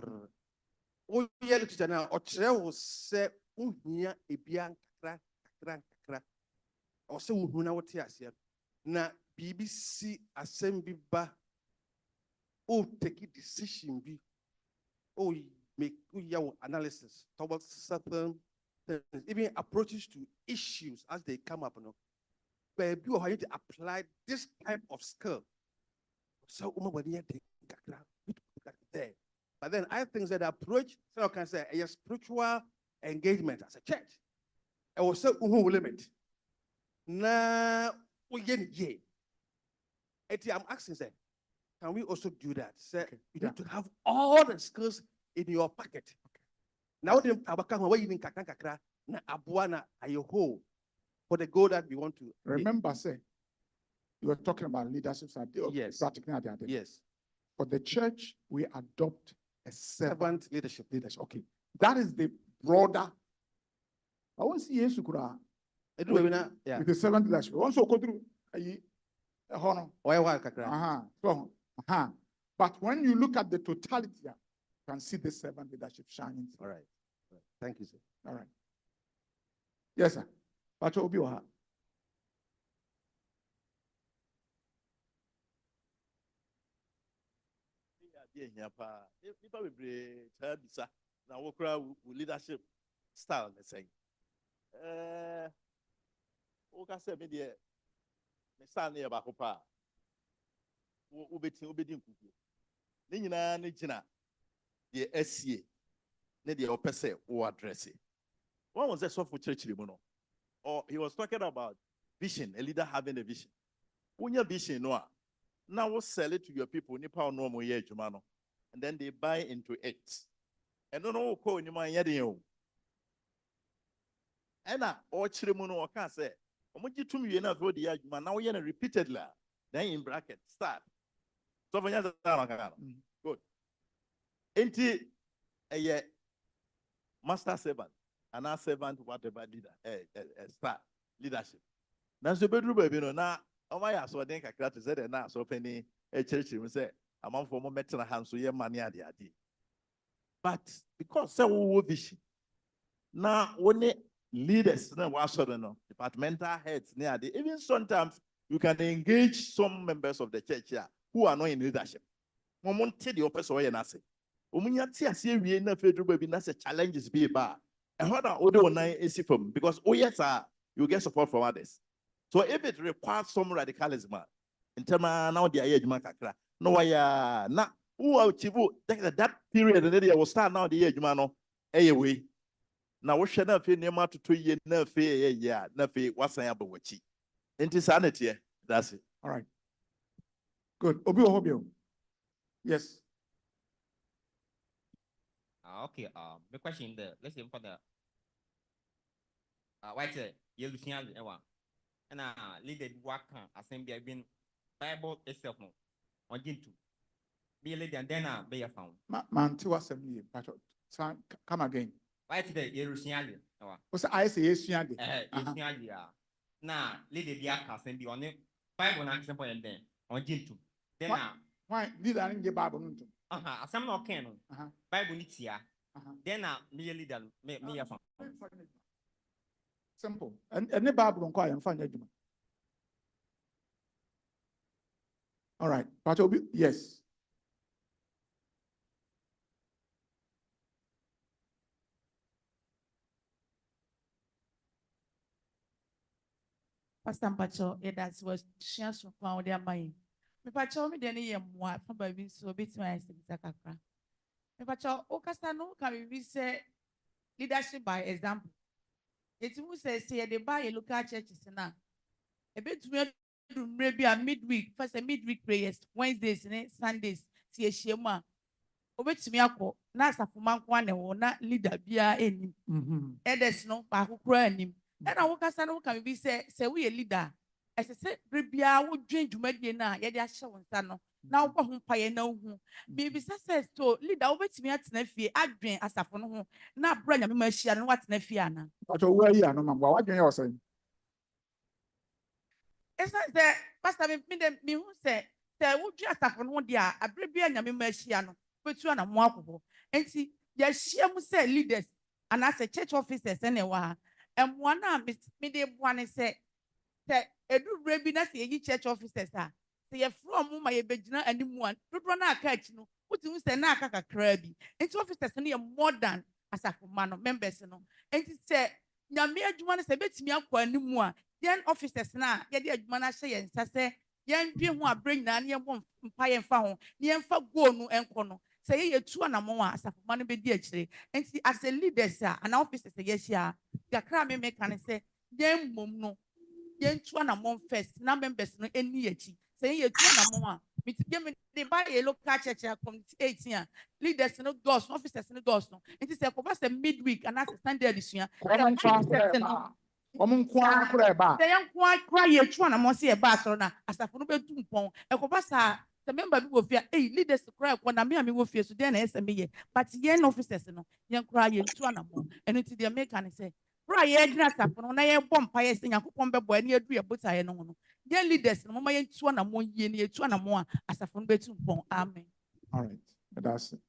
Oh, yeah, literature now. Otre will say, "Unya ebian kakra." Or say, "Uhuna what he has here." Na BBC assembly ba. Oh, take a decision be. Oh, make your analysis towards certain things, even approaches to issues as they come up. But you have to apply this type of skill. So, there. But then I think that the approach, so I can say, a spiritual engagement as a church. I was so limit. Now, I'm asking, say, can we also do that? Say, you need to have all the skills in your pocket. Now, the tabaka, where you in kakra, na abuana ayoho. For the goal that we want to remember, say you were talking about leadership. Yes. Yes. For the church, we adopt a servant leadership. Okay, that is the broader. I want to see Jesus with the servant leadership. Also, go through But when you look at the totality, you can see the servant leadership shining. All right. Thank you, sir. All right. Yes, sir. But Obi Oha. Now, leadership style, let's say. Okay, say me the style near Bacopa. Ubedin kuku. Nina Nijina, the SCA, Nedia Opese or address it. One was a soft church limono. Or he was talking about vision, a leader having a vision. When your vision, no, now we'll sell it to your people, Nipa normal year, Jumano, and then they buy into it. And don't know call you my yadin. And now, or Chirimuno can say, I want you to me enough for the Yajman, now you're repeatedly, then in bracket, start. So, good. Ain't a master servant, and our servant, whatever leader, star leadership. Now, so bedroom baby, no, now, oh my, so I think I got to say that now, so penny a church, you say, among for moment and a hand, so your money at the idea. But because so vision, now when leaders, no, was no, departmental heads, near the even sometimes you can engage some members of the church here who are not in leadership. Momon tell the opposite way and I say, Omunya tia see we na federal baby na challenges be bar. And what are other one is from because oh yes, you get support from others. So if it requires some radicalism, in terms now the age makakra, no why na who are chibu that period and then will start now the age man way. Now what should not feel near to 2 years na fe yeah na fe what's I about wachi. Insanity, that's it. All right. Good. Obio. Yes. Okay. The question let's say for the white you Lucian and leader work assembly been Bible itself on into be a lady and then be a found. Man, 2 assembly. Come again. White the Yerusian. What's I say? Yes, now lady the assembly on it. Bible example and then on into then why did I get Bible? Some no can Bible needs here. Then merely than me a found. Simple. And the Bible don't call and find it. All right. But yes. Pastor Mpacho, that was chance to found their mind. Me pacho me deni ye mwa from baby so bit my kakra. Me pacho o kasano can we say leadership by example. It who says say they buy a local churches now. A bit maybe a midweek, first a midweek prayers, Wednesdays, Sundays, see a shema. Obet me ako na safuman kwane na leader bia enim. Edes no ba kukura enim. And I can be say we a leader. As I said, Ribia would drink to Medina, yet I shall no. Now, who pay no who. Maybe says to leader over to me at Nephi, I drink as a phone. Now, Brother Mercy and what's Nephiana. But where you are, no man, what can you say? It's not that Pastor me who said, there would just have one dear, a Bribia and Merciano, but you are a more. And see, yes, she must say leaders, and as a church officers anyway. And one me de one say edu rebina say church officers say you from my begina and one dodo na catch no uti say na aka kakra bi enti officers no more than asafo no members no enti say nyame adwuma no say betimi akwa animu a yen officers na ye de adwuma na hye yen sa say yen dwe ho abring na ne yem mpa yen fa ho ne yen fa go no enko no say ye tu anamo a asafo no be di akire enti as a leaders and officers yes ya kakra me can say yen mom no yen tu anamo first na members no eni achi say ye tu anamo a me the buy a local church community 18 leaders no doors officers no doors no enti say ko ba say midweek and as Sunday edition Omun kwa kura ba. Say yan kwa kura ye tu anamo say e ba so na asafo no be tu mpon e ko ba sa the member be go fear leaders cry ko na me go fear so then na ese me ye but yen officers no yen cry ye tu anamo and it dey make an say cry ye dina asafo no na ye bom pa ye se yakopon be bo ani adu ye botaye no no yen leaders no mama yen tu anamo ye ne tu anamo a asafo no be tu mpon amen. All right, that's it.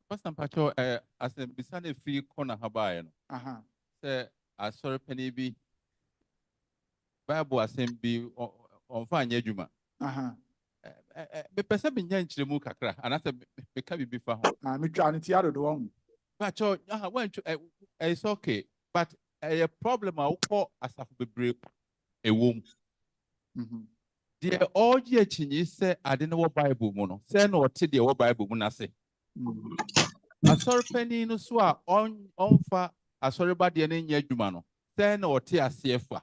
Pastor Mpacho, as a bisane free corner habaye no. Say asori penny bi Bible assembly on fanya adwuma. Me pese be nya nkyeremu kakra anase me ka bibi fa ho. Me twa ne ti ado do ho. But it's okay, but a problem a wokọ asafo bebre ewom. The all ye chinyi say ade no Bible mu no. Say no ote de wo Bible mu na se. Asori penny no so a onfa asori ba de na nya adwuma no. Say no ote asefa.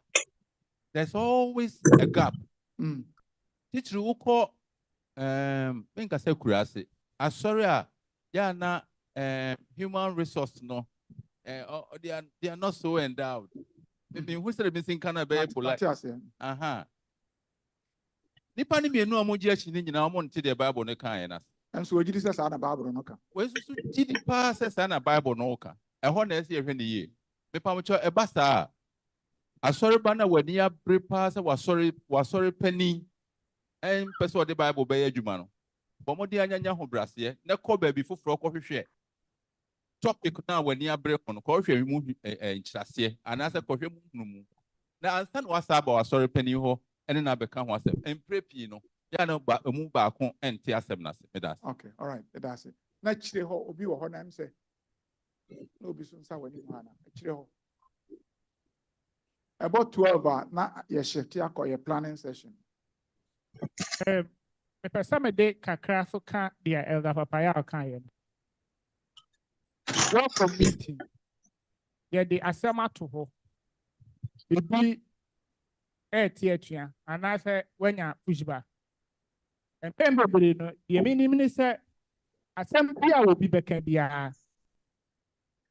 There's always a gap. Teacher who think I say kurase. Sorry, yeah, na human resource no. They are not so endowed. Maybe who said missing kind of polite. Nipa ni mienu amo gye akyi ne nyinaa amo nte the Bible ne kan na. Nso ogidi sɛ saa na Bible no ka. We susu gidi pa sɛ saa na Bible no ka. Ɛhɔ na ɛsɛ yɛhwɛ ne yie. Mepa mo kyɛ ɛba saa. Asɔre ba na wani abere pa sɛ wasɔre pani. Ɛmpɛ sɛ ɔde Bible bɛyɛ adwuma no. Bɔ mo de anyanya ho braseɛ na kɔ baabi foforɔ kɔhwehwɛ. Topic na wani abere ho no kɔhwehwɛ mu nkyerɛseɛ anaasɛ kɔhwɛ mu mu. Na ansa na wasa aba wasɔre pani hɔ ɛne na bɛka ho asɛm. Mpre pii no. Ya no ba emu baako ente asɛm na se. Okay, all right. That's it. Na kyerɛ hɔ obi wɔ hɔ na ɛm sɛ na obi so nsa wɔ ne mu ana. Kyerɛ hɔ. About 12 na yɛhyɛ akɔ yɛ planning session. Mepɛ sɛ mede kakra so ka deɛ Elder Papaya ɔkaeɛ no. Welcome meeting. Yɛde asɛm ato hɔ. Ebi ɛɛte atua anaasɛ wanya pushback. Mpɛn bebree no deɛ menim ne sɛ asɛm bi a obi bɛka biara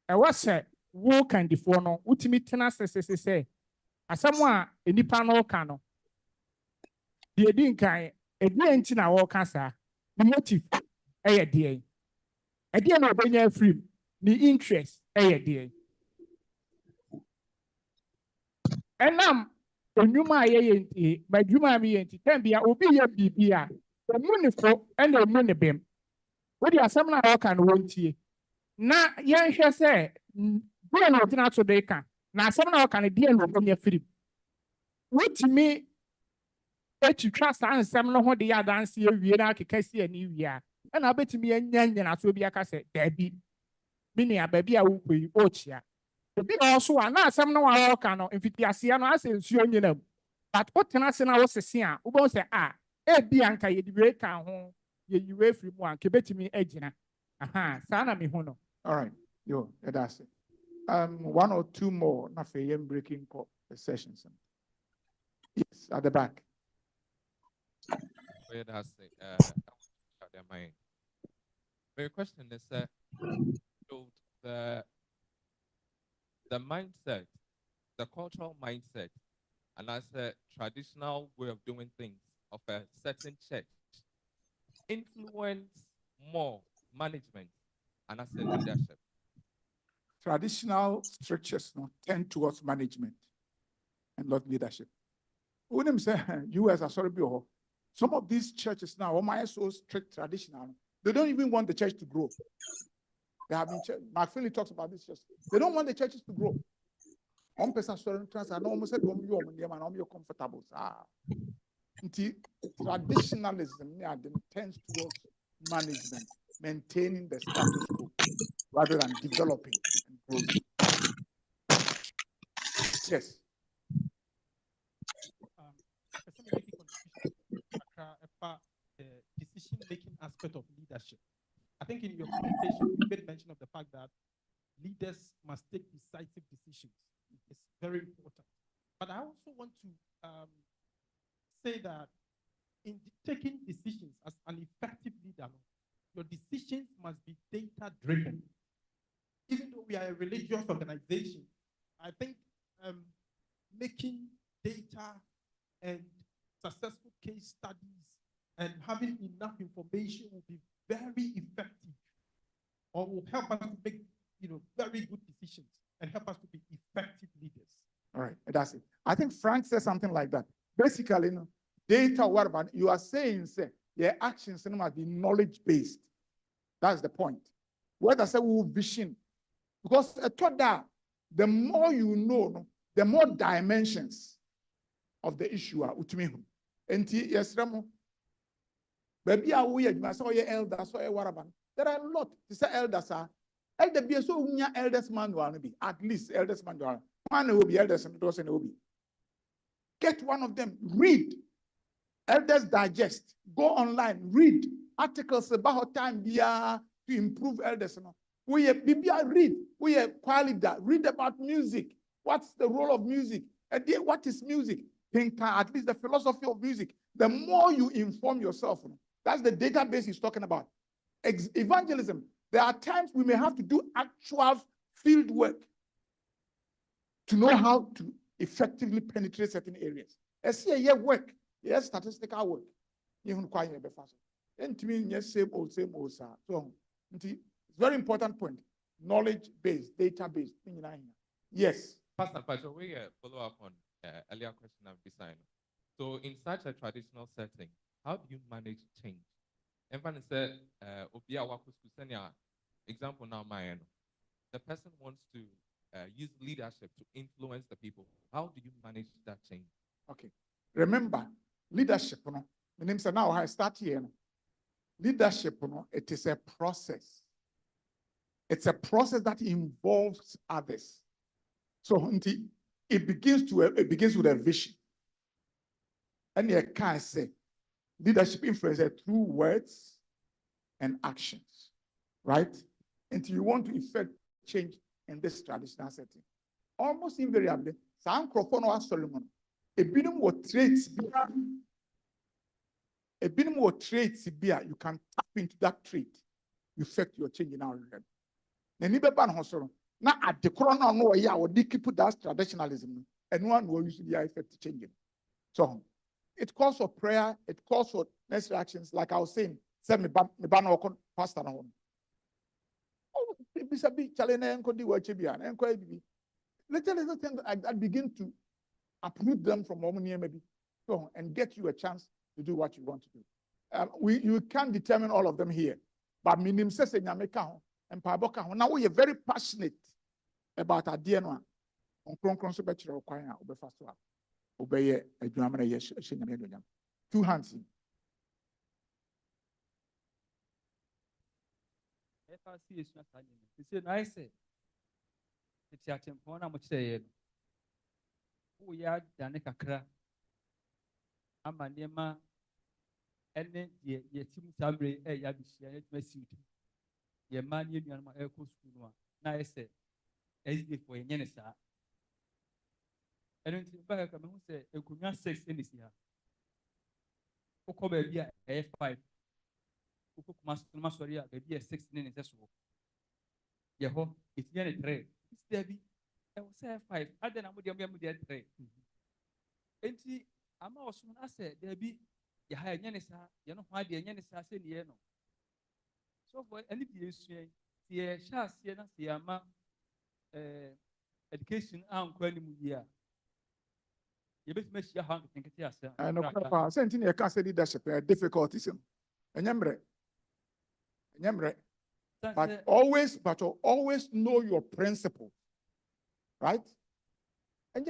ɛwɔ sɛ wo kandifoɔ no wotumi tena sɛ asɛm a nipa no ka no deɛ di nkan ɛdeɛ nti na wɔka saa ne motive ɛyɛ deɛ ɛdeɛ na ɔbɛnya afiri mu ne interest ɛyɛ deɛ ɛnam onwuma a yɛyɛ nti madwuma a meyɛ nti tɛn bia obi yɛ biribi a ɔmu ne fo ɛna ɔmu ne bɛm wode asɛm no a wɔka no wɔntie na yɛnhwɛ sɛ deɛ na ɔgyina so de ka na asɛm na wɔka no deɛ na ɔbɛnya firi mu wotumi atwitwa saa nsɛm no ho de yɛ adanse awie na akeka si ani wie a ɛna wobɛtumi anya nyinasoɔ bi aka sɛ daabi me nua baabi a wokɔ yi ɔkyea obi na ɔso a na asɛm no a wɔka no mfitiaseɛ no asɛ nsuo nyina mu but wotena ase na wosese a wobɛhu sɛ ebi anka yɛde wei ka ho yɛyi wei firi mu a nka ɛbɛtumi agyina saa na mehu no. All right, yo, that's it. 1 or 2 more na afei yɛn breaking the sessions. Yes, at the back. That's it. My question is the mindset, the cultural mindset, and as a traditional way of doing things of a certain church influence more management and as a leadership. Traditional structures tend towards management and not leadership. When I'm saying US are sorry, some of these churches now, are so strict traditional, they don't even want the church to grow. They have been, Mark Philly talks about this church. They don't want the churches to grow. One person almost said, you're comfortable. Traditionalism tends towards management, maintaining the status quo rather than developing and growing. Yes. The decision-making aspect of leadership. I think in your presentation, you made mention of the fact that leaders must take decisive decisions. It's very important. But I also want to say that in taking decisions as an effective leader, your decisions must be data-driven. Even though we are a religious organization, I think making data and successful case studies and having enough information will be very effective, or will help us to make very good decisions and help us to be effective leaders. All right, that's it. I think Frank said something like that. Basically, data, whatever you are saying, your actions must be knowledge-based. That's the point. What I say, vision, because I thought that the more you know, the more dimensions of the issue are utmihu. And yes, baby, I will saw your elders, saw whatever. There are a lot to say elders are. Elder be so unya elders manual be at least elders manual. One will be elders and doesn't will be. Get one of them, read. Elders Digest. Go online, read articles about time to improve elders. We read. We quality. Read about music. What's the role of music? What is music? Think at least the philosophy of music. The more you inform yourself, that's the database he's talking about. Evangelism. There are times we may have to do actual field work to know how to effectively penetrate certain areas. Work. Yes, statistical work. Even quiet be fast. And to me, yes, same old, sir. So, it's very important point. Knowledge based, data based. Yes. Pastor Pacho, we follow up on earlier question of design. So, in such a traditional setting, how do you manage change? Everyone said, Obia Wakuskusenia, example now, the person wants to use leadership to influence the people. How do you manage that change? Okay. Remember, leadership, my name is now I start here. Leadership, it is a process. It's a process that involves others. So it begins with a vision. And you can say leadership influence through words and actions, right? And you want to effect change in this traditional setting. Almost invariably, some microphone Solomon, a bit more traits, you can tap into that trait, you effect your change in our realm. Now at the corner, no, yeah, or keep that traditionalism, and one will usually affect changing. So it calls for prayer, it calls for necessary actions, like I was saying, send me pastor. Oh, it's a big challenge, little things I begin to uproot them from maybe, so and get you a chance to do what you want to do. You can't determine all of them here, but minimum says in America and Paboka. Now we are very passionate about our DNA. On Kron Bachelor of Choir, Obey Fast Obey a drama. Yes, 2 hands. FRC is not it's a nice. It's a tempona much say. We are Danica Cra. Amanema. And then ye team Sabre, a yabish, and it may suit. Ye man union my echo school. Nice. As if for a yenisa. I don't think back, I'm going to say, a good 6 in this year. Okobe be a 5. Masteria, maybe a 6 in this war. Yeho, it's nearly 3. It's Debbie. I will say 5. I don't know what you're 3. And see, I'm also I said, Debbie, you hire Yanisa, you know why the Yanisa said, you know. So for any years, the Shas, Siama, education, I'm going to you bet me your hand think it I know, sending a cancer leadership difficulties. But always know your principle, right? And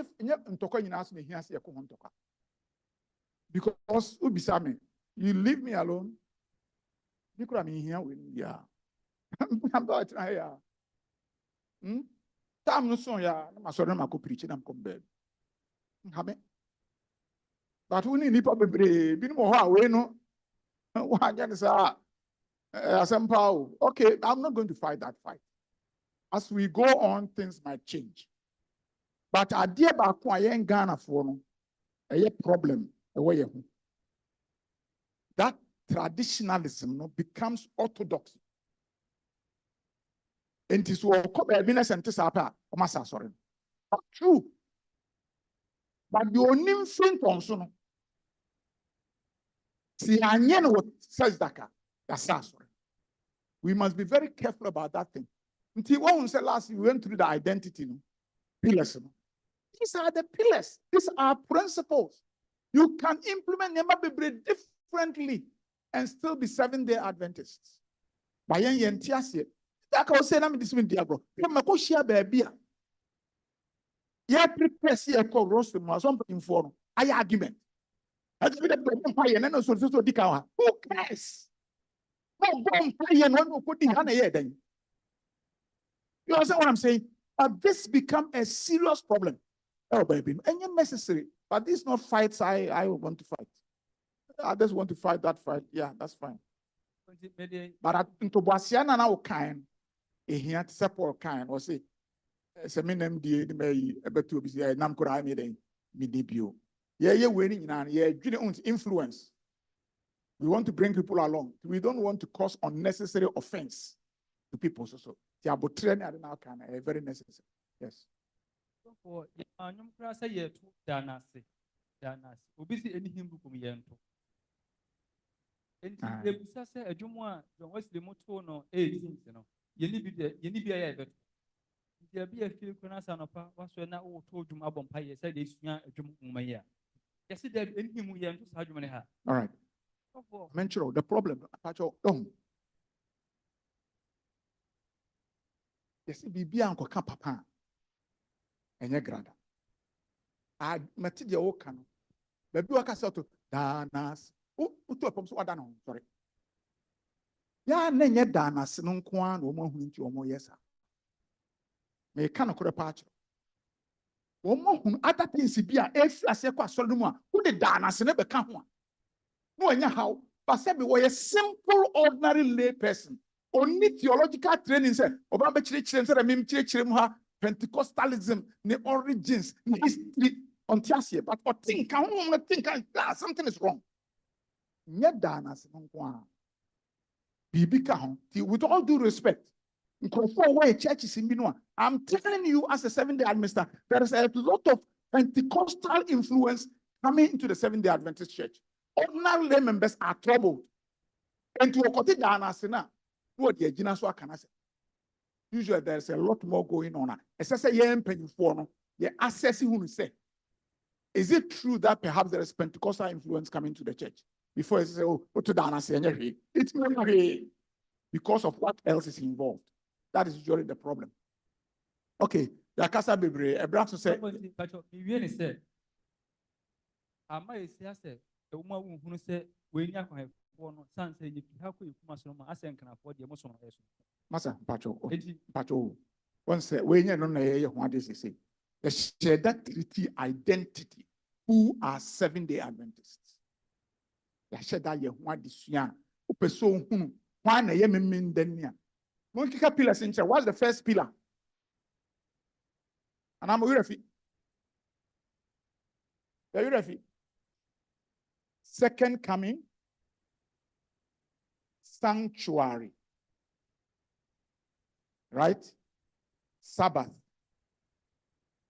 because Ubisame, you leave me alone. You could have been here with me. Yeah. I'm not here. Time no son, yeah. I'm sorry, I'm going to preach. I'm going to bed. But we need to be more no. Okay, I'm not going to fight that fight. As we go on, things might change. But idea about quiet Ghana for a problem away. That traditionalism becomes orthodox. And it is what sorry. True. But the only thing also we must be very careful about that thing. Until one said last, we went through the identity pillars. These are the pillars. These are principles. You can implement them differently and still be 7-day Adventists. By that I was saying, I'm this one, dear bro. I'm share baby. Yeah, prepare see a call roast to something for I argument. Who cares? You understand what I'm saying? But this become a serious problem. Oh, baby, and you're necessary. But these not fights I want to fight. Others want to fight that fight. Yeah, that's fine. But into Basiana now kind, here to support kind or say, Seminum D, a better to be a Namkura made midibio. Yeah, winning and yeah, influence. We want to bring people along. We don't want to cause unnecessary offense to people. So, the training are now very necessary. Yes. So for Yanum Crasa yet, Danasi, obviously anything book me. Enti Ah. ebusa sɛ adwuma a John Wesley mo too no 18th no. Yɛni bi ayɛ bɛto. Nti abi afie kura na sanɔpa wasɔ na wo to adwuma abɔ mpa yɛ sɛ de esua adwuma nwoma yi a. Yɛsi dɛ enim yɛ nto saa adwuma ne ha. All right. Ɔfɔ. Mention the problem. Pacho, Yes, bibi anko ka papa. Enye grada. A mati dia wo kan. Baby waka say to danas. O to apom so wada no, sorry. Ya na enye danas no nko an wo mo hu nti wo mo yesa. Me ka no kore pa acho. Wo mo hu other things bi a efi ase kwa soro mu a wo de danas ne be ka ho a. No anya how, but say be we a simple ordinary lay person. Only theological training say oba be chire say mem chire mu ha Pentecostalism, the origins, the history on Tiasie, but or think something is wrong. Nye danas nko bibi ka ho. With all due respect, where churches in Binua, I'm telling you as a Seventh-day Adventist, there is a lot of Pentecostal influence coming into the Seventh-day Adventist church. Ordinary lay members are troubled. And to okote danasina, what the Gina so can I say? Usually there's a lot more going on. As I say, you're assessing who say. Is it true that perhaps there is Pentecostal influence coming to the church? Before I say, oh, to danasina, it's not because of what else is involved. That is usually the problem. Okay, the Casa Bibre, Abraham to say. Pacho, you say, Ama say, the woman who say, when you have one son, say, you have to come as I can afford the emotional. Masa Pacho, one say, when you know what this is, the SESDAC treaty identity, who are Seventh-day Adventists. The SESDAC you want this young, who pursue whom, one a yemen then. Monkey pillars in what's the first pillar? And I'm a Urafi. The Urafi. Second coming, sanctuary. Right? Sabbath.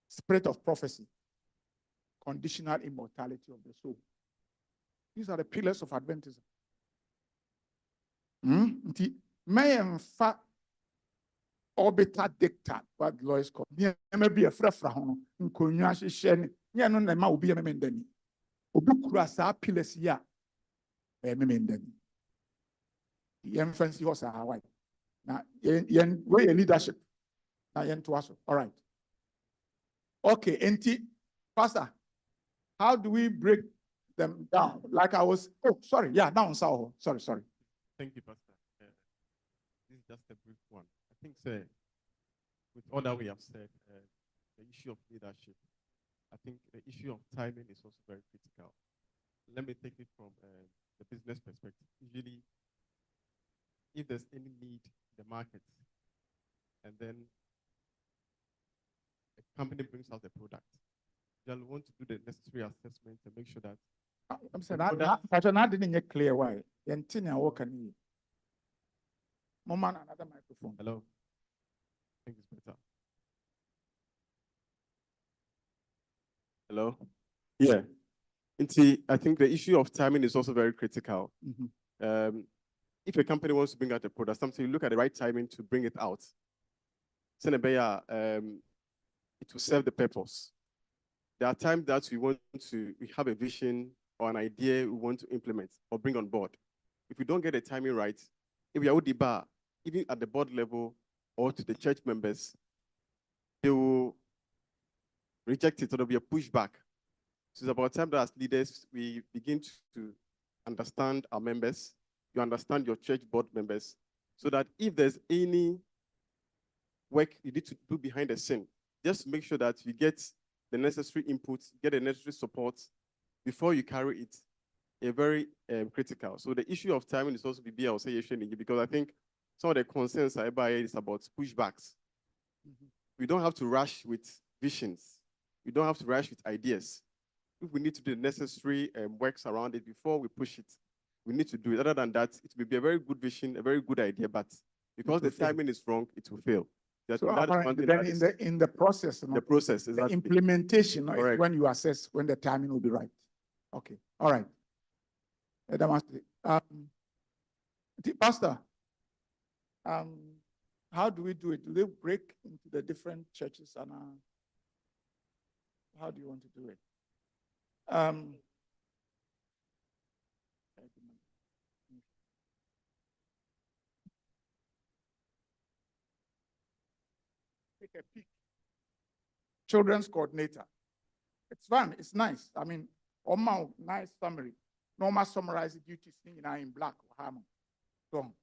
Spirit of prophecy. Conditional immortality of the soul. These are the pillars of Adventism. May and fact orbital dictat, what lawyers call. Maybe a frafra, Nkunyashi Shen, Yanon and Mau be a mendeni. Obukurasa pillars ya, a mendeni. Yen fancy horse are Hawaii. Now, yen way a leadership. Now, yen to us. All right. Okay, NT, Pastor, how do we break them down? Like I was, oh, sorry, yeah, now on Sao. Sorry. Thank you, Pastor. This is just a brief one. I think, sir, with all that we have said, the issue of leadership, I think the issue of timing is also very critical. Let me take it from the business perspective. Usually, if there's any need in the market, and then a company brings out the product, they'll want to do the necessary assessment to make sure that. I'm saying that didn't get clear why. Yentina walking. Mama, another microphone. Hello. I think it's better. Hello. Yeah. I think the issue of timing is also very critical. If a company wants to bring out a product, something you look at the right timing to bring it out. It will serve the purpose. There are times that we have a vision or an idea we want to implement or bring on board. If we don't get the timing right, if we are bar, even at the board level or to the church members, they will reject it or there'll be a pushback. So it's about time that as leaders, we begin to understand our members, you understand your church board members, so that if there's any work you need to do behind the scene, just make sure that you get the necessary input, get the necessary support before you carry it. Very critical. So the issue of timing is also I will say, because I think some of the concerns is about pushbacks. We don't have to rush with visions. We don't have to rush with ideas. If we need to do the necessary works around it before we push it, we need to do it. Other than that, it will be a very good vision, a very good idea, but because the timing is wrong, it will fail. So then in the process, the process is the implementation is when you assess when the timing will be right. Okay, all right. Pastor, how do we do it? Do they break into the different churches and how do you want to do it? Take a peek. Children's coordinator. It's fun. It's nice. I mean, nice summary. Normal summarize the duties in black or hammer. So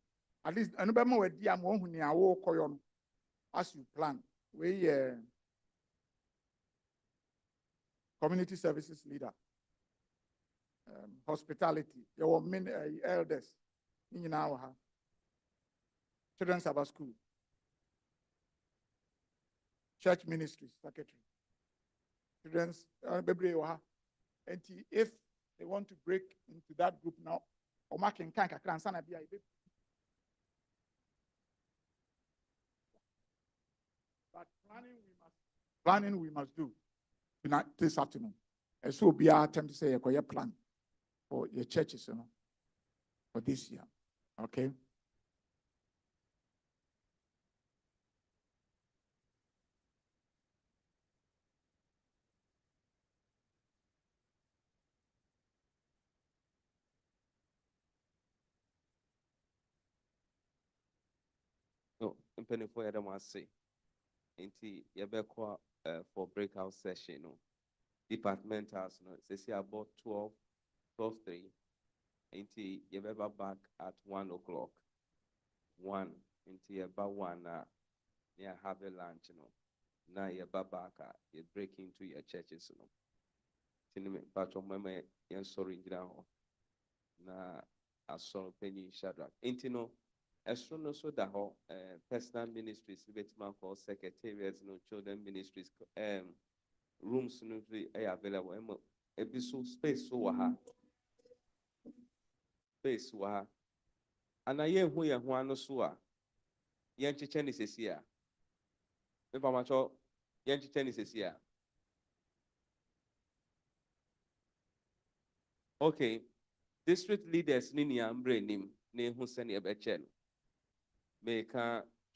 at least anybody more idea more when you walk as you plan. We community services leader, hospitality, your elders in our children's Sabbath school, church ministries secretary, children's and if they want to break into that group now, or marking kanka kransana be but planning we must do this afternoon. And so be our attempt to say a plan for your churches, for this year. Okay. No, mpanimfoɔ yɛda mo ase. Nti yɛbɛkɔ for breakout session no. Departmentals no sesi about 12:3. Nti yɛbɛba back at 1 o'clock. 1 nti yɛba 1 near have a lunch no. Na yɛba back you break into your churches no. Tinime patro mama yɛn sorry ngyina hɔ. Na asɔre panyin Shadrach. Nti no Estro no so da ho personal ministries betman call secretariats no children ministries rooms no available ebiso space so ha space wa ana ye hu ye hu anu so a ye ncheche ni sesi a me pa macho ye ncheche ni sesi a okay district leaders ni ni ambre nim ne hu se ne ebeche no make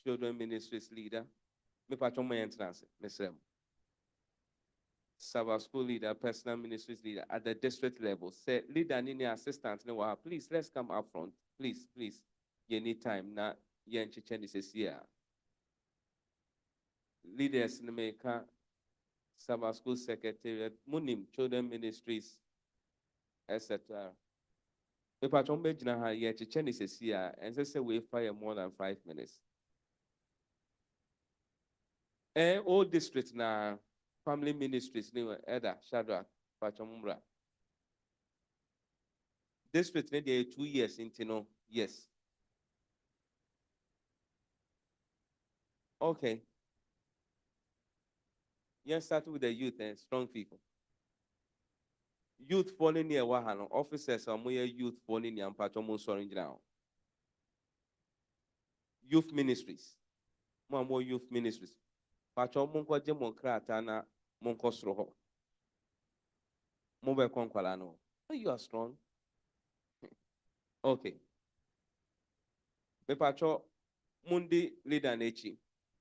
children ministries leader, me patron my entrance, Mr. Sabbath school leader, personal ministries leader at the district level. Say leader and assistant, no, please let's come up front. Please, you need time. Now, you and Chichen is here. Leaders in make Sabbath school secretariat, Munim, children ministries, etc. Me patron Bejina ha ye Chichen is here, and they say we fire more than 5 minutes. All districts na family ministries ni Eda Shadrach Pachomumbra. District ne dey 2 years into no yes. Okay. Yes, start with the youth and strong people. Youth falling near Wahano officers are more youth falling near Pachomun sorry now. Youth ministries. More youth ministries. Pachomun kwa Democrata na Monkosroho. Move Conqualano. Oh, you are strong. Okay. Me Pacho Mundi leader Nechi.